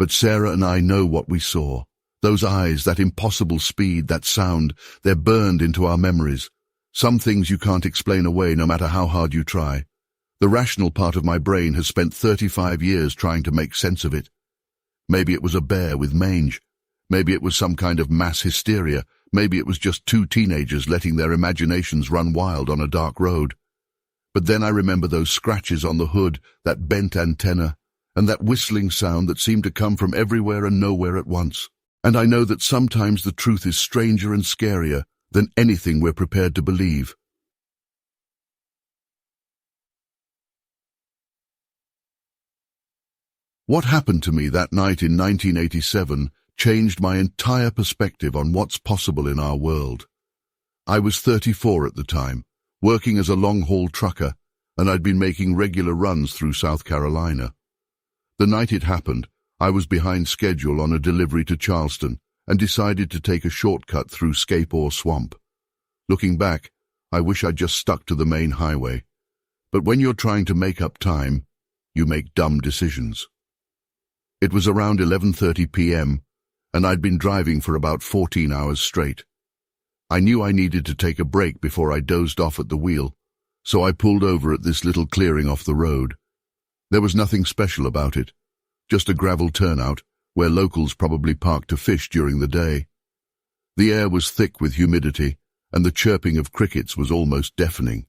Speaker 1: But Sarah and I know what we saw. Those eyes, that impossible speed, that sound, they're burned into our memories. Some things you can't explain away no matter how hard you try. The rational part of my brain has spent 35 years trying to make sense of it. Maybe it was a bear with mange. Maybe it was some kind of mass hysteria. Maybe it was just 2 teenagers letting their imaginations run wild on a dark road. But then I remember those scratches on the hood, that bent antenna, and that whistling sound that seemed to come from everywhere and nowhere at once. And I know that sometimes the truth is stranger and scarier than anything we're prepared to believe. What happened to me that night in 1987 changed my entire perspective on what's possible in our world. I was 34 at the time, working as a long-haul trucker, and I'd been making regular runs through South Carolina. The night it happened, I was behind schedule on a delivery to Charleston and decided to take a shortcut through Scape Swamp. Looking back, I wish I'd just stuck to the main highway. But when you're trying to make up time, you make dumb decisions. It was around 11:30 p.m., and I'd been driving for about 14 hours straight. I knew I needed to take a break before I dozed off at the wheel, so I pulled over at this little clearing off the road. There was nothing special about it, just a gravel turnout where locals probably parked to fish during the day. The air was thick with humidity, and the chirping of crickets was almost deafening.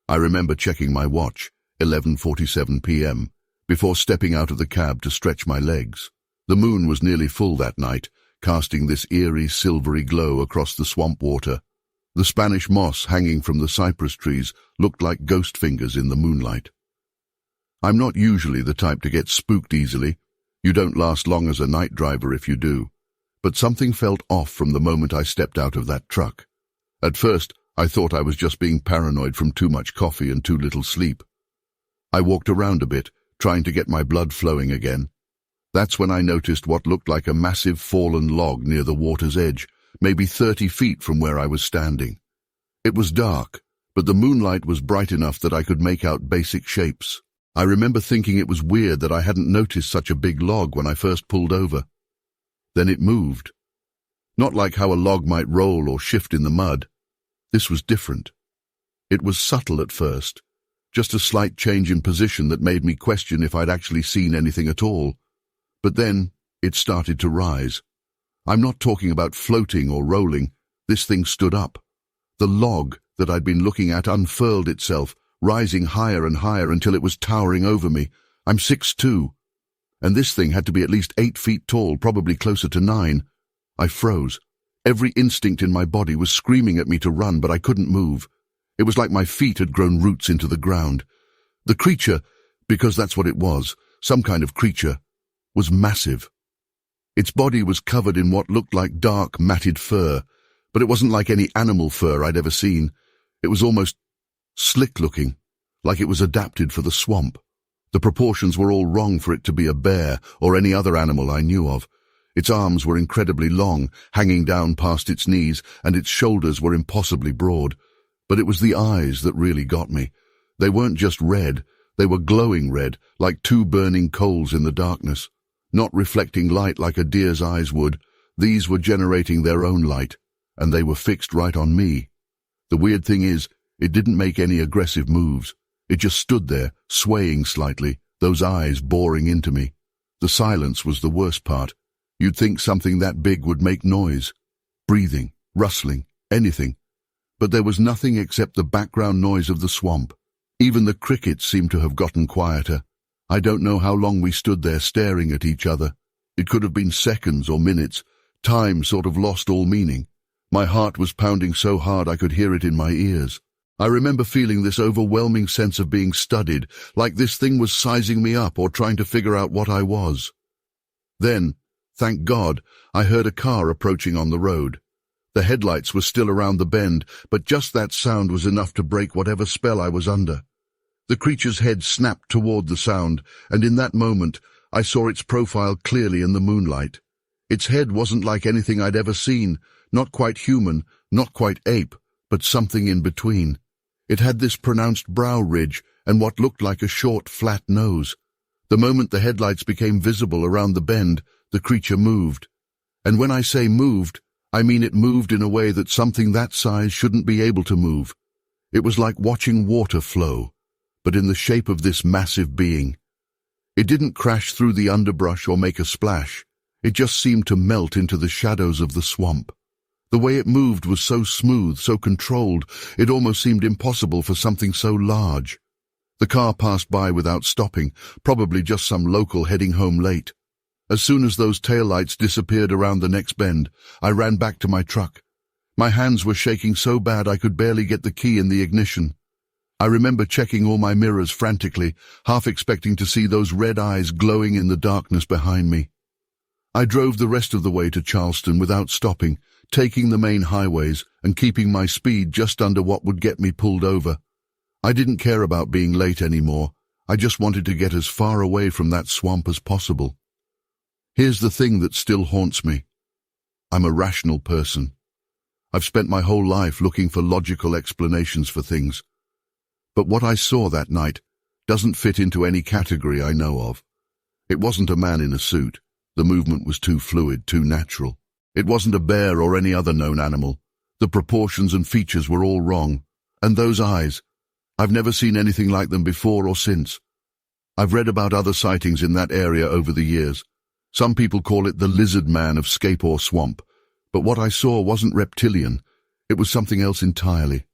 Speaker 1: I remember checking my watch, 11:47 p.m., before stepping out of the cab to stretch my legs. The moon was nearly full that night, casting this eerie, silvery glow across the swamp water. The Spanish moss hanging from the cypress trees looked like ghost fingers in the moonlight. I'm not usually the type to get spooked easily. You don't last long as a night driver if you do. But something felt off from the moment I stepped out of that truck. At first, I thought I was just being paranoid from too much coffee and too little sleep. I walked around a bit, trying to get my blood flowing again. That's when I noticed what looked like a massive fallen log near the water's edge, maybe 30 feet from where I was standing. It was dark, but the moonlight was bright enough that I could make out basic shapes. I remember thinking it was weird that I hadn't noticed such a big log when I first pulled over. Then it moved. Not like how a log might roll or shift in the mud. This was different. It was subtle at first, just a slight change in position that made me question if I'd actually seen anything at all. But then it started to rise. I'm not talking about floating or rolling. This thing stood up. The log that I'd been looking at unfurled itself, rising higher and higher until it was towering over me. I'm 6'2", and this thing had to be at least 8 feet tall, probably closer to 9. I froze. Every instinct in my body was screaming at me to run, but I couldn't move. It was like my feet had grown roots into the ground. The creature, because that's what it was, some kind of creature, was massive. Its body was covered in what looked like dark, matted fur, but it wasn't like any animal fur I'd ever seen. It was almost slick-looking, like it was adapted for the swamp. The proportions were all wrong for it to be a bear or any other animal I knew of. Its arms were incredibly long, hanging down past its knees, and its shoulders were impossibly broad. But it was the eyes that really got me. They weren't just red, they were glowing red, like 2 burning coals in the darkness. Not reflecting light like a deer's eyes would. These were generating their own light, and they were fixed right on me. The weird thing is, it didn't make any aggressive moves. It just stood there, swaying slightly, those eyes boring into me. The silence was the worst part. You'd think something that big would make noise. Breathing, rustling, anything. But there was nothing except the background noise of the swamp. Even the crickets seemed to have gotten quieter. I don't know how long we stood there staring at each other. It could have been seconds or minutes. Time sort of lost all meaning. My heart was pounding so hard I could hear it in my ears. I remember feeling this overwhelming sense of being studied, like this thing was sizing me up or trying to figure out what I was. Then, thank God, I heard a car approaching on the road. The headlights were still around the bend, but just that sound was enough to break whatever spell I was under. The creature's head snapped toward the sound, and in that moment, I saw its profile clearly in the moonlight. Its head wasn't like anything I'd ever seen, not quite human, not quite ape, but something in between. It had this pronounced brow ridge and what looked like a short, flat nose. The moment the headlights became visible around the bend, the creature moved. And when I say moved, I mean it moved in a way that something that size shouldn't be able to move. It was like watching water flow, but in the shape of this massive being. It didn't crash through the underbrush or make a splash. It just seemed to melt into the shadows of the swamp. The way it moved was so smooth, so controlled, it almost seemed impossible for something so large. The car passed by without stopping, probably just some local heading home late. As soon as those taillights disappeared around the next bend, I ran back to my truck. My hands were shaking so bad I could barely get the key in the ignition. I remember checking all my mirrors frantically, half expecting to see those red eyes glowing in the darkness behind me. I drove the rest of the way to Charleston without stopping, taking the main highways and keeping my speed just under what would get me pulled over. I didn't care about being late anymore. I just wanted to get as far away from that swamp as possible. Here's the thing that still haunts me. I'm a rational person. I've spent my whole life looking for logical explanations for things. But what I saw that night doesn't fit into any category I know of. It wasn't a man in a suit. The movement was too fluid, too natural. It wasn't a bear or any other known animal. The proportions and features were all wrong. And those eyes, I've never seen anything like them before or since. I've read about other sightings in that area over the years. Some people call it the lizard man of Scape Swamp, but what I saw wasn't reptilian. It was something else entirely.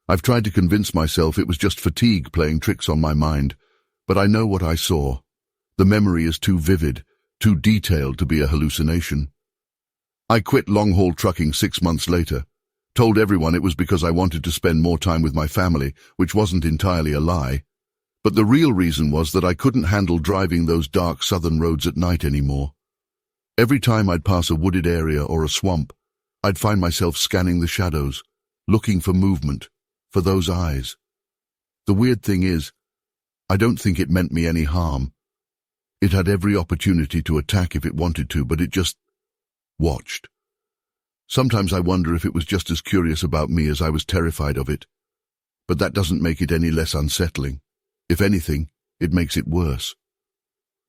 Speaker 1: I've tried to convince myself it was just fatigue playing tricks on my mind, but I know what I saw. The memory is too vivid, too detailed to be a hallucination. I quit long-haul trucking 6 months later, told everyone it was because I wanted to spend more time with my family, which wasn't entirely a lie. But the real reason was that I couldn't handle driving those dark southern roads at night anymore. Every time I'd pass a wooded area or a swamp, I'd find myself scanning the shadows, looking for movement, for those eyes. The weird thing is, I don't think it meant me any harm. It had every opportunity to attack if it wanted to, but it just watched. Sometimes I wonder if it was just as curious about me as I was terrified of it. But that doesn't make it any less unsettling. If anything, it makes it worse.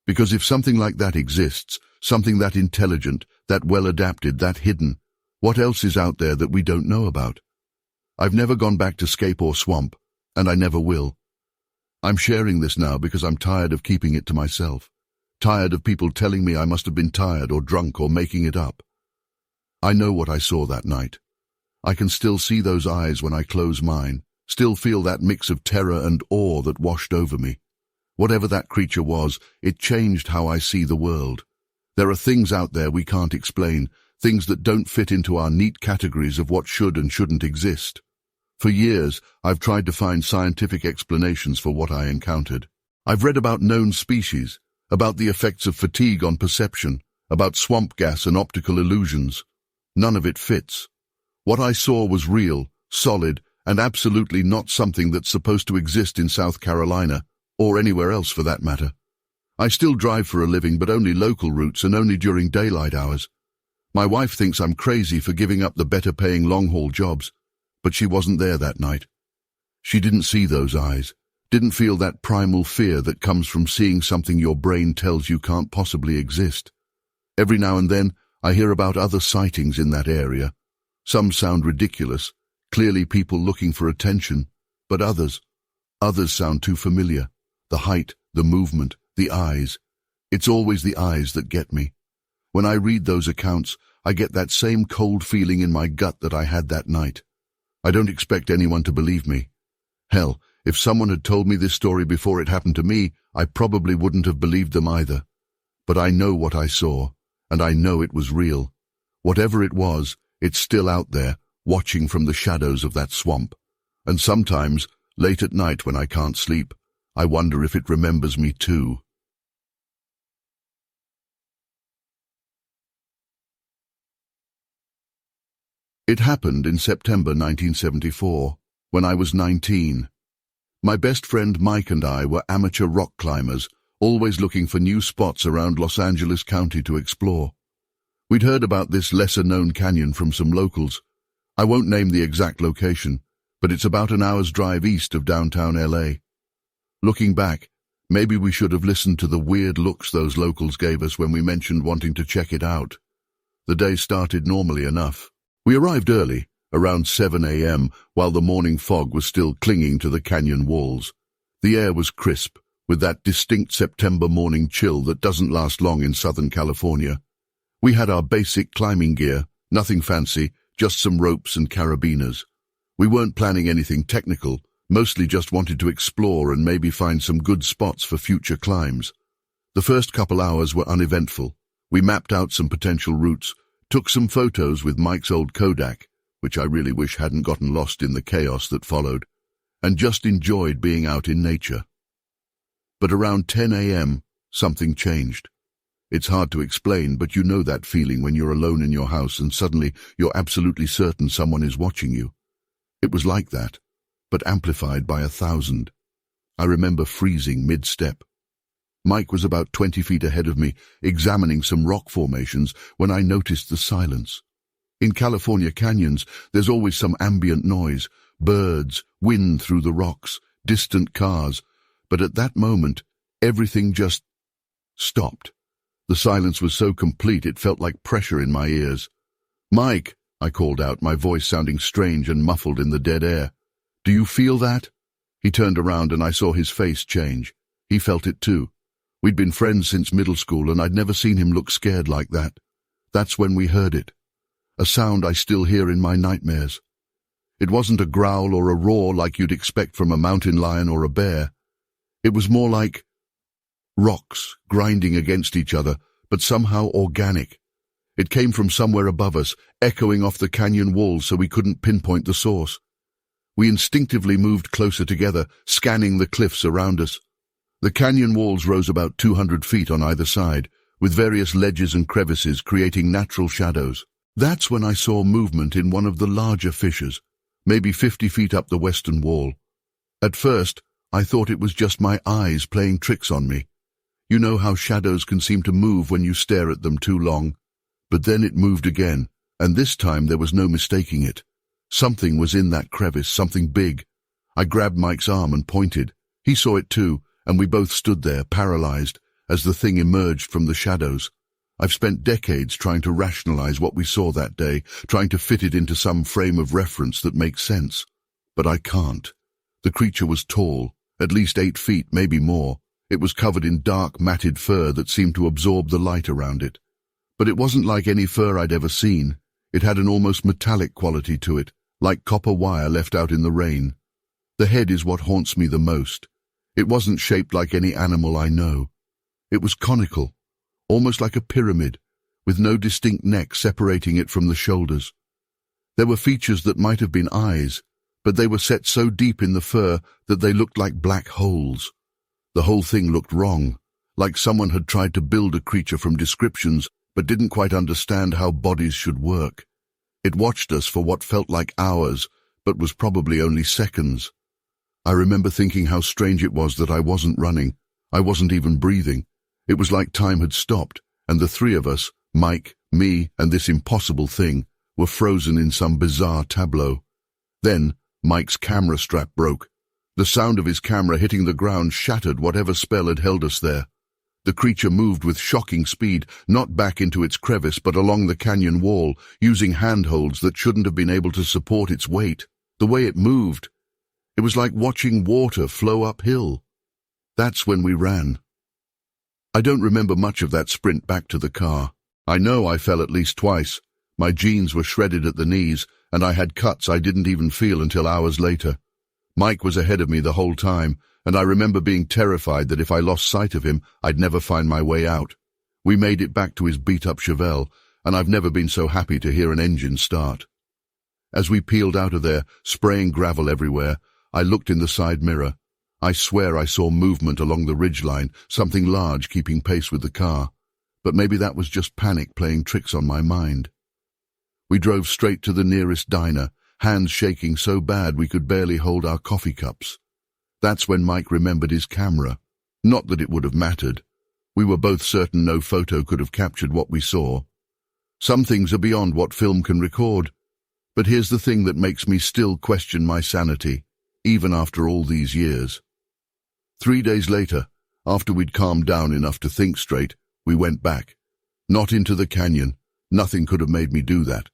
Speaker 1: Because if something like that exists, something that intelligent, that well-adapted, that hidden, what else is out there that we don't know about? I've never gone back to Scape Swamp, and I never will. I'm sharing this now because I'm tired of keeping it to myself. Tired of people telling me I must have been tired or drunk or making it up. I know what I saw that night. I can still see those eyes when I close mine. Still feel that mix of terror and awe that washed over me. Whatever that creature was, it changed how I see the world. There are things out there we can't explain, things that don't fit into our neat categories of what should and shouldn't exist. For years, I've tried to find scientific explanations for what I encountered. I've read about known species, about the effects of fatigue on perception, about swamp gas and optical illusions. None of it fits. What I saw was real, solid, and absolutely not something that's supposed to exist in South Carolina, or anywhere else for that matter. I still drive for a living, but only local routes and only during daylight hours. My wife thinks I'm crazy for giving up the better-paying long-haul jobs, but she wasn't there that night. She didn't see those eyes, didn't feel that primal fear that comes from seeing something your brain tells you can't possibly exist. Every now and then, I hear about other sightings in that area. Some sound ridiculous, clearly people looking for attention, but others sound too familiar. The height, the movement, the eyes. It's always the eyes that get me. When I read those accounts, I get that same cold feeling in my gut that I had that night. I don't expect anyone to believe me. Hell, if someone had told me this story before it happened to me, I probably wouldn't have believed them either. But I know what I saw, and I know it was real. Whatever it was, it's still out there, watching from the shadows of that swamp. And sometimes, late at night when I can't sleep, I wonder if it remembers me too. It happened in September 1974, when I was 19. My best friend Mike and I were amateur rock climbers, always looking for new spots around Los Angeles County to explore. We'd heard about this lesser-known canyon from some locals. I won't name the exact location, but it's about an hour's drive east of downtown LA. Looking back, maybe we should have listened to the weird looks those locals gave us when we mentioned wanting to check it out. The day started normally enough. We arrived early, around 7 a.m., while the morning fog was still clinging to the canyon walls. The air was crisp, with that distinct September morning chill that doesn't last long in Southern California. We had our basic climbing gear, nothing fancy, just some ropes and carabiners. We weren't planning anything technical, mostly just wanted to explore and maybe find some good spots for future climbs. The first couple hours were uneventful. We mapped out some potential routes, took some photos with Mike's old Kodak, which I really wish hadn't gotten lost in the chaos that followed, and just enjoyed being out in nature. But around 10 a.m., something changed. It's hard to explain, but you know that feeling when you're alone in your house and suddenly you're absolutely certain someone is watching you. It was like that. but amplified by 1,000. I remember freezing mid-step. Mike was about 20 feet ahead of me, examining some rock formations, when I noticed the silence. In California canyons, there's always some ambient noise, birds, wind through the rocks, distant cars, but at that moment, everything just stopped. The silence was so complete it felt like pressure in my ears. "Mike," I called out, my voice sounding strange and muffled in the dead air. "Do you feel that?" He turned around and I saw his face change. He felt it too. We'd been friends since middle school and I'd never seen him look scared like that. That's when we heard it. A sound I still hear in my nightmares. It wasn't a growl or a roar like you'd expect from a mountain lion or a bear. It was more like rocks grinding against each other, but somehow organic. It came from somewhere above us, echoing off the canyon walls so we couldn't pinpoint the source. We instinctively moved closer together, scanning the cliffs around us. The canyon walls rose about 200 feet on either side, with various ledges and crevices creating natural shadows. That's when I saw movement in one of the larger fissures, maybe 50 feet up the western wall. At first, I thought it was just my eyes playing tricks on me. You know how shadows can seem to move when you stare at them too long. But then it moved again, and this time there was no mistaking it. Something was in that crevice, something big. I grabbed Mike's arm and pointed. He saw it too, and we both stood there, paralyzed, as the thing emerged from the shadows. I've spent decades trying to rationalize what we saw that day, trying to fit it into some frame of reference that makes sense. But I can't. The creature was tall, at least 8 feet, maybe more. It was covered in dark, matted fur that seemed to absorb the light around it. But it wasn't like any fur I'd ever seen. It had an almost metallic quality to it, like copper wire left out in the rain. The head is what haunts me the most. It wasn't shaped like any animal I know. It was conical, almost like a pyramid, with no distinct neck separating it from the shoulders. There were features that might have been eyes, but they were set so deep in the fur that they looked like black holes. The whole thing looked wrong, like someone had tried to build a creature from descriptions but didn't quite understand how bodies should work. It watched us for what felt like hours, but was probably only seconds. I remember thinking how strange it was that I wasn't running. I wasn't even breathing. It was like time had stopped, and the three of us, Mike, me, and this impossible thing, were frozen in some bizarre tableau. Then, Mike's camera strap broke. The sound of his camera hitting the ground shattered whatever spell had held us there. The creature moved with shocking speed, not back into its crevice but along the canyon wall, using handholds that shouldn't have been able to support its weight. The way it moved, it was like watching water flow uphill. That's when we ran. I don't remember much of that sprint back to the car. I know I fell at least twice. My jeans were shredded at the knees, and I had cuts I didn't even feel until hours later. Mike was ahead of me the whole time, and I remember being terrified that if I lost sight of him, I'd never find my way out. We made it back to his beat-up Chevelle, and I've never been so happy to hear an engine start. As we peeled out of there, spraying gravel everywhere, I looked in the side mirror. I swear I saw movement along the ridgeline, something large keeping pace with the car. But maybe that was just panic playing tricks on my mind. We drove straight to the nearest diner, hands shaking so bad we could barely hold our coffee cups. That's when Mike remembered his camera. Not that it would have mattered. We were both certain no photo could have captured what we saw. Some things are beyond what film can record. But here's the thing that makes me still question my sanity, even after all these years. 3 days later, after we'd calmed down enough to think straight, we went back. Not into the canyon. Nothing could have made me do that.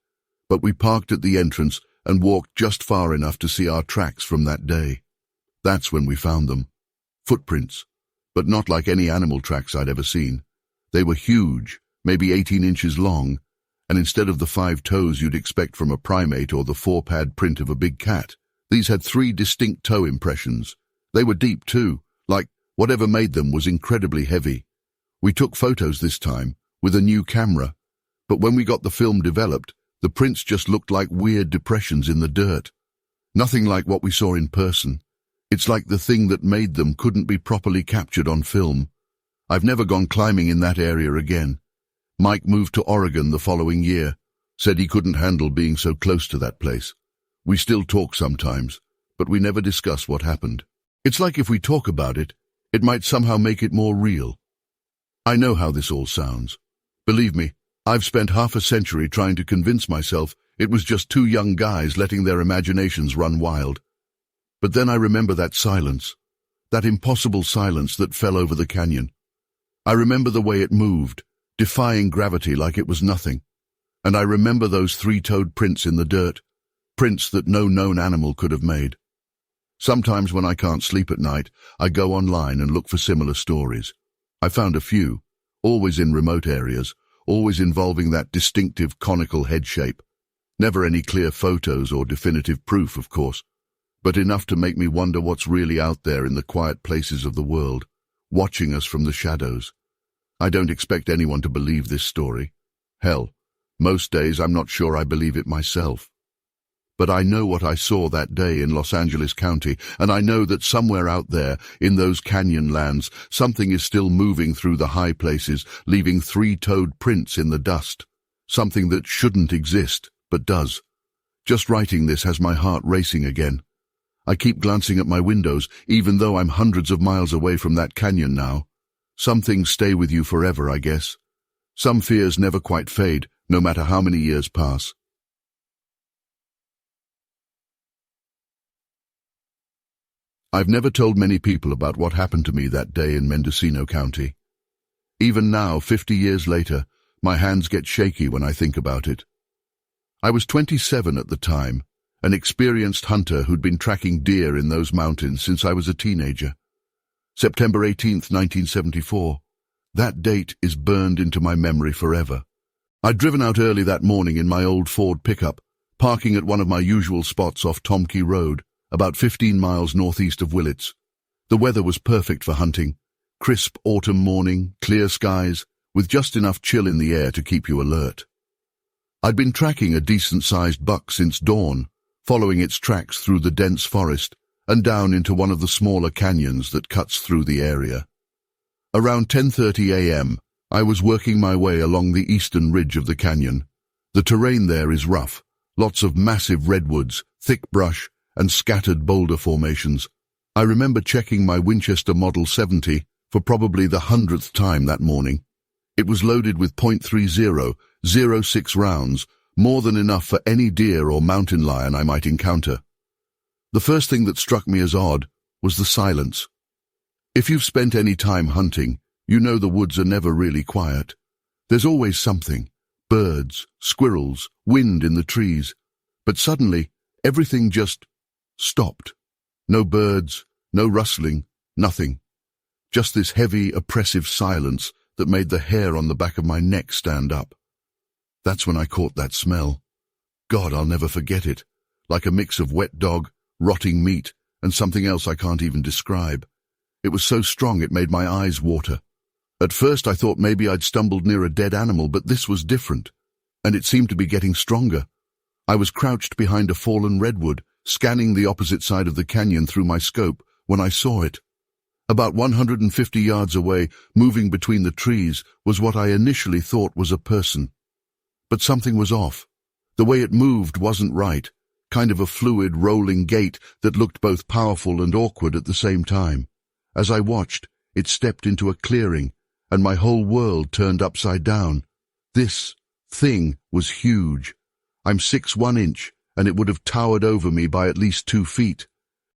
Speaker 1: But we parked at the entrance and walked just far enough to see our tracks from that day. That's when we found them. Footprints, but not like any animal tracks I'd ever seen. They were huge, maybe 18 inches long, and instead of the 5 toes you'd expect from a primate or the 4-pad print of a big cat, these had 3 distinct toe impressions. They were deep too, like whatever made them was incredibly heavy. We took photos this time, with a new camera, but when we got the film developed, the prints just looked like weird depressions in the dirt. Nothing like what we saw in person. It's like the thing that made them couldn't be properly captured on film. I've never gone climbing in that area again. Mike moved to Oregon the following year, said he couldn't handle being so close to that place. We still talk sometimes, but we never discuss what happened. It's like if we talk about it, it might somehow make it more real. I know how this all sounds. Believe me, I've spent half a century trying to convince myself it was just two young guys letting their imaginations run wild. But then I remember that silence, that impossible silence that fell over the canyon. I remember the way it moved, defying gravity like it was nothing. And I remember those three-toed prints in the dirt, prints that no known animal could have made. Sometimes when I can't sleep at night, I go online and look for similar stories. I found a few, always in remote areas, always involving that distinctive conical head shape. Never any clear photos or definitive proof, of course, but enough to make me wonder what's really out there in the quiet places of the world, watching us from the shadows. I don't expect anyone to believe this story. Hell, most days I'm not sure I believe it myself. But I know what I saw that day in Los Angeles County, and I know that somewhere out there, in those canyon lands, something is still moving through the high places, leaving three-toed prints in the dust. Something that shouldn't exist, but does. Just writing this has my heart racing again. I keep glancing at my windows, even though I'm hundreds of miles away from that canyon now. Some things stay with you forever, I guess. Some fears never quite fade, no matter how many years pass. I've never told many people about what happened to me that day in Mendocino County. Even now, 50 years later, my hands get shaky when I think about it. I was 27 at the time, an experienced hunter who'd been tracking deer in those mountains since I was a teenager. September 18th, 1974. That date is burned into my memory forever. I'd driven out early that morning in my old Ford pickup, parking at one of my usual spots off Tomkey Road, about 15 miles northeast of Willits. The weather was perfect for hunting. Crisp autumn morning, clear skies, with just enough chill in the air to keep you alert. I'd been tracking a decent-sized buck since dawn, following its tracks through the dense forest and down into one of the smaller canyons that cuts through the area. Around 10:30 a.m., I was working my way along the eastern ridge of the canyon. The terrain there is rough, lots of massive redwoods, thick brush, and scattered boulder formations. I remember checking my Winchester Model 70 for probably the 100th time that morning. It was loaded with .30, 06 rounds, more than enough for any deer or mountain lion I might encounter. The first thing that struck me as odd was the silence. If you've spent any time hunting, you know the woods are never really quiet. There's always something, birds, squirrels, wind in the trees. But suddenly, everything just stopped. No birds, no rustling, nothing. Just this heavy, oppressive silence that made the hair on the back of my neck stand up. That's when I caught that smell. God, I'll never forget it. Like a mix of wet dog, rotting meat, and something else I can't even describe. It was so strong it made my eyes water. At first I thought maybe I'd stumbled near a dead animal, but this was different, and it seemed to be getting stronger. I was crouched behind a fallen redwood, scanning the opposite side of the canyon through my scope, when I saw it. About 150 yards away, moving between the trees, was what I initially thought was a person. But something was off. The way it moved wasn't right, kind of a fluid, rolling gait that looked both powerful and awkward at the same time. As I watched, it stepped into a clearing, and my whole world turned upside down. This thing was huge. I'm 6'1" and it would have towered over me by at least 2 feet.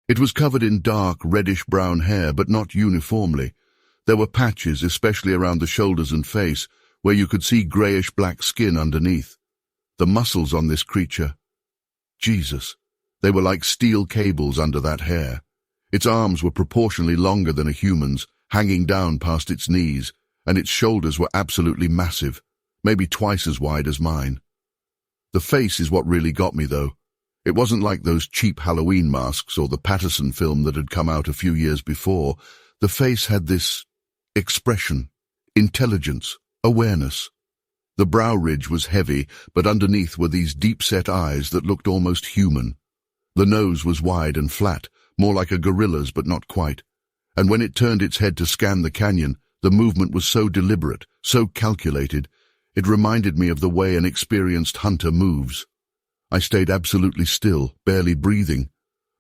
Speaker 1: It was covered in dark, reddish-brown hair, but not uniformly. There were patches, especially around the shoulders and face, where you could see greyish-black skin underneath. The muscles on this creature, Jesus, they were like steel cables under that hair. Its arms were proportionally longer than a human's, hanging down past its knees, and its shoulders were absolutely massive, maybe twice as wide as mine. The face is what really got me, though. It wasn't like those cheap Halloween masks or the Patterson film that had come out a few years before. The face had this expression, intelligence, awareness. The brow ridge was heavy, but underneath were these deep-set eyes that looked almost human. The nose was wide and flat, more like a gorilla's but not quite. And when it turned its head to scan the canyon, the movement was so deliberate, so calculated, it reminded me of the way an experienced hunter moves. I stayed absolutely still, barely breathing.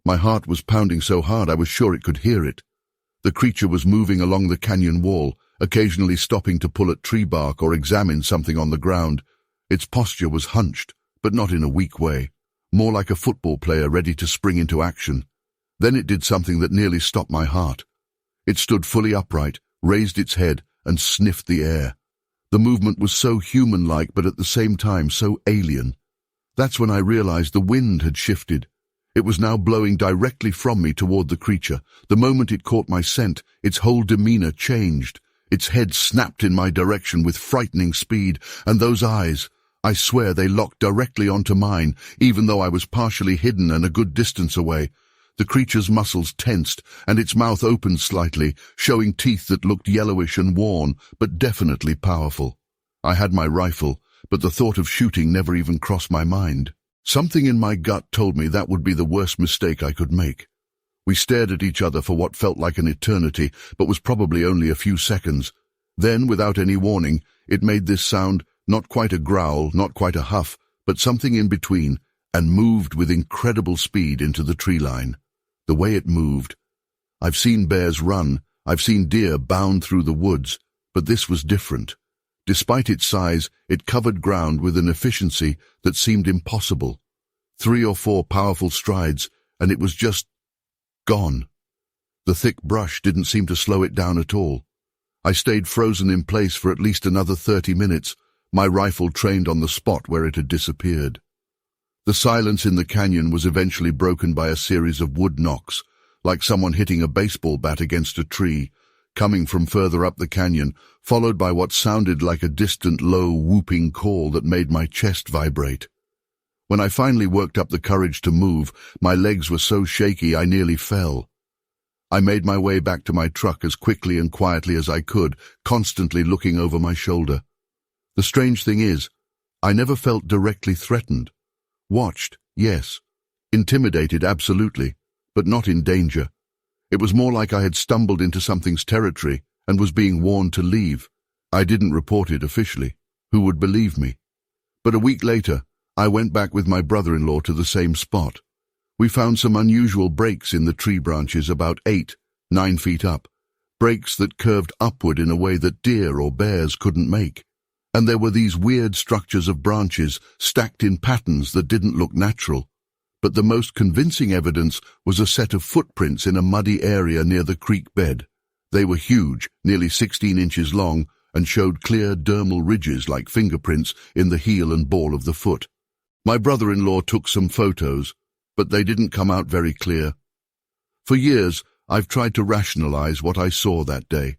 Speaker 1: My heart was pounding so hard I was sure it could hear it. The creature was moving along the canyon wall, occasionally stopping to pull at tree bark or examine something on the ground. Its posture was hunched, but not in a weak way, more like a football player ready to spring into action. Then it did something that nearly stopped my heart. It stood fully upright, raised its head, and sniffed the air. The movement was so human-like, but at the same time so alien. That's when I realized the wind had shifted. It was now blowing directly from me toward the creature. The moment it caught my scent, its whole demeanor changed. Its head snapped in my direction with frightening speed, and those eyes, I swear they locked directly onto mine, even though I was partially hidden and a good distance away. The creature's muscles tensed, and its mouth opened slightly, showing teeth that looked yellowish and worn, but definitely powerful. I had my rifle, but the thought of shooting never even crossed my mind. Something in my gut told me that would be the worst mistake I could make. We stared at each other for what felt like an eternity, but was probably only a few seconds. Then, without any warning, it made this sound, not quite a growl, not quite a huff, but something in between, and moved with incredible speed into the tree line. The way it moved. I've seen bears run, I've seen deer bound through the woods, but this was different. Despite its size, it covered ground with an efficiency that seemed impossible. 3 or 4 powerful strides, and it was just gone. The thick brush didn't seem to slow it down at all. I stayed frozen in place for at least another 30 minutes, my rifle trained on the spot where it had disappeared. The silence in the canyon was eventually broken by a series of wood knocks, like someone hitting a baseball bat against a tree, coming from further up the canyon, followed by what sounded like a distant, low, whooping call that made my chest vibrate. When I finally worked up the courage to move, my legs were so shaky I nearly fell. I made my way back to my truck as quickly and quietly as I could, constantly looking over my shoulder. The strange thing is, I never felt directly threatened. Watched, yes. Intimidated, absolutely, but not in danger. It was more like I had stumbled into something's territory and was being warned to leave. I didn't report it officially. Who would believe me? But a week later, I went back with my brother-in-law to the same spot. We found some unusual breaks in the tree branches about 8-9 feet up, breaks that curved upward in a way that deer or bears couldn't make. And there were these weird structures of branches stacked in patterns that didn't look natural. But the most convincing evidence was a set of footprints in a muddy area near the creek bed. They were huge, nearly 16 inches long, and showed clear dermal ridges like fingerprints in the heel and ball of the foot. My brother-in-law took some photos, but they didn't come out very clear. For years, I've tried to rationalize what I saw that day.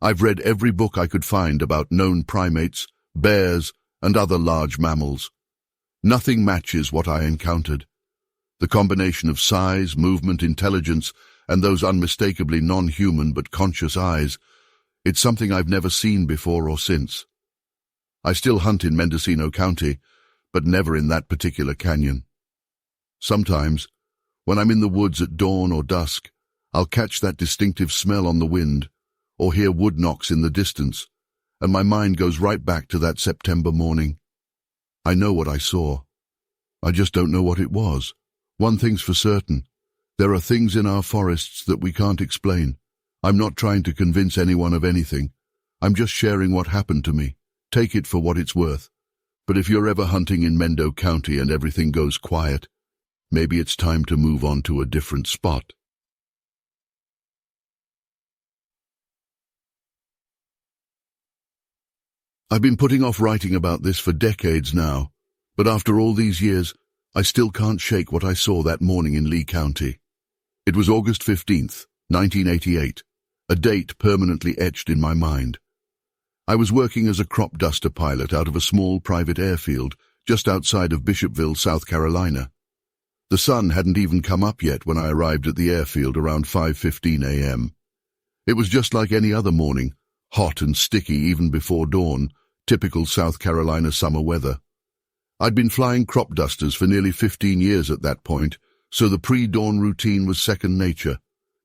Speaker 1: I've read every book I could find about known primates, bears, and other large mammals. Nothing matches what I encountered. The combination of size, movement, intelligence, and those unmistakably non-human but conscious eyes, it's something I've never seen before or since. I still hunt in Mendocino County, but never in that particular canyon. Sometimes, when I'm in the woods at dawn or dusk, I'll catch that distinctive smell on the wind, or hear wood knocks in the distance, and my mind goes right back to that September morning. I know what I saw. I just don't know what it was. One thing's for certain. There are things in our forests that we can't explain. I'm not trying to convince anyone of anything. I'm just sharing what happened to me. Take it for what it's worth. But if you're ever hunting in Mendo County and everything goes quiet, maybe it's time to move on to a different spot. I've been putting off writing about this for decades now, but after all these years, I still can't shake what I saw that morning in Lee County. It was August 15th, 1988, a date permanently etched in my mind. I was working as a crop duster pilot out of a small private airfield just outside of Bishopville, South Carolina. The sun hadn't even come up yet when I arrived at the airfield around 5:15 a.m. It was just like any other morning, hot and sticky even before dawn, typical South Carolina summer weather. I'd been flying crop dusters for nearly 15 years at that point, so the pre-dawn routine was second nature.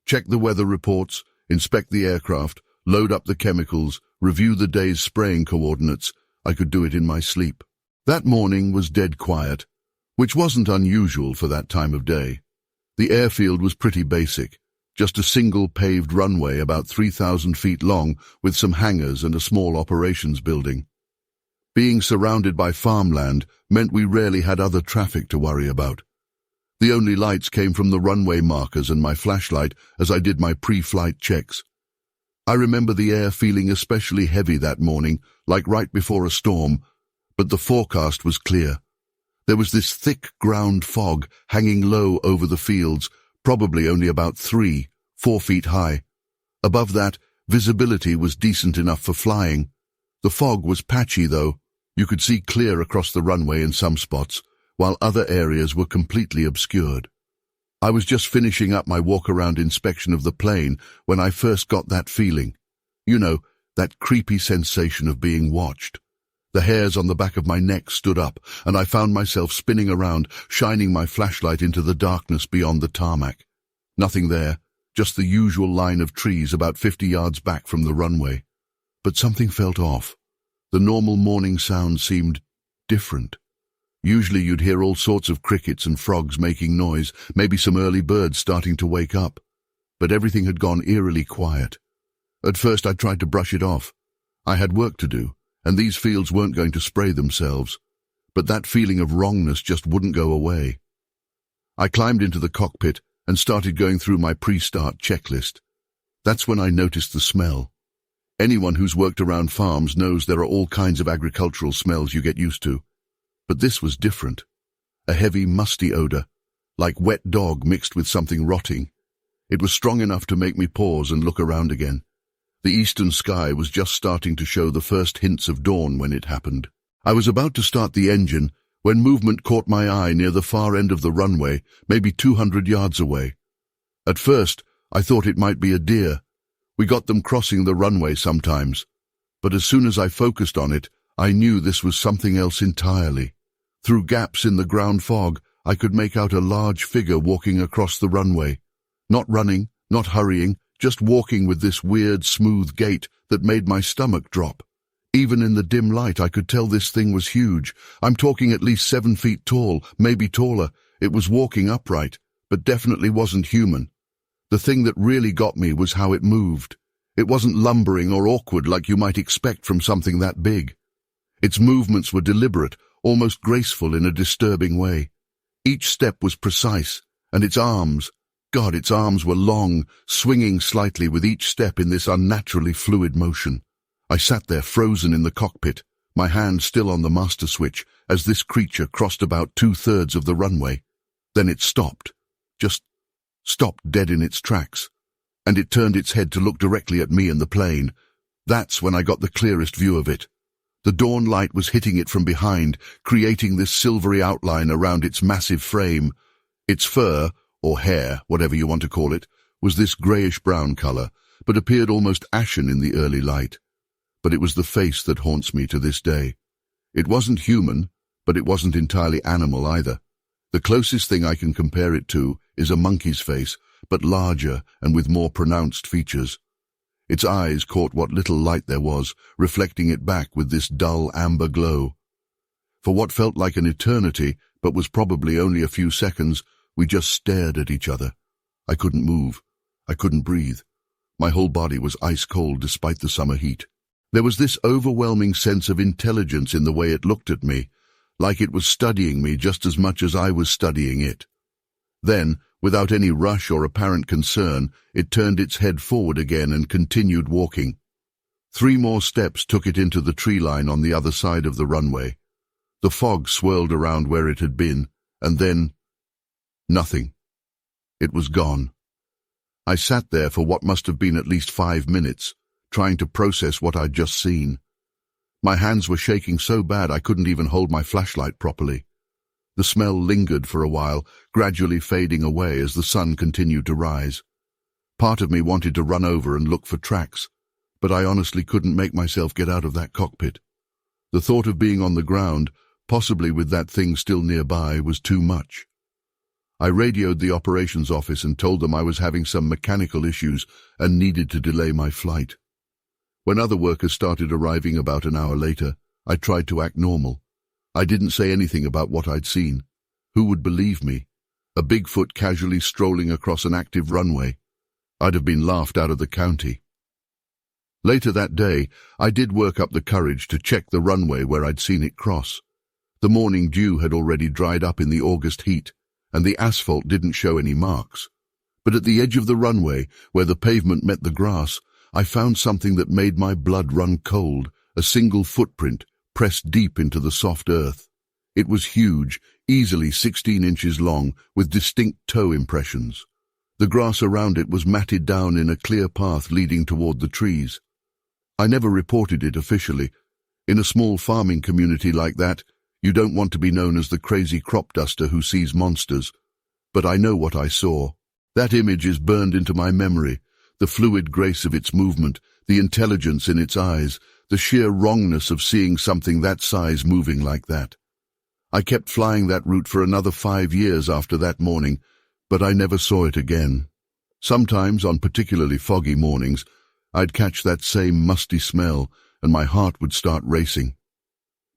Speaker 1: Check the weather reports, inspect the aircraft, load up the chemicals, review the day's spraying coordinates. I could do it in my sleep. That morning was dead quiet, which wasn't unusual for that time of day. The airfield was pretty basic, just a single paved runway about 3,000 feet long with some hangars and a small operations building. Being surrounded by farmland meant we rarely had other traffic to worry about. The only lights came from the runway markers and my flashlight as I did my pre-flight checks. I remember the air feeling especially heavy that morning, like right before a storm, but the forecast was clear. There was this thick ground fog hanging low over the fields, probably only about 3-4 feet high. Above that, visibility was decent enough for flying. The fog was patchy, though. You could see clear across the runway in some spots, while other areas were completely obscured. I was just finishing up my walk-around inspection of the plane when I first got that feeling. You know, that creepy sensation of being watched. The hairs on the back of my neck stood up, and I found myself spinning around, shining my flashlight into the darkness beyond the tarmac. Nothing there, just the usual line of trees about 50 yards back from the runway. But something felt off. The normal morning sound seemed different. Usually you'd hear all sorts of crickets and frogs making noise, maybe some early birds starting to wake up. But everything had gone eerily quiet. At first I tried to brush it off. I had work to do, and these fields weren't going to spray themselves. But that feeling of wrongness just wouldn't go away. I climbed into the cockpit and started going through my pre-start checklist. That's when I noticed the smell. Anyone who's worked around farms knows there are all kinds of agricultural smells you get used to. But this was different. A heavy, musty odor, like wet dog mixed with something rotting. It was strong enough to make me pause and look around again. The eastern sky was just starting to show the first hints of dawn when it happened. I was about to start the engine when movement caught my eye near the far end of the runway, maybe 200 yards away. At first, I thought it might be a deer. We got them crossing the runway sometimes. But as soon as I focused on it, I knew this was something else entirely. Through gaps in the ground fog, I could make out a large figure walking across the runway. Not running, not hurrying, just walking with this weird, smooth gait that made my stomach drop. Even in the dim light, I could tell this thing was huge. I'm talking at least 7 feet tall, maybe taller. It was walking upright, but definitely wasn't human. The thing that really got me was how it moved. It wasn't lumbering or awkward like you might expect from something that big. Its movements were deliberate, almost graceful in a disturbing way. Each step was precise, and its arms were long, swinging slightly with each step in this unnaturally fluid motion. I sat there frozen in the cockpit, my hand still on the master switch, as this creature crossed about 2/3 of the runway. Then it stopped. Just stopped dead in its tracks. And it turned its head to look directly at me and the plane. That's when I got the clearest view of it. The dawn light was hitting it from behind, creating this silvery outline around its massive frame. Its fur, or hair, whatever you want to call it, was this greyish-brown colour, but appeared almost ashen in the early light. But it was the face that haunts me to this day. It wasn't human, but it wasn't entirely animal either. The closest thing I can compare it to is a monkey's face, but larger and with more pronounced features. Its eyes caught what little light there was, reflecting it back with this dull amber glow. For what felt like an eternity, but was probably only a few seconds, we just stared at each other. I couldn't move. I couldn't breathe. My whole body was ice-cold despite the summer heat. There was this overwhelming sense of intelligence in the way it looked at me, like it was studying me just as much as I was studying it. Then, without any rush or apparent concern, it turned its head forward again and continued walking. 3 more steps took it into the tree line on the other side of the runway. The fog swirled around where it had been, and then nothing. It was gone. I sat there for what must have been at least 5 minutes, trying to process what I'd just seen. My hands were shaking so bad I couldn't even hold my flashlight properly. The smell lingered for a while, gradually fading away as the sun continued to rise. Part of me wanted to run over and look for tracks, but I honestly couldn't make myself get out of that cockpit. The thought of being on the ground, possibly with that thing still nearby, was too much. I radioed the operations office and told them I was having some mechanical issues and needed to delay my flight. When other workers started arriving about an hour later, I tried to act normal. I didn't say anything about what I'd seen. Who would believe me? a Bigfoot casually strolling across an active runway. I'd have been laughed out of the county. Later that day, I did work up the courage to check the runway where I'd seen it cross. The morning dew had already dried up in the August heat, and the asphalt didn't show any marks. But at the edge of the runway, where the pavement met the grass, I found something that made my blood run cold, a single footprint pressed deep into the soft earth. It was huge, easily 16 inches long, with distinct toe impressions. The grass around it was matted down in a clear path leading toward the trees. I never reported it officially. In a small farming community like that, you don't want to be known as the crazy crop duster who sees monsters. But I know what I saw. That image is burned into my memory, the fluid grace of its movement, the intelligence in its eyes, the sheer wrongness of seeing something that size moving like that. I kept flying that route for another 5 years after that morning, but I never saw it again. Sometimes, on particularly foggy mornings, I'd catch that same musty smell, and my heart would start racing.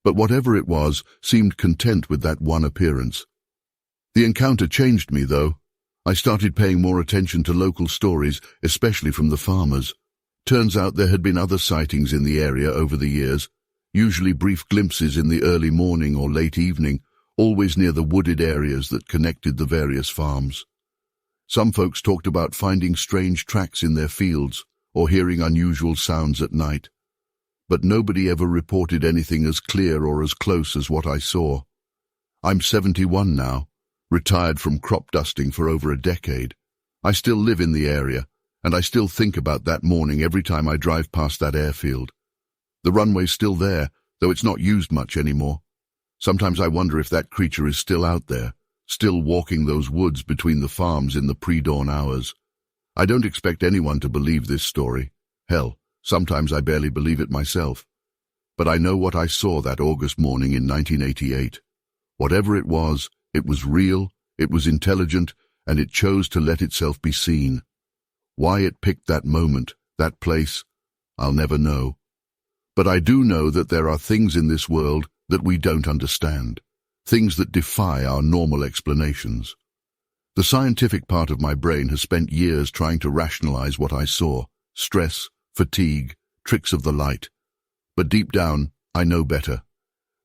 Speaker 1: But whatever it was seemed content with that one appearance. The encounter changed me, though. I started paying more attention to local stories, especially from the farmers. Turns out there had been other sightings in the area over the years, usually brief glimpses in the early morning or late evening, always near the wooded areas that connected the various farms. Some folks talked about finding strange tracks in their fields or hearing unusual sounds at night. But nobody ever reported anything as clear or as close as what I saw. I'm 71 now, retired from crop dusting for over a decade. I still live in the area, and I still think about that morning every time I drive past that airfield. The runway's still there, though it's not used much anymore. Sometimes I wonder if that creature is still out there, still walking those woods between the farms in the pre-dawn hours. I don't expect anyone to believe this story. Hell, sometimes I barely believe it myself. But I know what I saw that August morning in 1988. Whatever it was real, it was intelligent, and it chose to let itself be seen. Why it picked that moment, that place, I'll never know. But I do know that there are things in this world that we don't understand, things that defy our normal explanations. The scientific part of my brain has spent years trying to rationalize what I saw: stress, fatigue, tricks of the light. But deep down, I know better.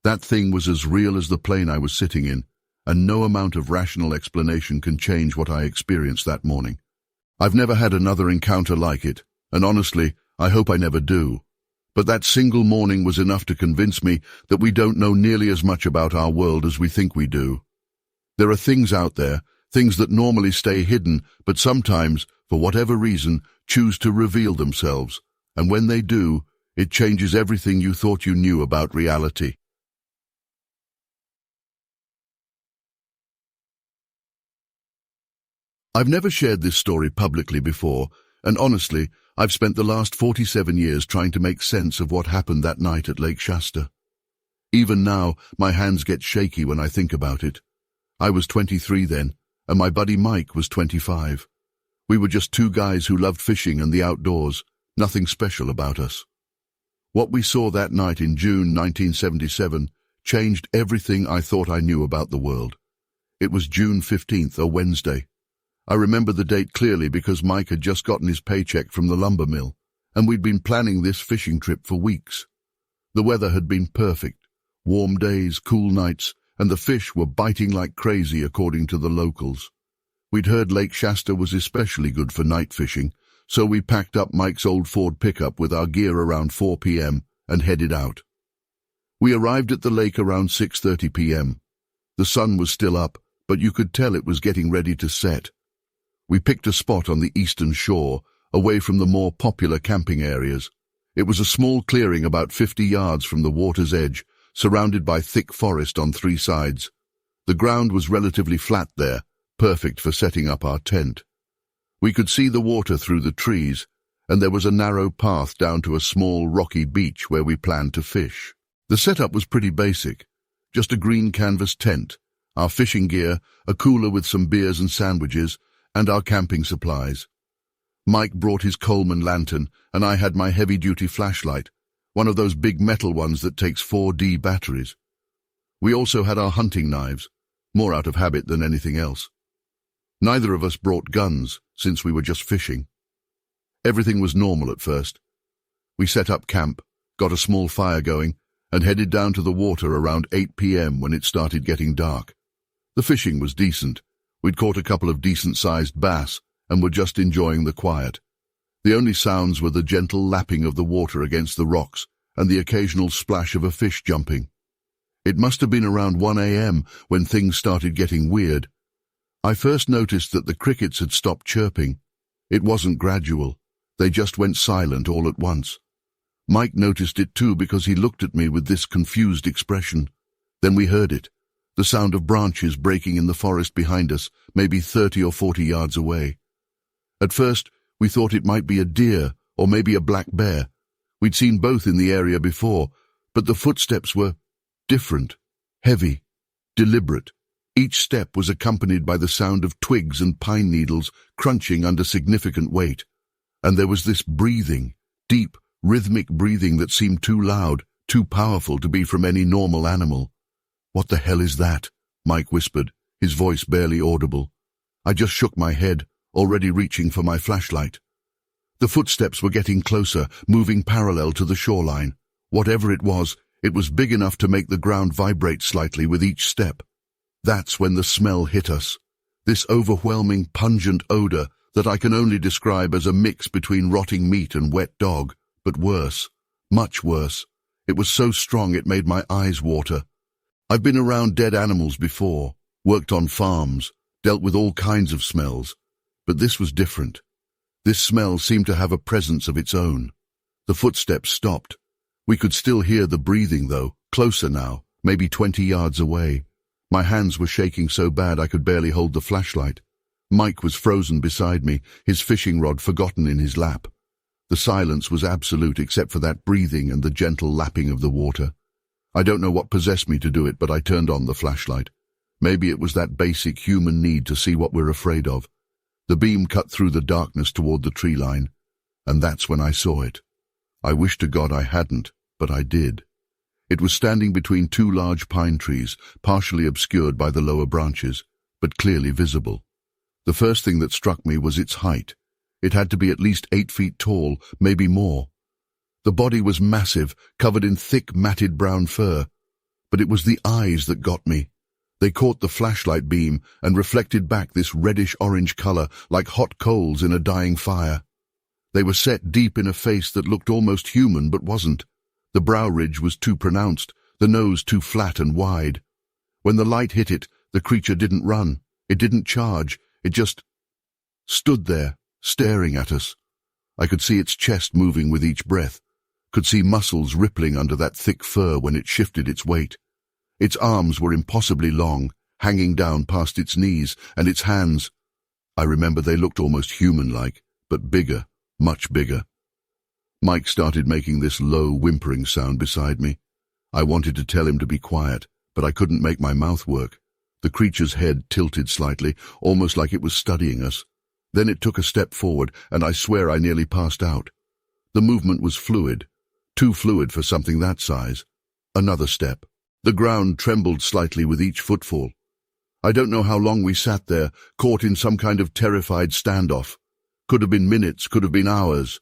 Speaker 1: That thing was as real as the plane I was sitting in, and no amount of rational explanation can change what I experienced that morning. I've never had another encounter like it, and honestly, I hope I never do. But that single morning was enough to convince me that we don't know nearly as much about our world as we think we do. There are things out there, things that normally stay hidden, but sometimes, for whatever reason, choose to reveal themselves. And when they do, it changes everything you thought you knew about reality. I've never shared this story publicly before, and honestly, I've spent the last 47 years trying to make sense of what happened that night at Lake Shasta. Even now, my hands get shaky when I think about it. I was 23 then, and my buddy Mike was 25. We were just two guys who loved fishing and the outdoors, nothing special about us. What we saw that night in June 1977 changed everything I thought I knew about the world. It was June 15th, a Wednesday. I remember the date clearly because Mike had just gotten his paycheck from the lumber mill, and we'd been planning this fishing trip for weeks. The weather had been perfect, warm days, cool nights, and the fish were biting like crazy according to the locals. We'd heard Lake Shasta was especially good for night fishing, so we packed up Mike's old Ford pickup with our gear around 4 p.m. and headed out. We arrived at the lake around 6:30 p.m. The sun was still up, but you could tell it was getting ready to set. We picked a spot on the eastern shore, away from the more popular camping areas. It was a small clearing about 50 yards from the water's edge, surrounded by thick forest on 3 sides. The ground was relatively flat there, perfect for setting up our tent. We could see the water through the trees, and there was a narrow path down to a small rocky beach where we planned to fish. The setup was pretty basic, just a green canvas tent, our fishing gear, a cooler with some beers and sandwiches, and our camping supplies. Mike brought his Coleman lantern, and I had my heavy-duty flashlight, one of those big metal ones that takes 4D batteries. We also had our hunting knives, more out of habit than anything else. Neither of us brought guns, since we were just fishing. Everything was normal at first. We set up camp, got a small fire going, and headed down to the water around 8 p.m. when it started getting dark. The fishing was decent. We'd caught a couple of decent-sized bass and were just enjoying the quiet. The only sounds were the gentle lapping of the water against the rocks and the occasional splash of a fish jumping. It must have been around 1 a.m. when things started getting weird. I first noticed that the crickets had stopped chirping. It wasn't gradual. They just went silent all at once. Mike noticed it too because he looked at me with this confused expression. Then we heard it, the sound of branches breaking in the forest behind us, maybe 30 or 40 yards away. At first, we thought it might be a deer or maybe a black bear. We'd seen both in the area before, but the footsteps were different, heavy, deliberate. Each step was accompanied by the sound of twigs and pine needles crunching under significant weight. And there was this breathing, deep, rhythmic breathing that seemed too loud, too powerful to be from any normal animal. "What the hell is that?" Mike whispered, his voice barely audible. I just shook my head, already reaching for my flashlight. The footsteps were getting closer, moving parallel to the shoreline. Whatever it was big enough to make the ground vibrate slightly with each step. That's when the smell hit us. This overwhelming, pungent odor that I can only describe as a mix between rotting meat and wet dog, but worse, much worse. It was so strong it made my eyes water. I've been around dead animals before, worked on farms, dealt with all kinds of smells, but this was different. This smell seemed to have a presence of its own. The footsteps stopped. We could still hear the breathing, though, closer now, maybe 20 yards away. My hands were shaking so bad I could barely hold the flashlight. Mike was frozen beside me, his fishing rod forgotten in his lap. The silence was absolute except for that breathing and the gentle lapping of the water. I don't know what possessed me to do it, but I turned on the flashlight. Maybe it was that basic human need to see what we're afraid of. The beam cut through the darkness toward the tree line, and that's when I saw it. I wish to God I hadn't, but I did. It was standing between two large pine trees, partially obscured by the lower branches, but clearly visible. The first thing that struck me was its height. It had to be at least 8 feet tall, maybe more. The body was massive, covered in thick, matted brown fur. But it was the eyes that got me. They caught the flashlight beam and reflected back this reddish-orange color like hot coals in a dying fire. They were set deep in a face that looked almost human but wasn't. The brow ridge was too pronounced, the nose too flat and wide. When the light hit it, the creature didn't run. It didn't charge. It just stood there, staring at us. I could see its chest moving with each breath, could see muscles rippling under that thick fur when it shifted its weight. Its arms were impossibly long, hanging down past its knees, and its hands, I remember they looked almost human-like, but bigger, much bigger. Mike started making this low, whimpering sound beside me. I wanted to tell him to be quiet, but I couldn't make my mouth work. The creature's head tilted slightly, almost like it was studying us. Then it took a step forward, and I swear I nearly passed out. The movement was fluid, too fluid for something that size. Another step. The ground trembled slightly with each footfall. I don't know how long we sat there, caught in some kind of terrified standoff. Could have been minutes, could have been hours.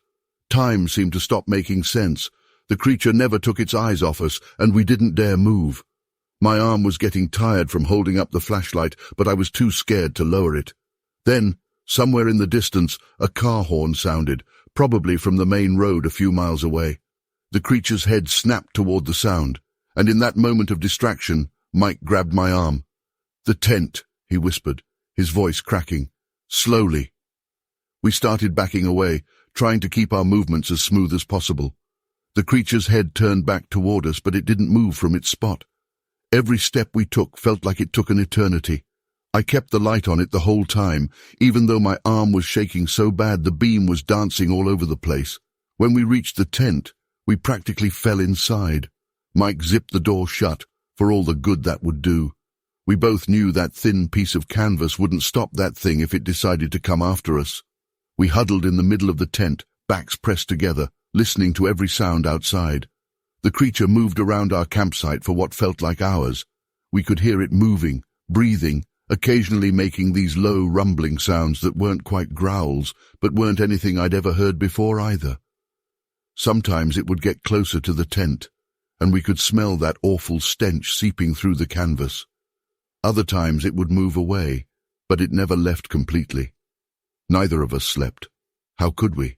Speaker 1: Time seemed to stop making sense. The creature never took its eyes off us, and we didn't dare move. My arm was getting tired from holding up the flashlight, but I was too scared to lower it. Then, somewhere in the distance, a car horn sounded, probably from the main road a few miles away. The creature's head snapped toward the sound, and in that moment of distraction, Mike grabbed my arm. "The tent," he whispered, his voice cracking. "Slowly." We started backing away, trying to keep our movements as smooth as possible. The creature's head turned back toward us, but it didn't move from its spot. Every step we took felt like it took an eternity. I kept the light on it the whole time, even though my arm was shaking so bad the beam was dancing all over the place. When we reached the tent, we practically fell inside. Mike zipped the door shut, for all the good that would do. We both knew that thin piece of canvas wouldn't stop that thing if it decided to come after us. We huddled in the middle of the tent, backs pressed together, listening to every sound outside. The creature moved around our campsite for what felt like hours. We could hear it moving, breathing, occasionally making these low rumbling sounds that weren't quite growls, but weren't anything I'd ever heard before either. Sometimes it would get closer to the tent, and we could smell that awful stench seeping through the canvas. Other times it would move away, but it never left completely. Neither of us slept. How could we?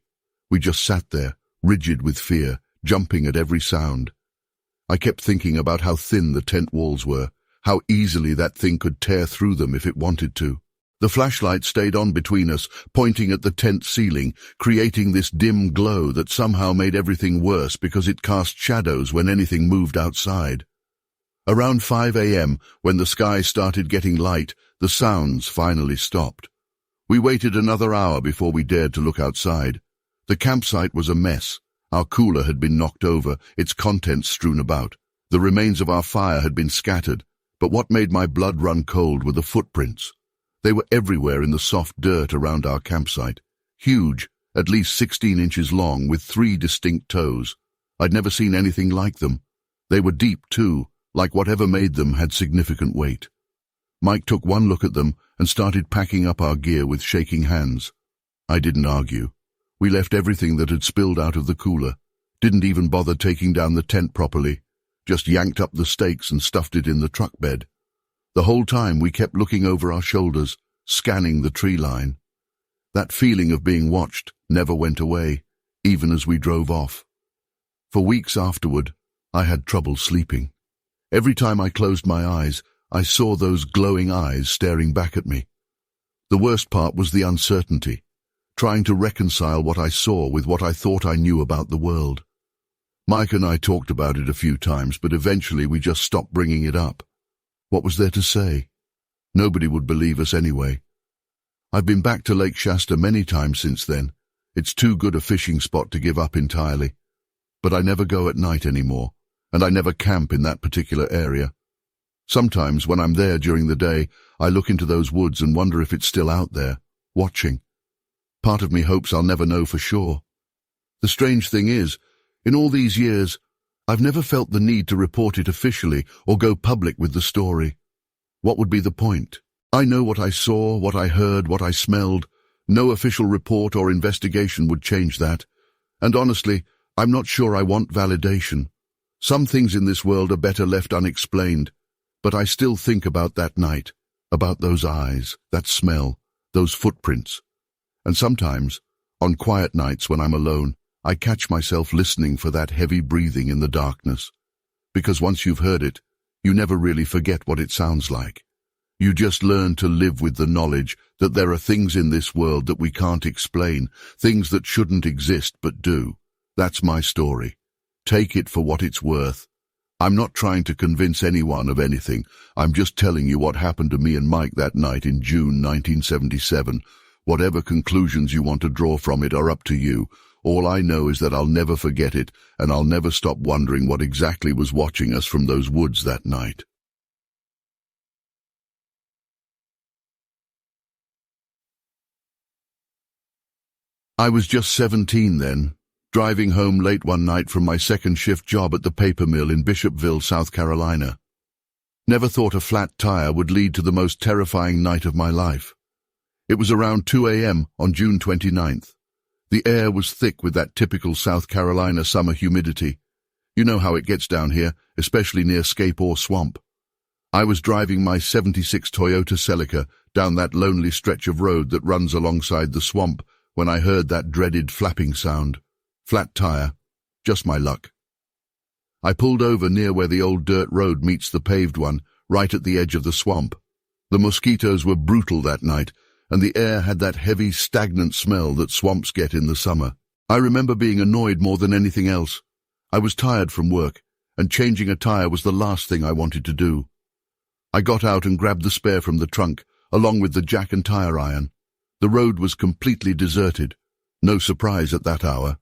Speaker 1: We just sat there, rigid with fear, jumping at every sound. I kept thinking about how thin the tent walls were, how easily that thing could tear through them if it wanted to. The flashlight stayed on between us, pointing at the tent ceiling, creating this dim glow that somehow made everything worse because it cast shadows when anything moved outside. Around 5 a.m., when the sky started getting light, the sounds finally stopped. We waited another hour before we dared to look outside. The campsite was a mess. Our cooler had been knocked over, its contents strewn about. The remains of our fire had been scattered, but what made my blood run cold were the footprints. They were everywhere in the soft dirt around our campsite. Huge, at least 16 inches long, with 3 distinct toes. I'd never seen anything like them. They were deep, too, like whatever made them had significant weight. Mike took one look at them and started packing up our gear with shaking hands. I didn't argue. We left everything that had spilled out of the cooler, didn't even bother taking down the tent properly, just yanked up the stakes and stuffed it in the truck bed. The whole time we kept looking over our shoulders, scanning the tree line. That feeling of being watched never went away, even as we drove off. For weeks afterward, I had trouble sleeping. Every time I closed my eyes, I saw those glowing eyes staring back at me. The worst part was the uncertainty, trying to reconcile what I saw with what I thought I knew about the world. Mike and I talked about it a few times, but eventually we just stopped bringing it up. What was there to say? Nobody would believe us anyway. I've been back to Lake Shasta many times since then. It's too good a fishing spot to give up entirely. But I never go at night anymore, and I never camp in that particular area. Sometimes when I'm there during the day, I look into those woods and wonder if it's still out there, watching. Part of me hopes I'll never know for sure. The strange thing is, in all these years, I've never felt the need to report it officially or go public with the story. What would be the point? I know what I saw, what I heard, what I smelled. No official report or investigation would change that. And honestly, I'm not sure I want validation. Some things in this world are better left unexplained. But I still think about that night, about those eyes, that smell, those footprints. And sometimes, on quiet nights when I'm alone, I catch myself listening for that heavy breathing in the darkness. Because once you've heard it, you never really forget what it sounds like. You just learn to live with the knowledge that there are things in this world that we can't explain, things that shouldn't exist but do. That's my story. Take it for what it's worth. I'm not trying to convince anyone of anything. I'm just telling you what happened to me and Mike that night in June 1977. Whatever conclusions you want to draw from it are up to you. All I know is that I'll never forget it, and I'll never stop wondering what exactly was watching us from those woods that night. I was just 17 then, driving home late one night from my second shift job at the paper mill in Bishopville, South Carolina. Never thought a flat tire would lead to the most terrifying night of my life. It was around 2 a.m. on June 29th. The air was thick with that typical South Carolina summer humidity. You know how it gets down here, especially near Scape or Swamp. I was driving my '76 Toyota Celica down that lonely stretch of road that runs alongside the swamp when I heard that dreaded flapping sound. Flat tire. Just my luck. I pulled over near where the old dirt road meets the paved one, right at the edge of the swamp. The mosquitoes were brutal that night, and the air had that heavy, stagnant smell that swamps get in the summer. I remember being annoyed more than anything else. I was tired from work, and changing a tire was the last thing I wanted to do. I got out and grabbed the spare from the trunk, along with the jack and tire iron. The road was completely deserted. No surprise at that hour.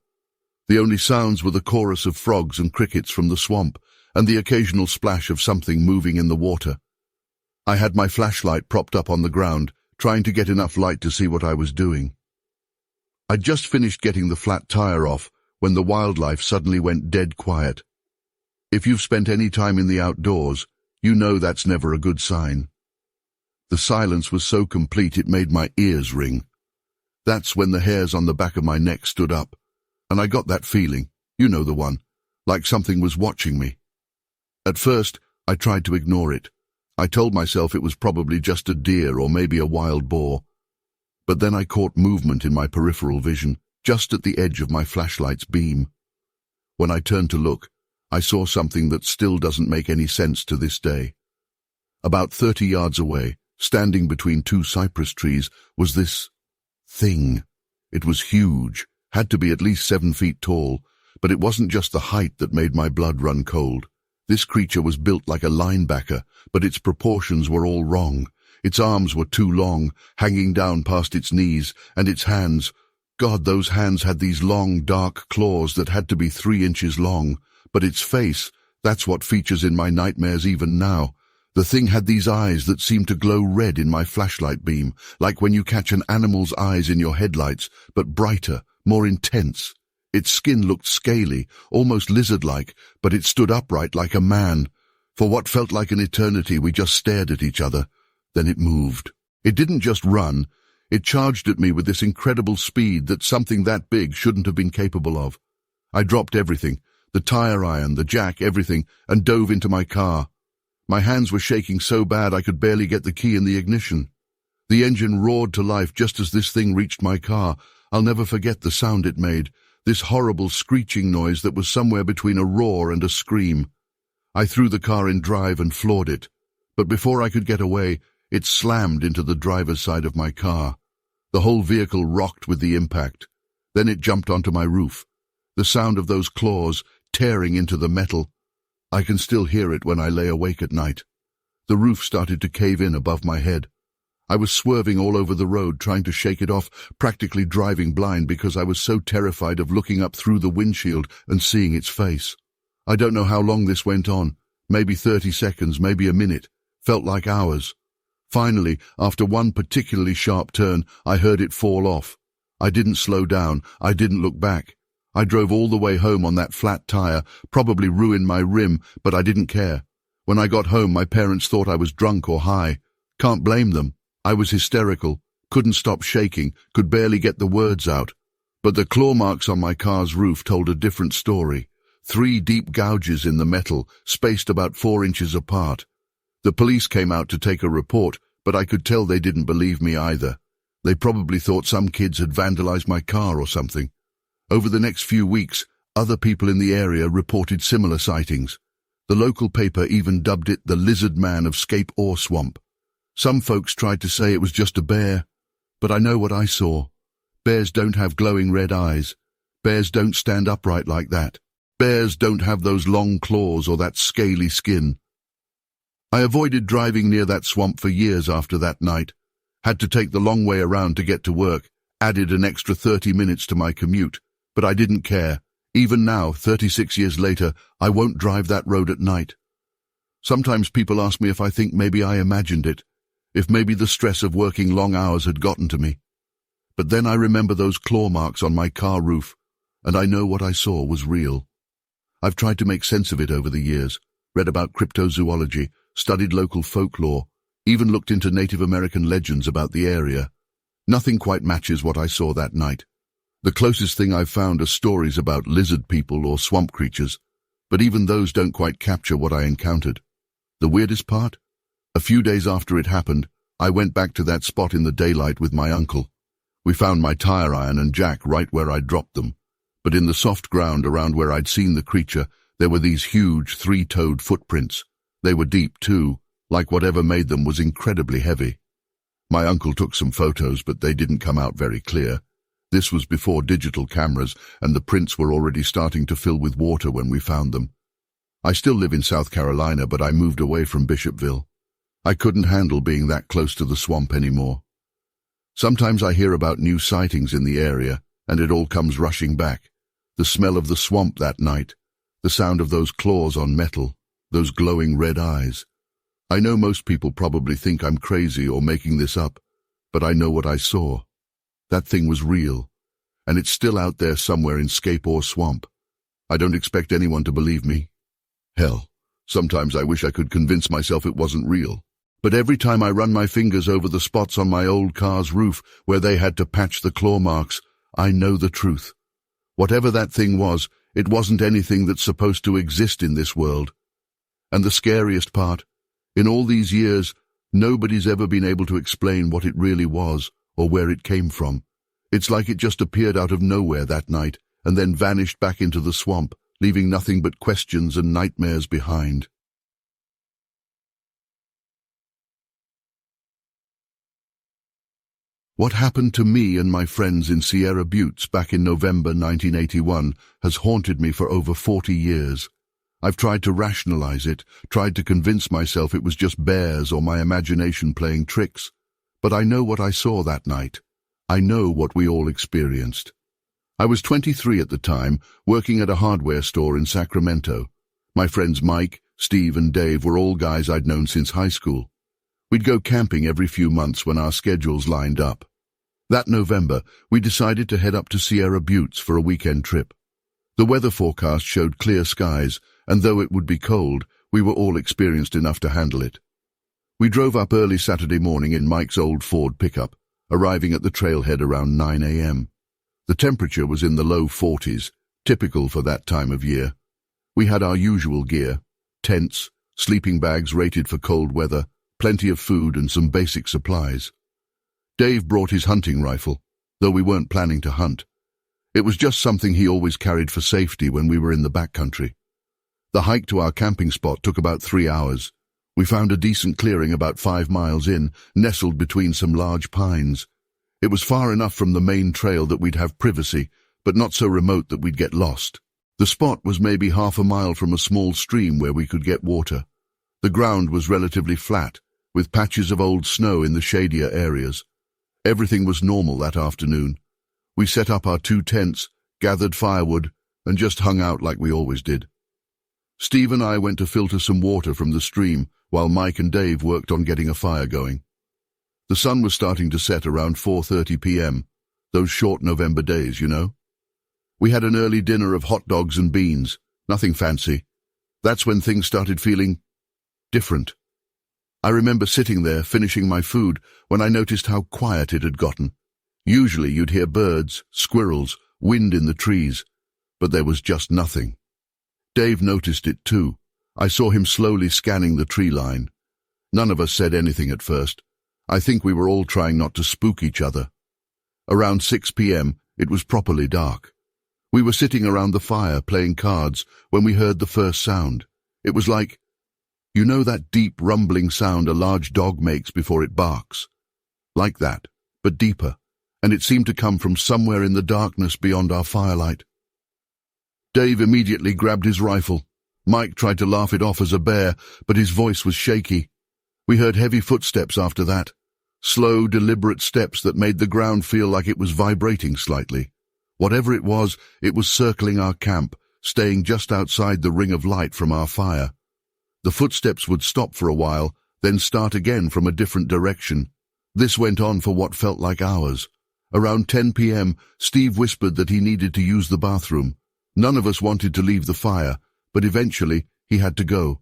Speaker 1: The only sounds were the chorus of frogs and crickets from the swamp, and the occasional splash of something moving in the water. I had my flashlight propped up on the ground, trying to get enough light to see what I was doing. I'd just finished getting the flat tire off when the wildlife suddenly went dead quiet. If you've spent any time in the outdoors, you know that's never a good sign. The silence was so complete it made my ears ring. That's when the hairs on the back of my neck stood up, and I got that feeling, you know the one, like something was watching me. At first, I tried to ignore it. I told myself it was probably just a deer or maybe a wild boar. But then I caught movement in my peripheral vision, just at the edge of my flashlight's beam. When I turned to look, I saw something that still doesn't make any sense to this day. About 30 yards away, standing between two cypress trees, was this thing. It was huge, had to be at least 7 feet tall, but it wasn't just the height that made my blood run cold. This creature was built like a linebacker, but its proportions were all wrong. Its arms were too long, hanging down past its knees, and its hands, God, those hands had these long, dark claws that had to be 3 inches long. But its face, that's what features in my nightmares even now. The thing had these eyes that seemed to glow red in my flashlight beam, like when you catch an animal's eyes in your headlights, but brighter, more intense. Its skin looked scaly, almost lizard-like, but it stood upright like a man. For what felt like an eternity, we just stared at each other. Then it moved. It didn't just run. It charged at me with this incredible speed that something that big shouldn't have been capable of. I dropped everything, the tire iron, the jack, everything, and dove into my car. My hands were shaking so bad I could barely get the key in the ignition. The engine roared to life just as this thing reached my car. I'll never forget the sound it made, this horrible screeching noise that was somewhere between a roar and a scream. I threw the car in drive and floored it, but before I could get away, it slammed into the driver's side of my car. The whole vehicle rocked with the impact. Then it jumped onto my roof. The sound of those claws tearing into the metal. I can still hear it when I lay awake at night. The roof started to cave in above my head. I was swerving all over the road, trying to shake it off, practically driving blind because I was so terrified of looking up through the windshield and seeing its face. I don't know how long this went on, maybe 30 seconds, maybe a minute. Felt like hours. Finally, after one particularly sharp turn, I heard it fall off. I didn't slow down. I didn't look back. I drove all the way home on that flat tire, probably ruined my rim, but I didn't care. When I got home, my parents thought I was drunk or high. Can't blame them. I was hysterical, couldn't stop shaking, could barely get the words out. But the claw marks on my car's roof told a different story. 3 deep gouges in the metal, spaced about 4 inches apart. The police came out to take a report, but I could tell they didn't believe me either. They probably thought some kids had vandalized my car or something. Over the next few weeks, other people in the area reported similar sightings. The local paper even dubbed it the Lizard Man of Scape Ore Swamp. Some folks tried to say it was just a bear, but I know what I saw. Bears don't have glowing red eyes. Bears don't stand upright like that. Bears don't have those long claws or that scaly skin. I avoided driving near that swamp for years after that night. Had to take the long way around to get to work, added an extra 30 minutes to my commute, but I didn't care. Even now, 36 years later, I won't drive that road at night. Sometimes people ask me if I think maybe I imagined it, if maybe the stress of working long hours had gotten to me. But then I remember those claw marks on my car roof, and I know what I saw was real. I've tried to make sense of it over the years, read about cryptozoology, studied local folklore, even looked into Native American legends about the area. Nothing quite matches what I saw that night. The closest thing I've found are stories about lizard people or swamp creatures, but even those don't quite capture what I encountered. The weirdest part? A few days after it happened, I went back to that spot in the daylight with my uncle. We found my tire iron and jack right where I'd dropped them, but in the soft ground around where I'd seen the creature, there were these huge 3-toed footprints. They were deep, too, like whatever made them was incredibly heavy. My uncle took some photos, but they didn't come out very clear. This was before digital cameras, and the prints were already starting to fill with water when we found them. I still live in South Carolina, but I moved away from Bishopville. I couldn't handle being that close to the swamp anymore. Sometimes I hear about new sightings in the area, and it all comes rushing back. The smell of the swamp that night, the sound of those claws on metal, those glowing red eyes. I know most people probably think I'm crazy or making this up, but I know what I saw. That thing was real, and it's still out there somewhere in Scape Ore Swamp. I don't expect anyone to believe me. Hell, sometimes I wish I could convince myself it wasn't real. But every time I run my fingers over the spots on my old car's roof where they had to patch the claw marks, I know the truth. Whatever that thing was, it wasn't anything that's supposed to exist in this world. And the scariest part, in all these years, nobody's ever been able to explain what it really was or where it came from. It's like it just appeared out of nowhere that night and then vanished back into the swamp, leaving nothing but questions and nightmares behind. What happened to me and my friends in Sierra Buttes back in November 1981 has haunted me for over 40 years. I've tried to rationalize it, tried to convince myself it was just bears or my imagination playing tricks. But I know what I saw that night. I know what we all experienced. I was 23 at the time, working at a hardware store in Sacramento. My friends Mike, Steve, and Dave were all guys I'd known since high school. We'd go camping every few months when our schedules lined up. That November, we decided to head up to Sierra Buttes for a weekend trip. The weather forecast showed clear skies, and though it would be cold, we were all experienced enough to handle it. We drove up early Saturday morning in Mike's old Ford pickup, arriving at the trailhead around 9 a.m. The temperature was in the low 40s, typical for that time of year. We had our usual gear, tents, sleeping bags rated for cold weather, plenty of food and some basic supplies. Dave brought his hunting rifle, though we weren't planning to hunt. It was just something he always carried for safety when we were in the backcountry. The hike to our camping spot took about 3 hours. We found a decent clearing about 5 miles in, nestled between some large pines. It was far enough from the main trail that we'd have privacy, but not so remote that we'd get lost. The spot was maybe half a mile from a small stream where we could get water. The ground was relatively flat, with patches of old snow in the shadier areas. Everything was normal that afternoon. We set up our 2 tents, gathered firewood, and just hung out like we always did. Steve and I went to filter some water from the stream, while Mike and Dave worked on getting a fire going. The sun was starting to set around 4:30 p.m., those short November days, you know. We had an early dinner of hot dogs and beans, nothing fancy. That's when things started feeling different. I remember sitting there, finishing my food, when I noticed how quiet it had gotten. Usually you'd hear birds, squirrels, wind in the trees, but there was just nothing. Dave noticed it too. I saw him slowly scanning the tree line. None of us said anything at first. I think we were all trying not to spook each other. Around 6 p.m., it was properly dark. We were sitting around the fire playing cards when we heard the first sound. It was like, you know that deep rumbling sound a large dog makes before it barks? Like that, but deeper, and it seemed to come from somewhere in the darkness beyond our firelight. Dave immediately grabbed his rifle. Mike tried to laugh it off as a bear, but his voice was shaky. We heard heavy footsteps after that, slow, deliberate steps that made the ground feel like it was vibrating slightly. Whatever it was circling our camp, staying just outside the ring of light from our fire. The footsteps would stop for a while, then start again from a different direction. This went on for what felt like hours. Around 10 p.m., Steve whispered that he needed to use the bathroom. None of us wanted to leave the fire, but eventually he had to go.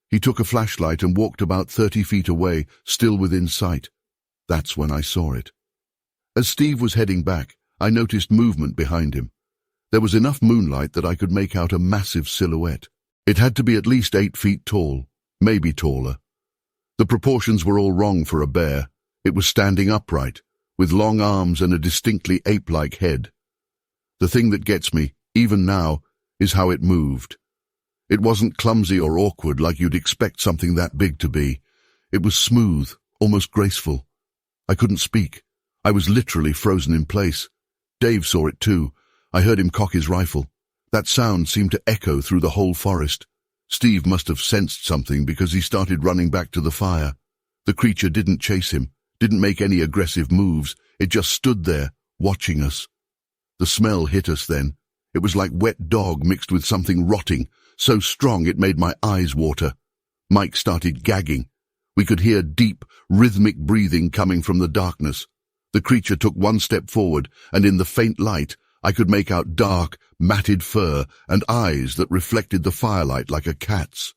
Speaker 1: He took a flashlight and walked about 30 feet away, still within sight. That's when I saw it. As Steve was heading back, I noticed movement behind him. There was enough moonlight that I could make out a massive silhouette. It had to be at least 8 feet tall, maybe taller. The proportions were all wrong for a bear. It was standing upright, with long arms and a distinctly ape-like head. The thing that gets me, even now, is how it moved. It wasn't clumsy or awkward like you'd expect something that big to be. It was smooth, almost graceful. I couldn't speak. I was literally frozen in place. Dave saw it too. I heard him cock his rifle. That sound seemed to echo through the whole forest. Steve must have sensed something because he started running back to the fire. The creature didn't chase him, didn't make any aggressive moves. It just stood there, watching us. The smell hit us then. It was like wet dog mixed with something rotting, so strong it made my eyes water. Mike started gagging. We could hear deep, rhythmic breathing coming from the darkness. The creature took one step forward, and in the faint light, I could make out dark, matted fur and eyes that reflected the firelight like a cat's.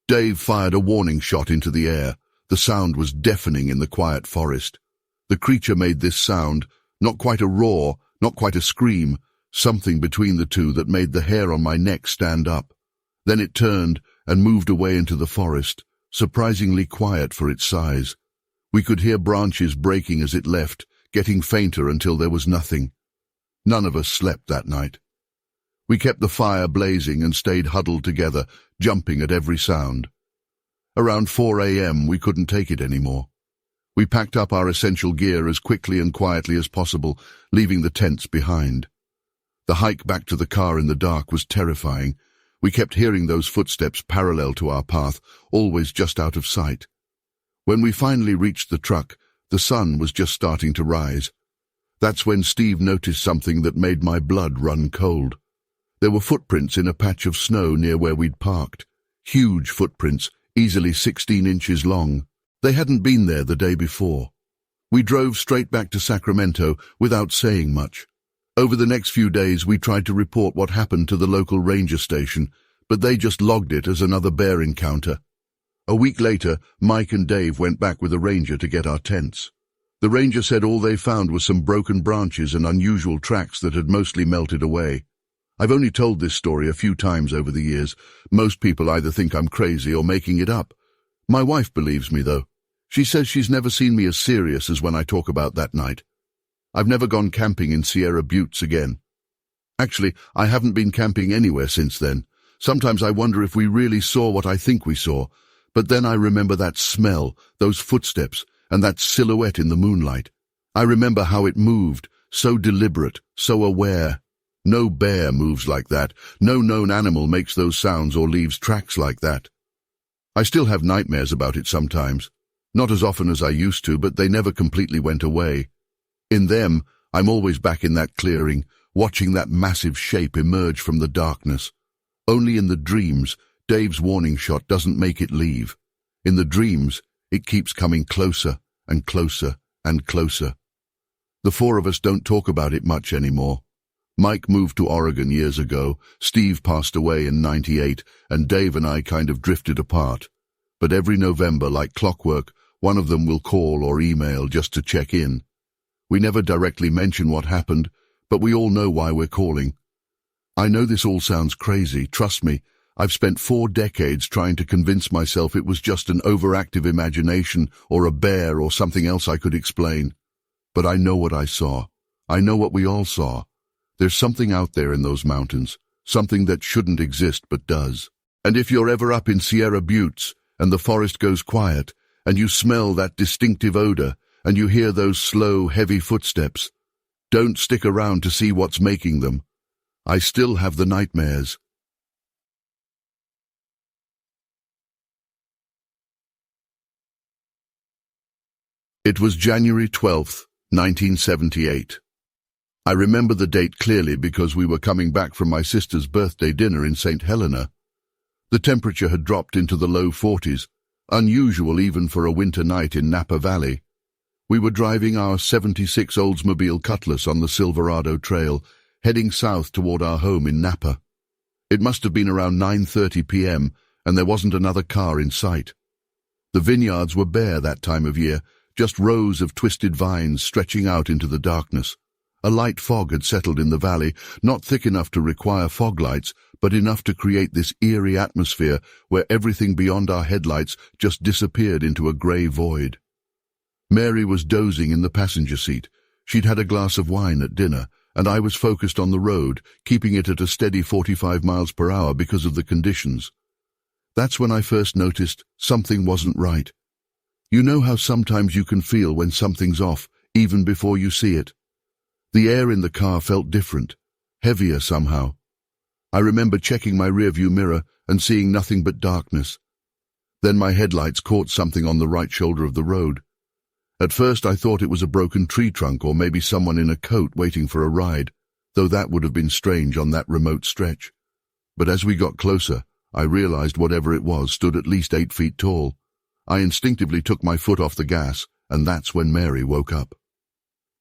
Speaker 1: Dave fired a warning shot into the air. The sound was deafening in the quiet forest. The creature made this sound, not quite a roar, not quite a scream, something between the two that made the hair on my neck stand up. Then it turned and moved away into the forest, surprisingly quiet for its size. We could hear branches breaking as it left, getting fainter until there was nothing. None of us slept that night. We kept the fire blazing and stayed huddled together, jumping at every sound. Around 4 a.m. we couldn't take it anymore. We packed up our essential gear as quickly and quietly as possible, leaving the tents behind. The hike back to the car in the dark was terrifying. We kept hearing those footsteps parallel to our path, always just out of sight. When we finally reached the truck, the sun was just starting to rise. That's when Steve noticed something that made my blood run cold. There were footprints in a patch of snow near where we'd parked. Huge footprints, easily 16 inches long. They hadn't been there the day before. We drove straight back to Sacramento without saying much. Over the next few days we tried to report what happened to the local ranger station, but they just logged it as another bear encounter. A week later, Mike and Dave went back with a ranger to get our tents. The ranger said all they found was some broken branches and unusual tracks that had mostly melted away. I've only told this story a few times over the years. Most people either think I'm crazy or making it up. My wife believes me, though. She says she's never seen me as serious as when I talk about that night. I've never gone camping in Sierra Buttes again. Actually, I haven't been camping anywhere since then. Sometimes I wonder if we really saw what I think we saw, but then I remember that smell, those footsteps, and that silhouette in the moonlight. I remember how it moved, so deliberate, so aware. No bear moves like that. No known animal makes those sounds or leaves tracks like that. I still have nightmares about it sometimes. Not as often as I used to, but they never completely went away. In them, I'm always back in that clearing, watching that massive shape emerge from the darkness. Only in the dreams, Dave's warning shot doesn't make it leave. In the dreams, it keeps coming closer and closer and closer. The four of us don't talk about it much anymore. Mike moved to Oregon years ago, Steve passed away in '98, and Dave and I kind of drifted apart. But every November, like clockwork, one of them will call or email just to check in. We never directly mention what happened, but we all know why we're calling. I know this all sounds crazy, trust me. I've spent 4 decades trying to convince myself it was just an overactive imagination or a bear or something else I could explain. But I know what I saw. I know what we all saw. There's something out there in those mountains, something that shouldn't exist but does. And if you're ever up in Sierra Buttes and the forest goes quiet and you smell that distinctive odor and you hear those slow, heavy footsteps, don't stick around to see what's making them. I still have the nightmares. It was January 12th, 1978. I remember the date clearly because we were coming back from my sister's birthday dinner in St. Helena. The temperature had dropped into the low 40s, unusual even for a winter night in Napa Valley. We were driving our '76 Oldsmobile Cutlass on the Silverado Trail, heading south toward our home in Napa. It must have been around 9:30 p.m., and there wasn't another car in sight. The vineyards were bare that time of year, just rows of twisted vines stretching out into the darkness. A light fog had settled in the valley, not thick enough to require fog lights, but enough to create this eerie atmosphere where everything beyond our headlights just disappeared into a grey void. Mary was dozing in the passenger seat. She'd had a glass of wine at dinner, and I was focused on the road, keeping it at a steady 45 miles per hour because of the conditions. That's when I first noticed something wasn't right. You know how sometimes you can feel when something's off, even before you see it? The air in the car felt different, heavier somehow. I remember checking my rearview mirror and seeing nothing but darkness. Then my headlights caught something on the right shoulder of the road. At first I thought it was a broken tree trunk or maybe someone in a coat waiting for a ride, though that would have been strange on that remote stretch. But as we got closer, I realized whatever it was stood at least 8 feet tall. I instinctively took my foot off the gas, and that's when Mary woke up.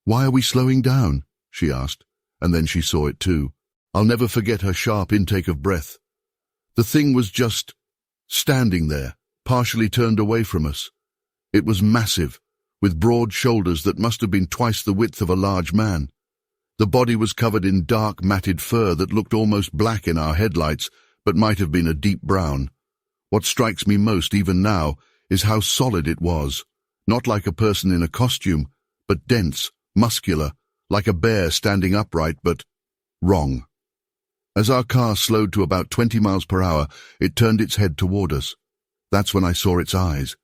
Speaker 1: "Why are we slowing down?" she asked, and then she saw it too. I'll never forget her sharp intake of breath. The thing was just standing there, partially turned away from us. It was massive, with broad shoulders that must have been twice the width of a large man. The body was covered in dark, matted fur that looked almost black in our headlights, but might have been a deep brown. What strikes me most, even now, is how solid it was. Not like a person in a costume, but dense, muscular, like a bear standing upright, but wrong. As our car slowed to about 20 miles per hour, it turned its head toward us. That's when I saw its eyes.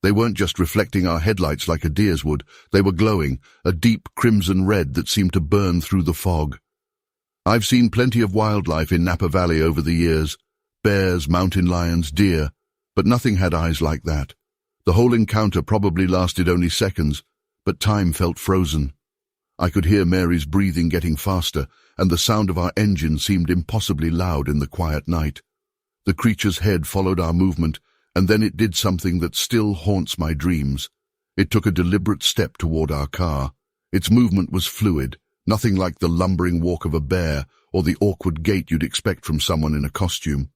Speaker 1: They weren't just reflecting our headlights like a deer's would. They were glowing, a deep crimson red that seemed to burn through the fog. I've seen plenty of wildlife in Napa Valley over the years. Bears, mountain lions, deer. But nothing had eyes like that. The whole encounter probably lasted only seconds, but time felt frozen. I could hear Mary's breathing getting faster, and the sound of our engine seemed impossibly loud in the quiet night. The creature's head followed our movement, and then it did something that still haunts my dreams. It took a deliberate step toward our car. Its movement was fluid, nothing like the lumbering walk of a bear or the awkward gait you'd expect from someone in a costume.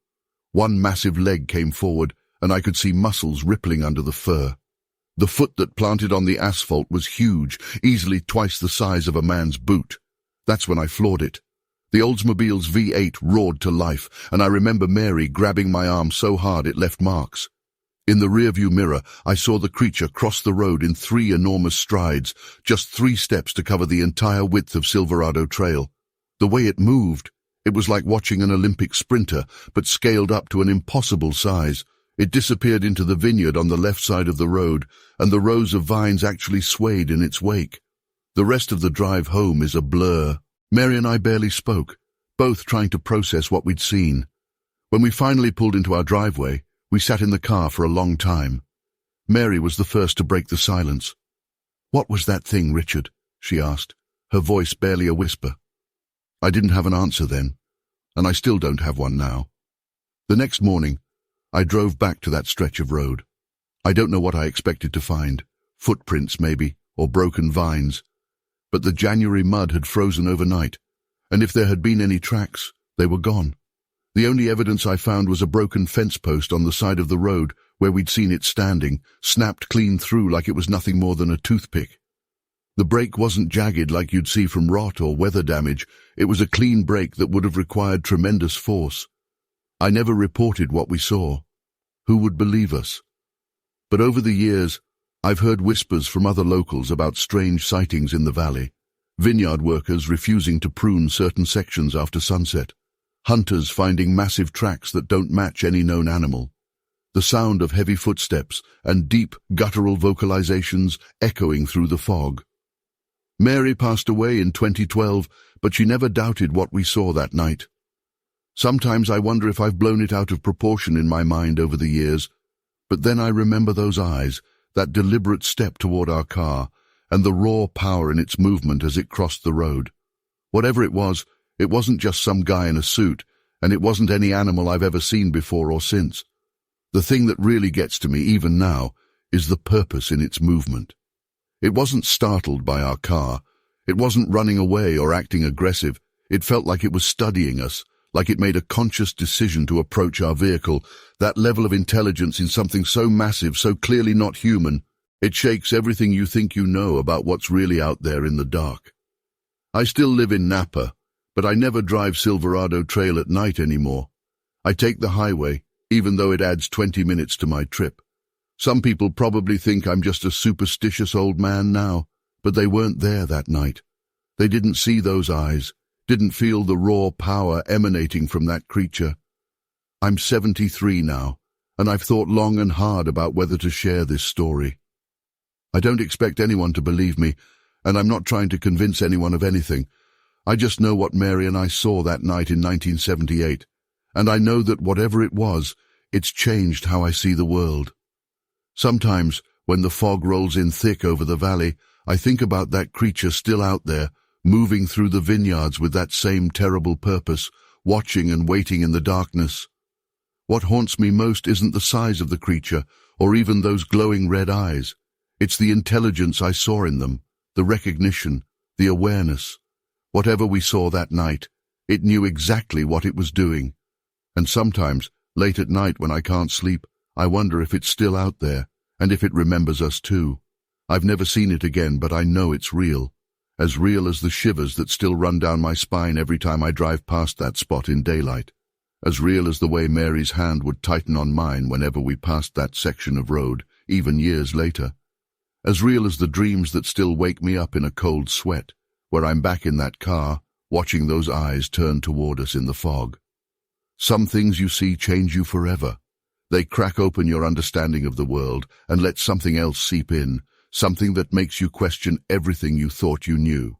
Speaker 1: One massive leg came forward, and I could see muscles rippling under the fur. The foot that planted on the asphalt was huge, easily twice the size of a man's boot. That's when I floored it. The Oldsmobile's V8 roared to life, and I remember Mary grabbing my arm so hard it left marks. In the rearview mirror, I saw the creature cross the road in 3 enormous strides, just 3 steps to cover the entire width of Silverado Trail. The way it moved, it was like watching an Olympic sprinter, but scaled up to an impossible size. It disappeared into the vineyard on the left side of the road, and the rows of vines actually swayed in its wake. The rest of the drive home is a blur. Mary and I barely spoke, both trying to process what we'd seen. When we finally pulled into our driveway, we sat in the car for a long time. Mary was the first to break the silence. "What was that thing, Richard?" she asked, her voice barely a whisper. I didn't have an answer then, and I still don't have one now. The next morning, I drove back to that stretch of road. I don't know what I expected to find, footprints maybe, or broken vines. But the January mud had frozen overnight, and if there had been any tracks, they were gone. The only evidence I found was a broken fence post on the side of the road where we'd seen it standing, snapped clean through like it was nothing more than a toothpick. The break wasn't jagged like you'd see from rot or weather damage. It was a clean break that would have required tremendous force. I never reported what we saw. Who would believe us? But over the years, I've heard whispers from other locals about strange sightings in the valley. Vineyard workers refusing to prune certain sections after sunset. Hunters finding massive tracks that don't match any known animal. The sound of heavy footsteps and deep, guttural vocalizations echoing through the fog. Mary passed away in 2012, but she never doubted what we saw that night. Sometimes I wonder if I've blown it out of proportion in my mind over the years, but then I remember those eyes, that deliberate step toward our car, and the raw power in its movement as it crossed the road. Whatever it wasn't just some guy in a suit, and it wasn't any animal I've ever seen before or since. The thing that really gets to me, even now, is the purpose in its movement. It wasn't startled by our car. It wasn't running away or acting aggressive. It felt like it was studying us, like it made a conscious decision to approach our vehicle. That level of intelligence in something so massive, so clearly not human, it shakes everything you think you know about what's really out there in the dark. I still live in Napa, but I never drive Silverado Trail at night anymore. I take the highway, even though it adds 20 minutes to my trip. Some people probably think I'm just a superstitious old man now, but they weren't there that night. They didn't see those eyes, didn't feel the raw power emanating from that creature. I'm 73 now, and I've thought long and hard about whether to share this story. I don't expect anyone to believe me, and I'm not trying to convince anyone of anything. I just know what Mary and I saw that night in 1978, and I know that whatever it was, it's changed how I see the world. Sometimes, when the fog rolls in thick over the valley, I think about that creature still out there, moving through the vineyards with that same terrible purpose, watching and waiting in the darkness. What haunts me most isn't the size of the creature, or even those glowing red eyes. It's the intelligence I saw in them, the recognition, the awareness. Whatever we saw that night, it knew exactly what it was doing. And sometimes, late at night when I can't sleep, I wonder if it's still out there, And if it remembers us too. I've never seen it again, but I know it's real. As real as the shivers that still run down my spine every time I drive past that spot in daylight. As real as the way Mary's hand would tighten on mine whenever we passed that section of road, even years later. As real as the dreams that still wake me up in a cold sweat, where I'm back in that car, watching those eyes turn toward us in the fog. Some things you see change you forever. They crack open your understanding of the world and let something else seep in, something that makes you question everything you thought you knew.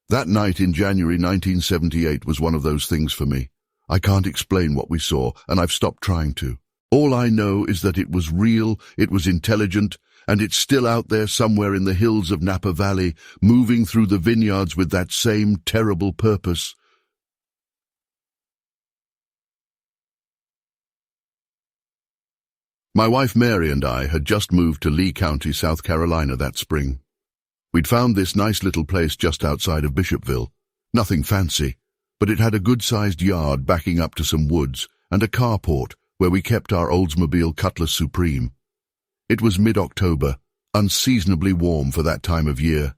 Speaker 1: That night in January 1978 was one of those things for me. I can't explain what we saw, and I've stopped trying to. All I know is that it was real, it was intelligent, and it's still out there somewhere in the hills of Napa Valley, moving through the vineyards with that same terrible purpose. My wife Mary and I had just moved to Lee County, South Carolina that spring. We'd found this nice little place just outside of Bishopville. Nothing fancy, but it had a good-sized yard backing up to some woods and a carport where we kept our Oldsmobile Cutlass Supreme. It was mid-October, unseasonably warm for that time of year.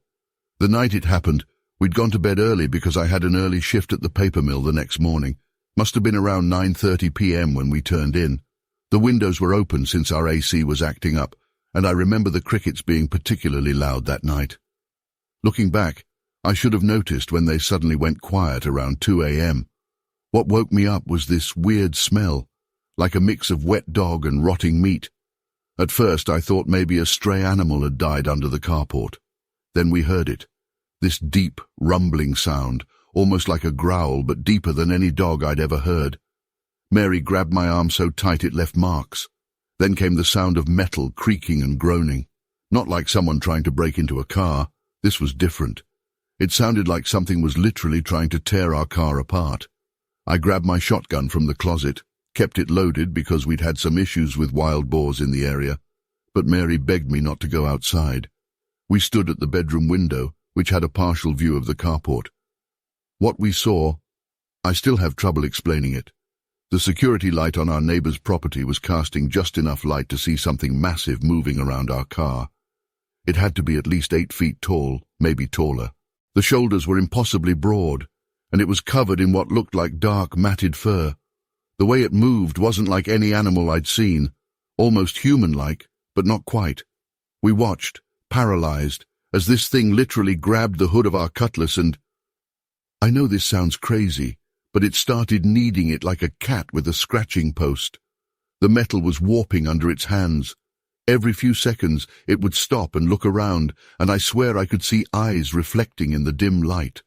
Speaker 1: The night it happened, we'd gone to bed early because I had an early shift at the paper mill the next morning. Must have been around 9:30 p.m. when we turned in. The windows were open since our AC was acting up, and I remember the crickets being particularly loud that night. Looking back, I should have noticed when they suddenly went quiet around 2 a.m. What woke me up was this weird smell, like a mix of wet dog and rotting meat. At first I thought maybe a stray animal had died under the carport. Then we heard it, this deep, rumbling sound, almost like a growl but deeper than any dog I'd ever heard. Mary grabbed my arm so tight it left marks. Then came the sound of metal creaking and groaning. Not like someone trying to break into a car. This was different. It sounded like something was literally trying to tear our car apart. I grabbed my shotgun from the closet, kept it loaded because we'd had some issues with wild boars in the area, but Mary begged me not to go outside. We stood at the bedroom window, which had a partial view of the carport. What we saw, I still have trouble explaining it. The security light on our neighbor's property was casting just enough light to see something massive moving around our car. It had to be at least 8 feet tall, maybe taller. The shoulders were impossibly broad, and it was covered in what looked like dark, matted fur. The way it moved wasn't like any animal I'd seen, almost human-like, but not quite. We watched, paralyzed, as this thing literally grabbed the hood of our Cutlass and... I know this sounds crazy, but it started kneading it like a cat with a scratching post. The metal was warping under its hands. Every few seconds it would stop and look around, and I swear I could see eyes reflecting in the dim light.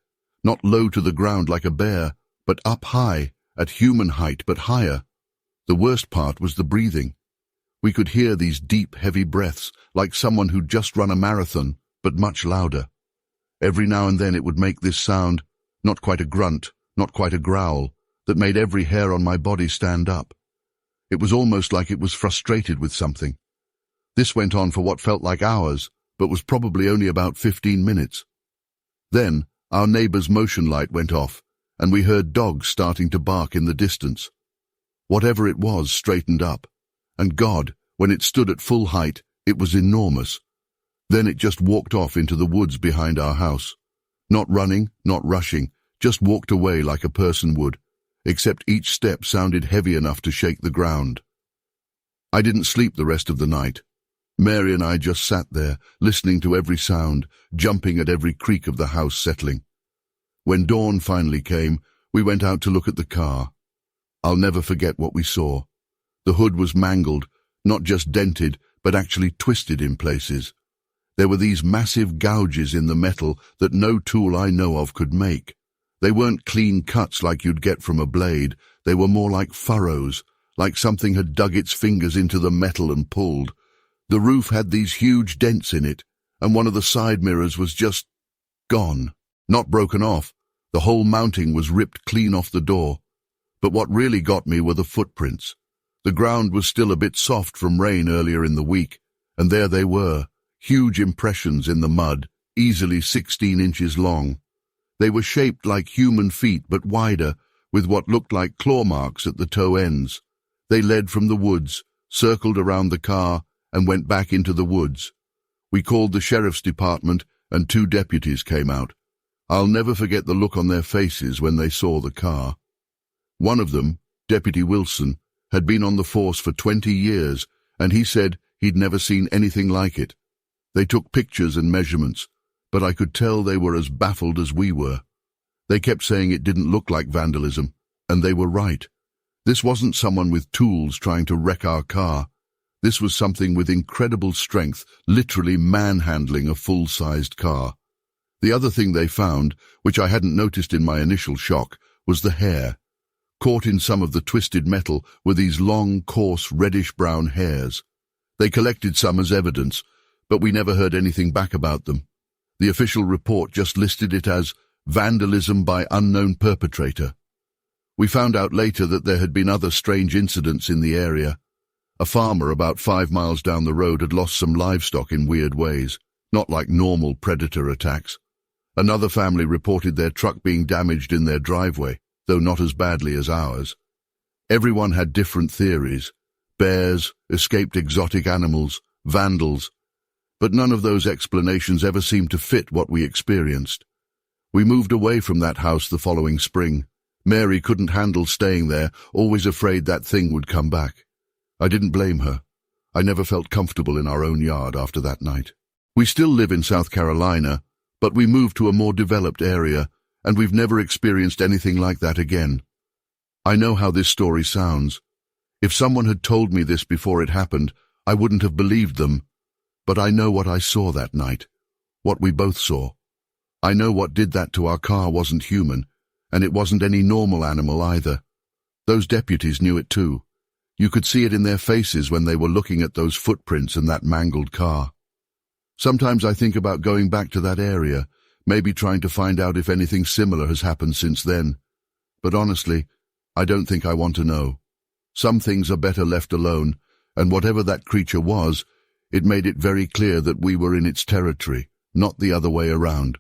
Speaker 1: Not low to the ground like a bear, but up high, at human height but higher. The worst part was the breathing. We could hear these deep, heavy breaths, like someone who'd just run a marathon, but much louder. Every now and then it would make this sound, not quite a grunt, not quite a growl, that made every hair on my body stand up. It was almost like it was frustrated with something. This went on for what felt like hours, but was probably only about 15 minutes. Then, our neighbor's motion light went off, and we heard dogs starting to bark in the distance. Whatever it was straightened up, and God, when it stood at full height, it was enormous. Then it just walked off into the woods behind our house. Not running, not rushing, just walked away like a person would, except each step sounded heavy enough to shake the ground. I didn't sleep the rest of the night. Mary and I just sat there, listening to every sound, jumping at every creak of the house settling. When dawn finally came, we went out to look at the car. I'll never forget what we saw. The hood was mangled, not just dented, but actually twisted in places. There were these massive gouges in the metal that no tool I know of could make. They weren't clean cuts like you'd get from a blade. They were more like furrows, like something had dug its fingers into the metal and pulled. The roof had these huge dents in it, and one of the side mirrors was just gone. Not broken off. The whole mounting was ripped clean off the door. But what really got me were the footprints. The ground was still a bit soft from rain earlier in the week, and there they were, huge impressions in the mud, easily 16 inches long. They were shaped like human feet but wider, with what looked like claw marks at the toe ends. They led from the woods, circled around the car, and went back into the woods. We called the sheriff's department and 2 deputies came out. I'll never forget the look on their faces when they saw the car. One of them, Deputy Wilson, had been on the force for 20 years, and he said he'd never seen anything like it. They took pictures and measurements, but I could tell they were as baffled as we were. They kept saying it didn't look like vandalism, and they were right. This wasn't someone with tools trying to wreck our car. This was something with incredible strength, literally manhandling a full-sized car. The other thing they found, which I hadn't noticed in my initial shock, was the hair. Caught in some of the twisted metal were these long, coarse, reddish-brown hairs. They collected some as evidence, but we never heard anything back about them. The official report just listed it as vandalism by unknown perpetrator. We found out later that there had been other strange incidents in the area. A farmer about 5 miles down the road had lost some livestock in weird ways, not like normal predator attacks. Another family reported their truck being damaged in their driveway, though not as badly as ours. Everyone had different theories: bears, escaped exotic animals, vandals. But none of those explanations ever seemed to fit what we experienced. We moved away from that house the following spring. Mary couldn't handle staying there, always afraid that thing would come back. I didn't blame her. I never felt comfortable in our own yard after that night. We still live in South Carolina, but we moved to a more developed area, and we've never experienced anything like that again. I know how this story sounds. If someone had told me this before it happened, I wouldn't have believed them. But I know what I saw that night, what we both saw. I know what did that to our car wasn't human, and it wasn't any normal animal either. Those deputies knew it too. You could see it in their faces when they were looking at those footprints and that mangled car. Sometimes I think about going back to that area, maybe trying to find out if anything similar has happened since then. But honestly, I don't think I want to know. Some things are better left alone, and whatever that creature was, it made it very clear that we were in its territory, not the other way around.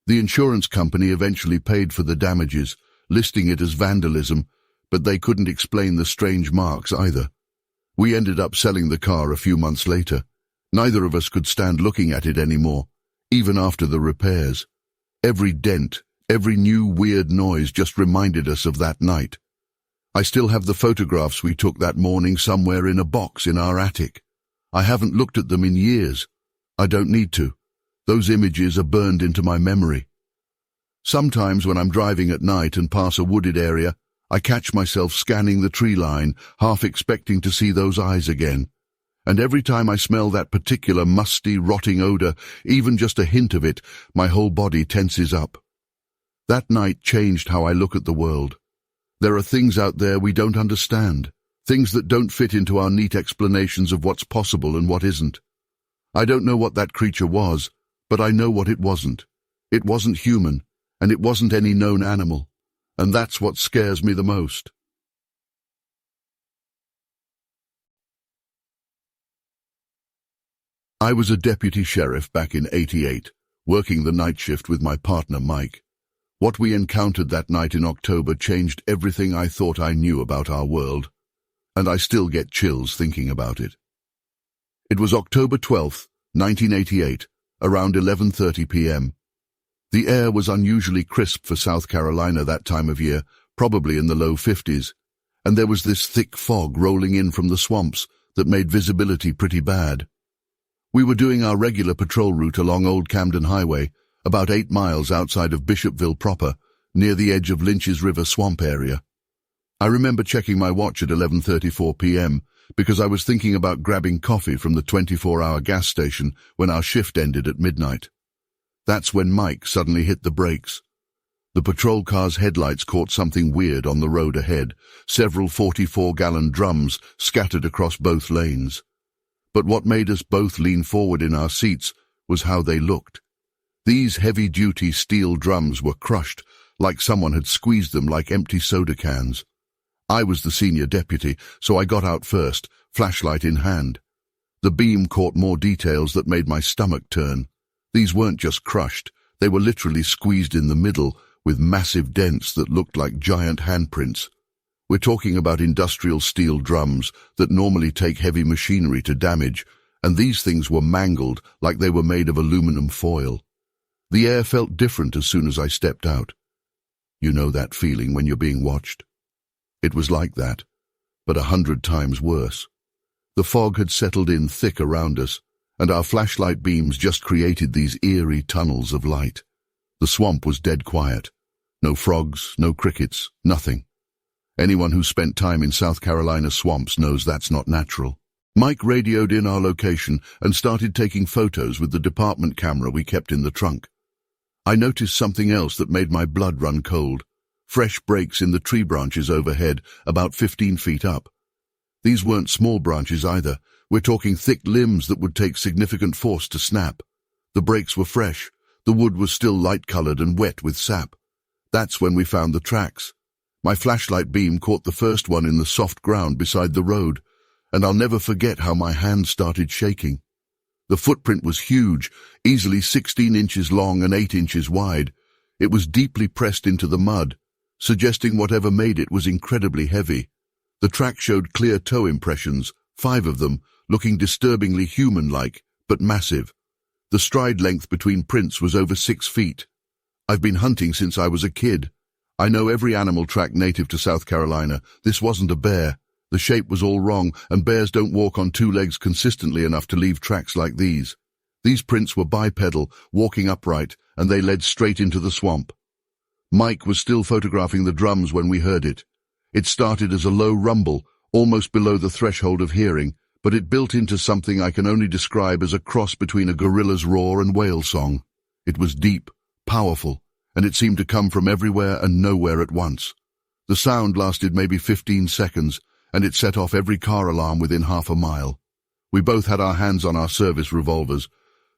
Speaker 1: The insurance company eventually paid for the damages, listing it as vandalism, but they couldn't explain the strange marks either. We ended up selling the car a few months later. Neither of us could stand looking at it anymore, even after the repairs. Every dent, every new weird noise just reminded us of that night. I still have the photographs we took that morning somewhere in a box in our attic. I haven't looked at them in years. I don't need to. Those images are burned into my memory. Sometimes when I'm driving at night and pass a wooded area, I catch myself scanning the tree line, half expecting to see those eyes again. And every time I smell that particular musty, rotting odor, even just a hint of it, my whole body tenses up. That night changed how I look at the world. There are things out there we don't understand, things that don't fit into our neat explanations of what's possible and what isn't. I don't know what that creature was, but I know what it wasn't. It wasn't human, and it wasn't any known animal. And that's what scares me the most. I was a deputy sheriff back in '88, working the night shift with my partner Mike. What we encountered that night in October changed everything I thought I knew about our world, and I still get chills thinking about it. It was October 12th, 1988, around 11:30 p.m. The air was unusually crisp for South Carolina that time of year, probably in the low 50s, and there was this thick fog rolling in from the swamps that made visibility pretty bad. We were doing our regular patrol route along Old Camden Highway, about 8 miles outside of Bishopville proper, near the edge of Lynch's River swamp area. I remember checking my watch at 11:34 p.m. because I was thinking about grabbing coffee from the 24-hour gas station when our shift ended at midnight. That's when Mike suddenly hit the brakes. The patrol car's headlights caught something weird on the road ahead, several 44-gallon drums scattered across both lanes. But what made us both lean forward in our seats was how they looked. These heavy-duty steel drums were crushed, like someone had squeezed them like empty soda cans. I was the senior deputy, so I got out first, flashlight in hand. The beam caught more details that made my stomach turn. These weren't just crushed, they were literally squeezed in the middle, with massive dents that looked like giant handprints. We're talking about industrial steel drums that normally take heavy machinery to damage, and these things were mangled like they were made of aluminum foil. The air felt different as soon as I stepped out. You know that feeling when you're being watched? It was like that, but 100 times worse. The fog had settled in thick around us, and our flashlight beams just created these eerie tunnels of light. The swamp was dead quiet. No frogs, no crickets, nothing. Anyone who spent time in South Carolina swamps knows that's not natural. Mike radioed in our location and started taking photos with the department camera we kept in the trunk. I noticed something else that made my blood run cold. Fresh breaks in the tree branches overhead, about 15 feet up. These weren't small branches either. We're talking thick limbs that would take significant force to snap. The breaks were fresh. The wood was still light-colored and wet with sap. That's when we found the tracks. My flashlight beam caught the first one in the soft ground beside the road, and I'll never forget how my hand started shaking. The footprint was huge, easily 16 inches long and 8 inches wide. It was deeply pressed into the mud, suggesting whatever made it was incredibly heavy. The track showed clear toe impressions, 5 of them, looking disturbingly human-like, but massive. The stride length between prints was over 6 feet. I've been hunting since I was a kid. I know every animal track native to South Carolina. This wasn't a bear. The shape was all wrong, and bears don't walk on 2 legs consistently enough to leave tracks like these. These prints were bipedal, walking upright, and they led straight into the swamp. Mike was still photographing the drums when we heard it. It started as a low rumble, almost below the threshold of hearing, but it built into something I can only describe as a cross between a gorilla's roar and whale song. It was deep, powerful, and it seemed to come from everywhere and nowhere at once. The sound lasted maybe 15 seconds, and it set off every car alarm within half a mile. We both had our hands on our service revolvers,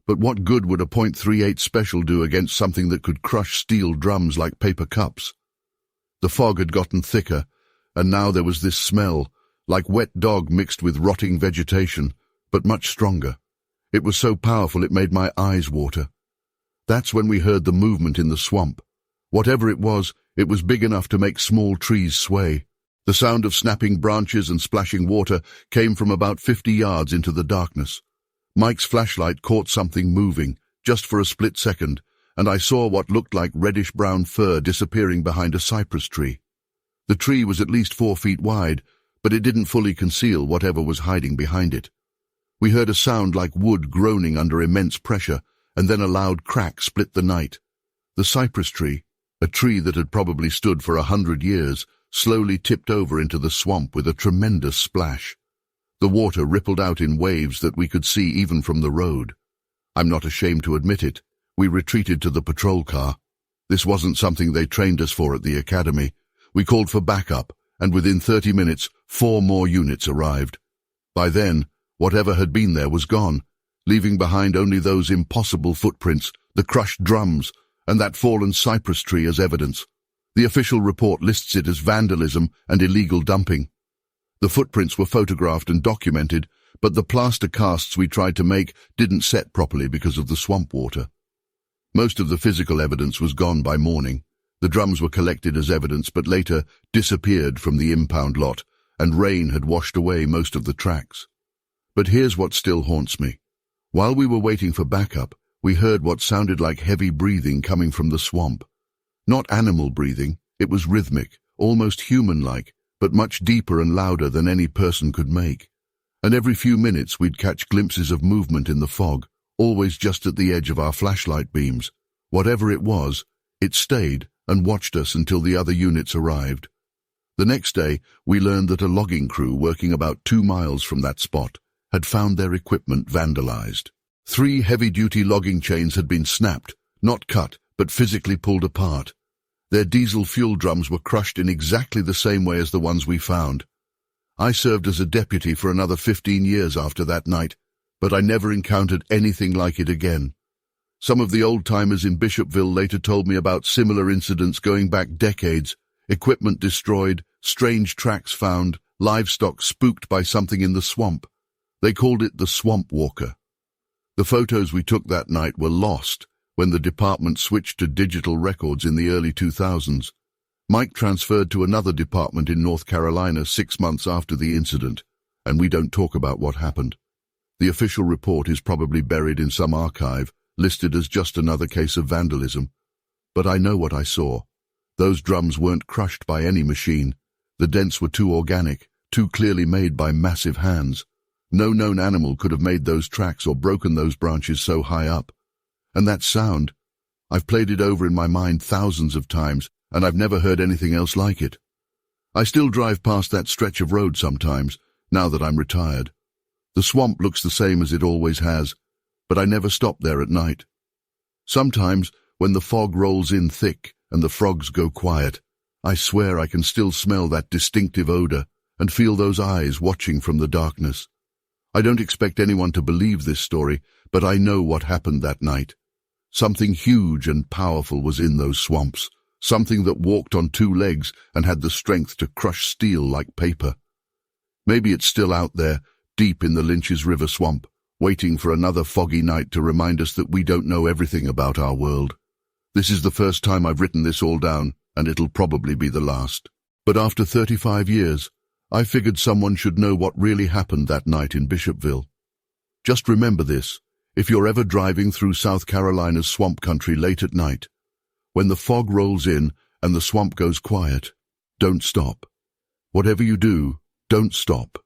Speaker 1: but what good would a .38 special do against something that could crush steel drums like paper cups? The fog had gotten thicker, and now there was this smell, like wet dog mixed with rotting vegetation, but much stronger. It was so powerful it made my eyes water. That's when we heard the movement in the swamp. Whatever it was big enough to make small trees sway. The sound of snapping branches and splashing water came from about 50 yards into the darkness. Mike's flashlight caught something moving, just for a split second, and I saw what looked like reddish-brown fur disappearing behind a cypress tree. The tree was at least 4 feet wide, but it didn't fully conceal whatever was hiding behind it. We heard a sound like wood groaning under immense pressure, and then a loud crack split the night. The cypress tree, a tree that had probably stood for 100 years, slowly tipped over into the swamp with a tremendous splash. The water rippled out in waves that we could see even from the road. I'm not ashamed to admit it. We retreated to the patrol car. This wasn't something they trained us for at the academy. We called for backup, and within 30 minutes, 4 more units arrived. By then, whatever had been there was gone, leaving behind only those impossible footprints, the crushed drums, and that fallen cypress tree as evidence. The official report lists it as vandalism and illegal dumping. The footprints were photographed and documented, but the plaster casts we tried to make didn't set properly because of the swamp water. Most of the physical evidence was gone by morning. The drums were collected as evidence but later disappeared from the impound lot, and rain had washed away most of the tracks. But here's what still haunts me. While we were waiting for backup, we heard what sounded like heavy breathing coming from the swamp. Not animal breathing, it was rhythmic, almost human-like, but much deeper and louder than any person could make. And every few minutes we'd catch glimpses of movement in the fog, always just at the edge of our flashlight beams. Whatever it was, it stayed and watched us until the other units arrived. The next day, we learned that a logging crew working about 2 miles from that spot had found their equipment vandalized. 3 heavy-duty logging chains had been snapped, not cut, but physically pulled apart. Their diesel fuel drums were crushed in exactly the same way as the ones we found. I served as a deputy for another 15 years after that night, but I never encountered anything like it again. Some of the old-timers in Bishopville later told me about similar incidents going back decades, equipment destroyed, strange tracks found, livestock spooked by something in the swamp. They called it the Swamp Walker. The photos we took that night were lost when the department switched to digital records in the early 2000s. Mike transferred to another department in North Carolina 6 months after the incident, and we don't talk about what happened. The official report is probably buried in some archive, listed as just another case of vandalism. But I know what I saw. Those drums weren't crushed by any machine. The dents were too organic, too clearly made by massive hands. No known animal could have made those tracks or broken those branches so high up. And that sound, I've played it over in my mind thousands of times, and I've never heard anything else like it. I still drive past that stretch of road sometimes, now that I'm retired. The swamp looks the same as it always has, but I never stop there at night. Sometimes, when the fog rolls in thick and the frogs go quiet, I swear I can still smell that distinctive odor and feel those eyes watching from the darkness. I don't expect anyone to believe this story, but I know what happened that night. Something huge and powerful was in those swamps, something that walked on 2 legs and had the strength to crush steel like paper. Maybe it's still out there, deep in the Lynch's River swamp, waiting for another foggy night to remind us that we don't know everything about our world. This is the first time I've written this all down, and it'll probably be the last. But after 35 years, I figured someone should know what really happened that night in Bishopville. Just remember this, if you're ever driving through South Carolina's swamp country late at night, when the fog rolls in and the swamp goes quiet, don't stop. Whatever you do, don't stop.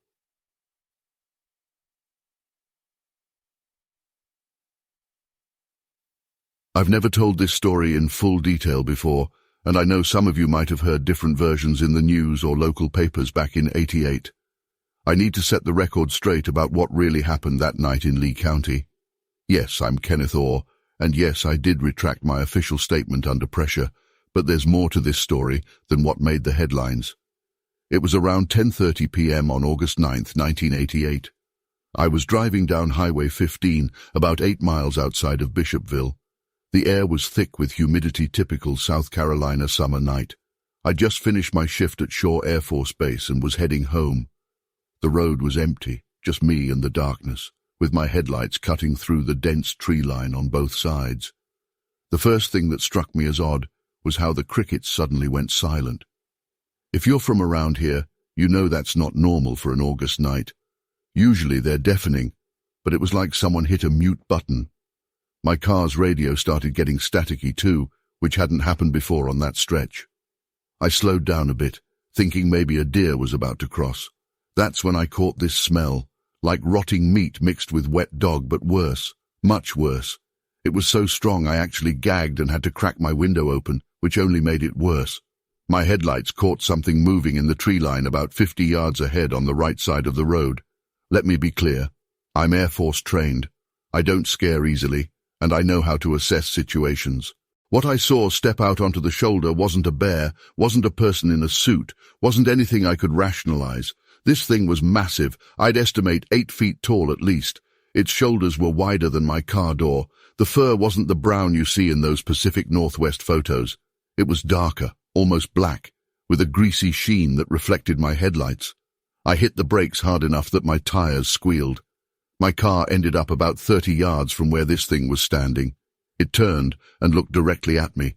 Speaker 1: I've never told this story in full detail before, and I know some of you might have heard different versions in the news or local papers back in '88. I need to set the record straight about what really happened that night in Lee County. Yes, I'm Kenneth Orr, and yes, I did retract my official statement under pressure, but there's more to this story than what made the headlines. It was around 10:30 p.m. on August 9th, 1988. I was driving down Highway 15, about 8 miles outside of Bishopville. The air was thick with humidity typical South Carolina summer night. I'd just finished my shift at Shaw Air Force Base and was heading home. The road was empty, just me and the darkness, with my headlights cutting through the dense tree line on both sides. The first thing that struck me as odd was how the crickets suddenly went silent. If you're from around here, you know that's not normal for an August night. Usually they're deafening, but it was like someone hit a mute button. My car's radio started getting staticky too, which hadn't happened before on that stretch. I slowed down a bit, thinking maybe a deer was about to cross. That's when I caught this smell, like rotting meat mixed with wet dog, but worse, much worse. It was so strong I actually gagged and had to crack my window open, which only made it worse. My headlights caught something moving in the tree line about 50 yards ahead on the right side of the road. Let me be clear, I'm Air Force trained. I don't scare easily, and I know how to assess situations. What I saw step out onto the shoulder wasn't a bear, wasn't a person in a suit, wasn't anything I could rationalize. This thing was massive. I'd estimate 8 feet tall at least. Its shoulders were wider than my car door. The fur wasn't the brown you see in those Pacific Northwest photos. It was darker, almost black, with a greasy sheen that reflected my headlights. I hit the brakes hard enough that my tires squealed. My car ended up about 30 yards from where this thing was standing. It turned and looked directly at me.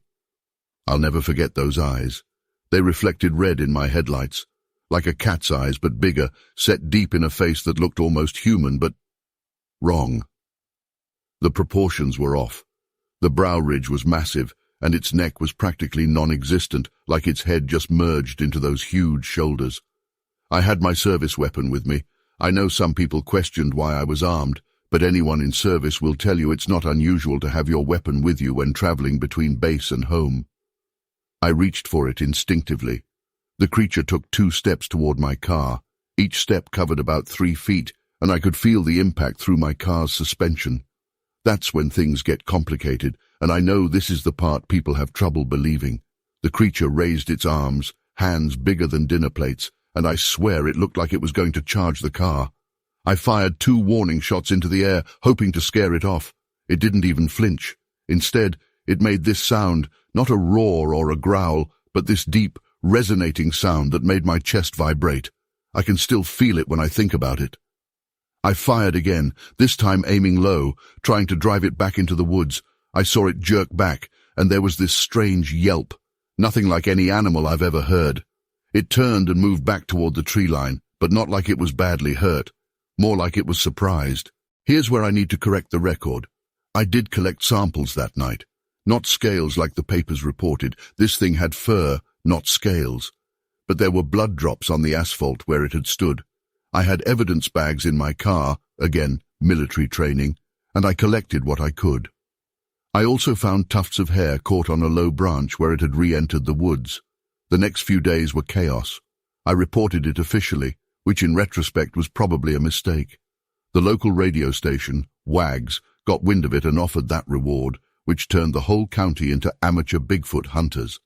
Speaker 1: I'll never forget those eyes. They reflected red in my headlights, like a cat's eyes but bigger, set deep in a face that looked almost human but wrong. The proportions were off. The brow ridge was massive, and its neck was practically non-existent, like its head just merged into those huge shoulders. I had my service weapon with me. I know some people questioned why I was armed, but anyone in service will tell you it's not unusual to have your weapon with you when traveling between base and home. I reached for it instinctively. The creature took 2 steps toward my car. Each step covered about 3 feet, and I could feel the impact through my car's suspension. That's when things get complicated, and I know this is the part people have trouble believing. The creature raised its arms, hands bigger than dinner plates, and I swear it looked like it was going to charge the car. I fired 2 warning shots into the air, hoping to scare it off. It didn't even flinch. Instead, it made this sound, not a roar or a growl, but this deep, resonating sound that made my chest vibrate. I can still feel it when I think about it. I fired again, this time aiming low, trying to drive it back into the woods. I saw it jerk back, and there was this strange yelp. Nothing like any animal I've ever heard. It turned and moved back toward the tree line, but not like it was badly hurt. More like it was surprised. Here's where I need to correct the record. I did collect samples that night. Not scales like the papers reported. This thing had fur, not scales. But there were blood drops on the asphalt where it had stood. I had evidence bags in my car, again, military training, and I collected what I could. I also found tufts of hair caught on a low branch where it had re-entered the woods. The next few days were chaos. I reported it officially, which in retrospect was probably a mistake. The local radio station, WAGS, got wind of it and offered that reward, which turned the whole county into amateur Bigfoot hunters.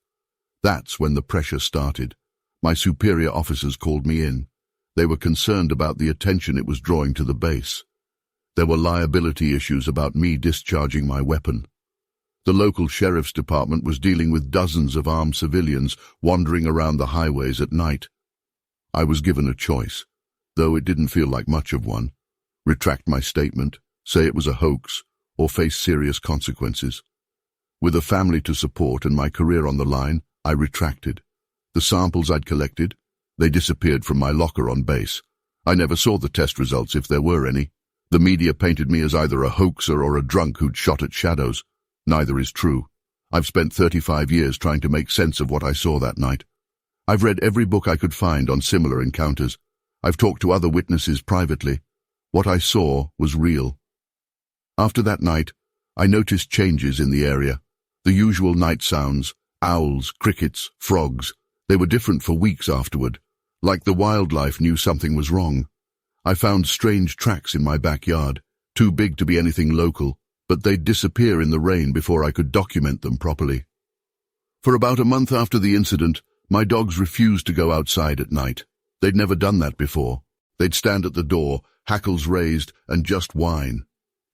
Speaker 1: That's when the pressure started. My superior officers called me in. They were concerned about the attention it was drawing to the base. There were liability issues about me discharging my weapon. The local sheriff's department was dealing with dozens of armed civilians wandering around the highways at night. I was given a choice, though it didn't feel like much of one. Retract my statement, say it was a hoax, or face serious consequences. With a family to support and my career on the line, I retracted. The samples I'd collected, they disappeared from my locker on base. I never saw the test results if there were any. The media painted me as either a hoaxer or a drunk who'd shot at shadows. Neither is true. I've spent 35 years trying to make sense of what I saw that night. I've read every book I could find on similar encounters. I've talked to other witnesses privately. What I saw was real. After that night, I noticed changes in the area. The usual night sounds, owls, crickets, frogs, they were different for weeks afterward, like the wildlife knew something was wrong. I found strange tracks in my backyard, too big to be anything local, but they'd disappear in the rain before I could document them properly. For about a month after the incident, my dogs refused to go outside at night. They'd never done that before. They'd stand at the door, hackles raised, and just whine.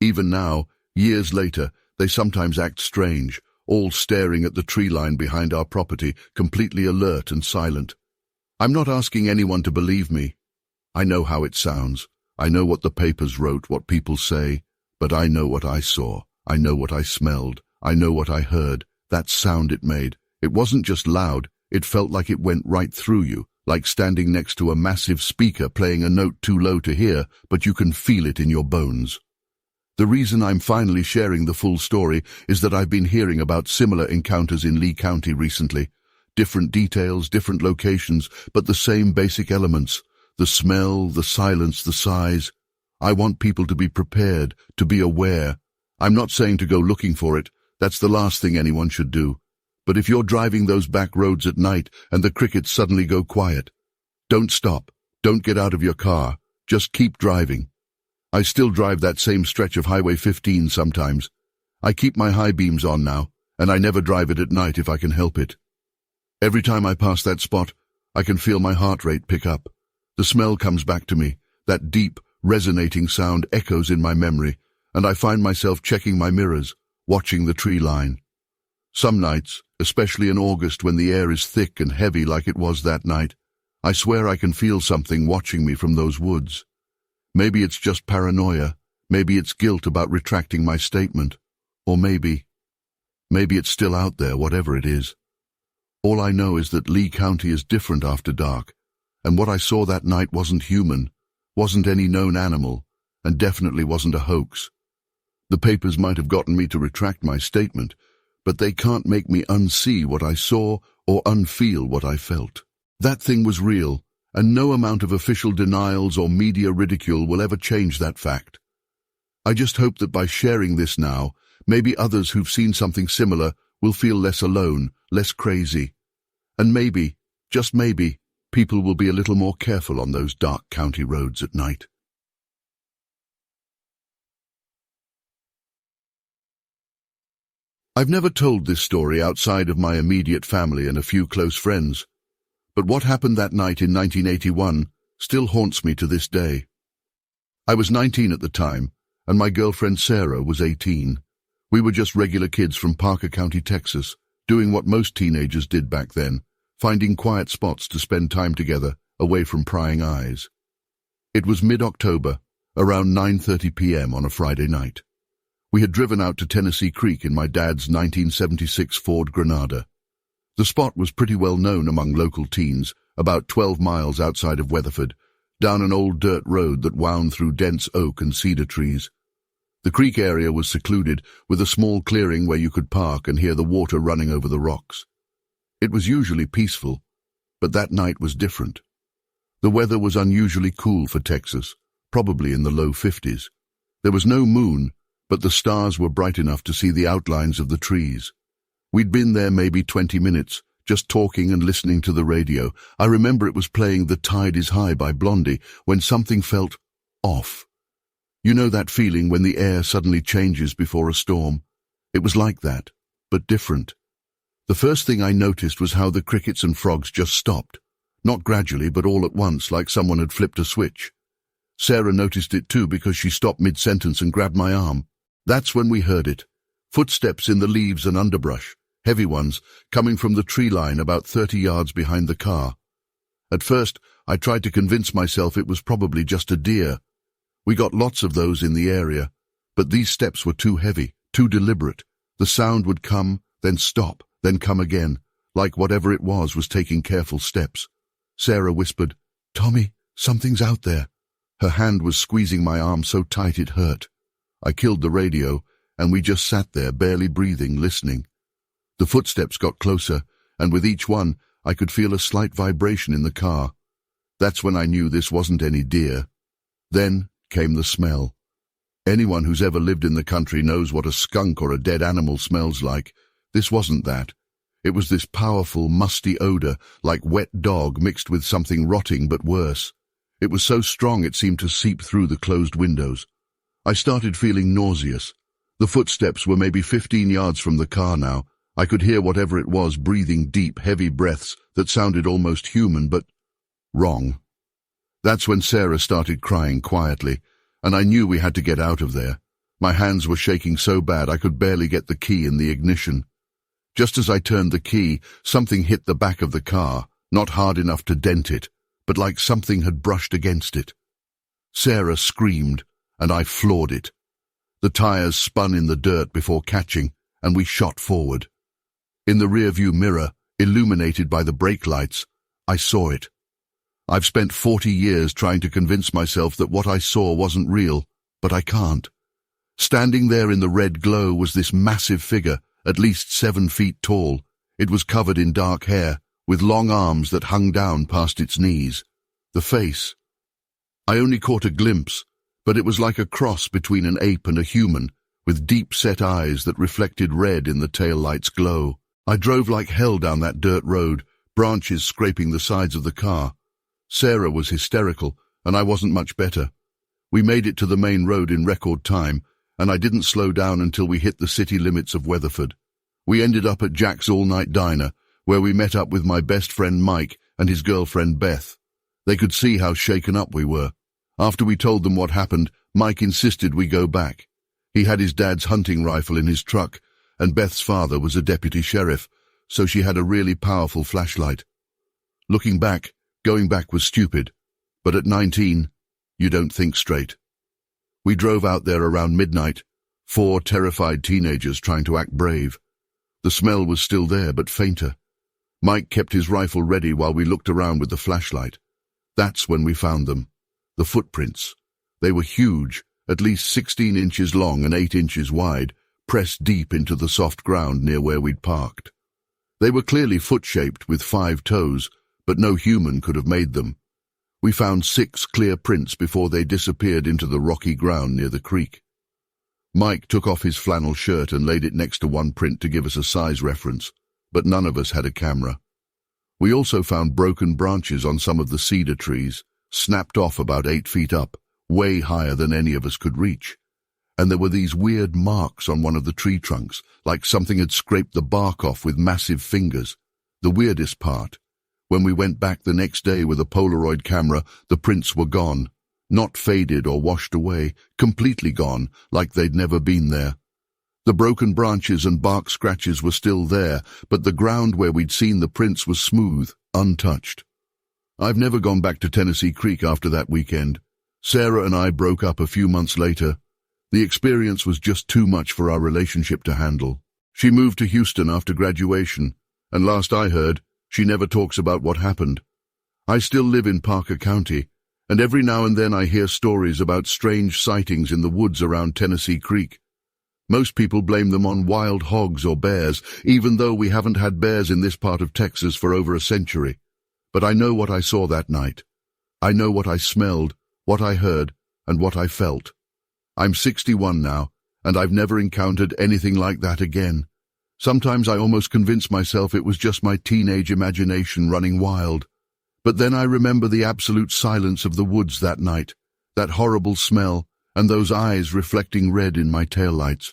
Speaker 1: Even now, years later, they sometimes act strange, all staring at the tree line behind our property, completely alert and silent. I'm not asking anyone to believe me. I know how it sounds. I know what the papers wrote, what people say, but I know what I saw. I know what I smelled. I know what I heard. That sound it made. It wasn't just loud. It felt like it went right through you, like standing next to a massive speaker playing a note too low to hear, but you can feel it in your bones. The reason I'm finally sharing the full story is that I've been hearing about similar encounters in Lee County recently. Different details, different locations, but the same basic elements. The smell, the silence, the size. I want people to be prepared, to be aware. I'm not saying to go looking for it. That's the last thing anyone should do. But if you're driving those back roads at night and the crickets suddenly go quiet, don't stop. Don't get out of your car. Just keep driving. I still drive that same stretch of Highway 15 sometimes. I keep my high beams on now, and I never drive it at night if I can help it. Every time I pass that spot, I can feel my heart rate pick up. The smell comes back to me. That deep, resonating sound echoes in my memory, and I find myself checking my mirrors, watching the tree line. Some nights, especially in August when the air is thick and heavy like it was that night, I swear I can feel something watching me from those woods. Maybe it's just paranoia, maybe it's guilt about retracting my statement, or maybe it's still out there, whatever it is. All I know is that Lee County is different after dark, and what I saw that night wasn't human, wasn't any known animal, and definitely wasn't a hoax. The papers might have gotten me to retract my statement, but they can't make me unsee what I saw or unfeel what I felt. That thing was real, and no amount of official denials or media ridicule will ever change that fact. I just hope that by sharing this now, maybe others who've seen something similar will feel less alone, less crazy. And maybe, just maybe, people will be a little more careful on those dark county roads at night. I've never told this story outside of my immediate family and a few close friends, but what happened that night in 1981 still haunts me to this day. I was 19 at the time, and my girlfriend Sarah was 18. We were just regular kids from Parker County, Texas, doing what most teenagers did back then, finding quiet spots to spend time together, away from prying eyes. It was mid-October, around 9:30 p.m. on a Friday night. We had driven out to Tennessee Creek in my dad's 1976 Ford Granada. The spot was pretty well known among local teens, about 12 miles outside of Weatherford, down an old dirt road that wound through dense oak and cedar trees. The creek area was secluded, with a small clearing where you could park and hear the water running over the rocks. It was usually peaceful, but that night was different. The weather was unusually cool for Texas, probably in the low 50s. There was no moon, but the stars were bright enough to see the outlines of the trees. We'd been there maybe 20 minutes, just talking and listening to the radio. I remember it was playing The Tide is High by Blondie when something felt off. You know that feeling when the air suddenly changes before a storm? It was like that, but different. The first thing I noticed was how the crickets and frogs just stopped. Not gradually, but all at once, like someone had flipped a switch. Sarah noticed it too because she stopped mid-sentence and grabbed my arm. That's when we heard it. Footsteps in the leaves and underbrush, heavy ones, coming from the tree line about 30 yards behind the car. At first, I tried to convince myself it was probably just a deer. We got lots of those in the area, but these steps were too heavy, too deliberate. The sound would come, then stop, then come again, like whatever it was taking careful steps. Sarah whispered, "Tommy, something's out there." Her hand was squeezing my arm so tight it hurt. I killed the radio, and we just sat there, barely breathing, listening. The footsteps got closer, and with each one, I could feel a slight vibration in the car. That's when I knew this wasn't any deer. Then came the smell. Anyone who's ever lived in the country knows what a skunk or a dead animal smells like. This wasn't that. It was this powerful, musty odor, like wet dog mixed with something rotting but worse. It was so strong it seemed to seep through the closed windows. I started feeling nauseous. The footsteps were maybe 15 yards from the car now. I could hear whatever it was breathing deep, heavy breaths that sounded almost human, but wrong. That's when Sarah started crying quietly, and I knew we had to get out of there. My hands were shaking so bad I could barely get the key in the ignition. Just as I turned the key, something hit the back of the car, not hard enough to dent it, but like something had brushed against it. Sarah screamed, and I floored it. The tires spun in the dirt before catching, and we shot forward. In the rearview mirror, illuminated by the brake lights, I saw it. I've spent 40 years trying to convince myself that what I saw wasn't real, but I can't. Standing there in the red glow was this massive figure, at least 7 feet tall. It was covered in dark hair, with long arms that hung down past its knees. The face. I only caught a glimpse, but it was like a cross between an ape and a human, with deep-set eyes that reflected red in the taillight's glow. I drove like hell down that dirt road, branches scraping the sides of the car. Sarah was hysterical, and I wasn't much better. We made it to the main road in record time, and I didn't slow down until we hit the city limits of Weatherford. We ended up at Jack's all-night diner, where we met up with my best friend Mike and his girlfriend Beth. They could see how shaken up we were. After we told them what happened, Mike insisted we go back. He had his dad's hunting rifle in his truck, and Beth's father was a deputy sheriff, so she had a really powerful flashlight. Looking back, going back was stupid, but at 19, you don't think straight. We drove out there around midnight, 4 terrified teenagers trying to act brave. The smell was still there, but fainter. Mike kept his rifle ready while we looked around with the flashlight. That's when we found them. The footprints. They were huge, at least 16 inches long and 8 inches wide, pressed deep into the soft ground near where we'd parked. They were clearly foot-shaped with 5 toes, but no human could have made them. We found 6 clear prints before they disappeared into the rocky ground near the creek. Mike took off his flannel shirt and laid it next to one print to give us a size reference, but none of us had a camera. We also found broken branches on some of the cedar trees, snapped off about 8 feet up, way higher than any of us could reach. And there were these weird marks on one of the tree trunks, like something had scraped the bark off with massive fingers. The weirdest part, when we went back the next day with a Polaroid camera, the prints were gone. Not faded or washed away, completely gone, like they'd never been there. The broken branches and bark scratches were still there, but the ground where we'd seen the prints was smooth, untouched. I've never gone back to Tennessee Creek after that weekend. Sarah and I broke up a few months later. The experience was just too much for our relationship to handle. She moved to Houston after graduation, and last I heard, she never talks about what happened. I still live in Parker County, and every now and then I hear stories about strange sightings in the woods around Tennessee Creek. Most people blame them on wild hogs or bears, even though we haven't had bears in this part of Texas for over a century. But I know what I saw that night. I know what I smelled, what I heard, and what I felt. I'm 61 now, and I've never encountered anything like that again. Sometimes I almost convince myself it was just my teenage imagination running wild. But then I remember the absolute silence of the woods that night, that horrible smell, and those eyes reflecting red in my taillights.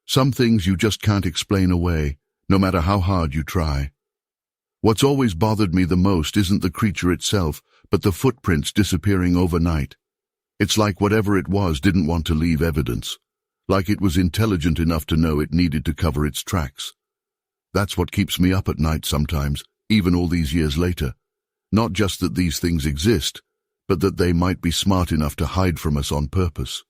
Speaker 1: Some things you just can't explain away, no matter how hard you try. What's always bothered me the most isn't the creature itself, but the footprints disappearing overnight. It's like whatever it was didn't want to leave evidence, like it was intelligent enough to know it needed to cover its tracks. That's what keeps me up at night sometimes, even all these years later. Not just that these things exist, but that they might be smart enough to hide from us on purpose.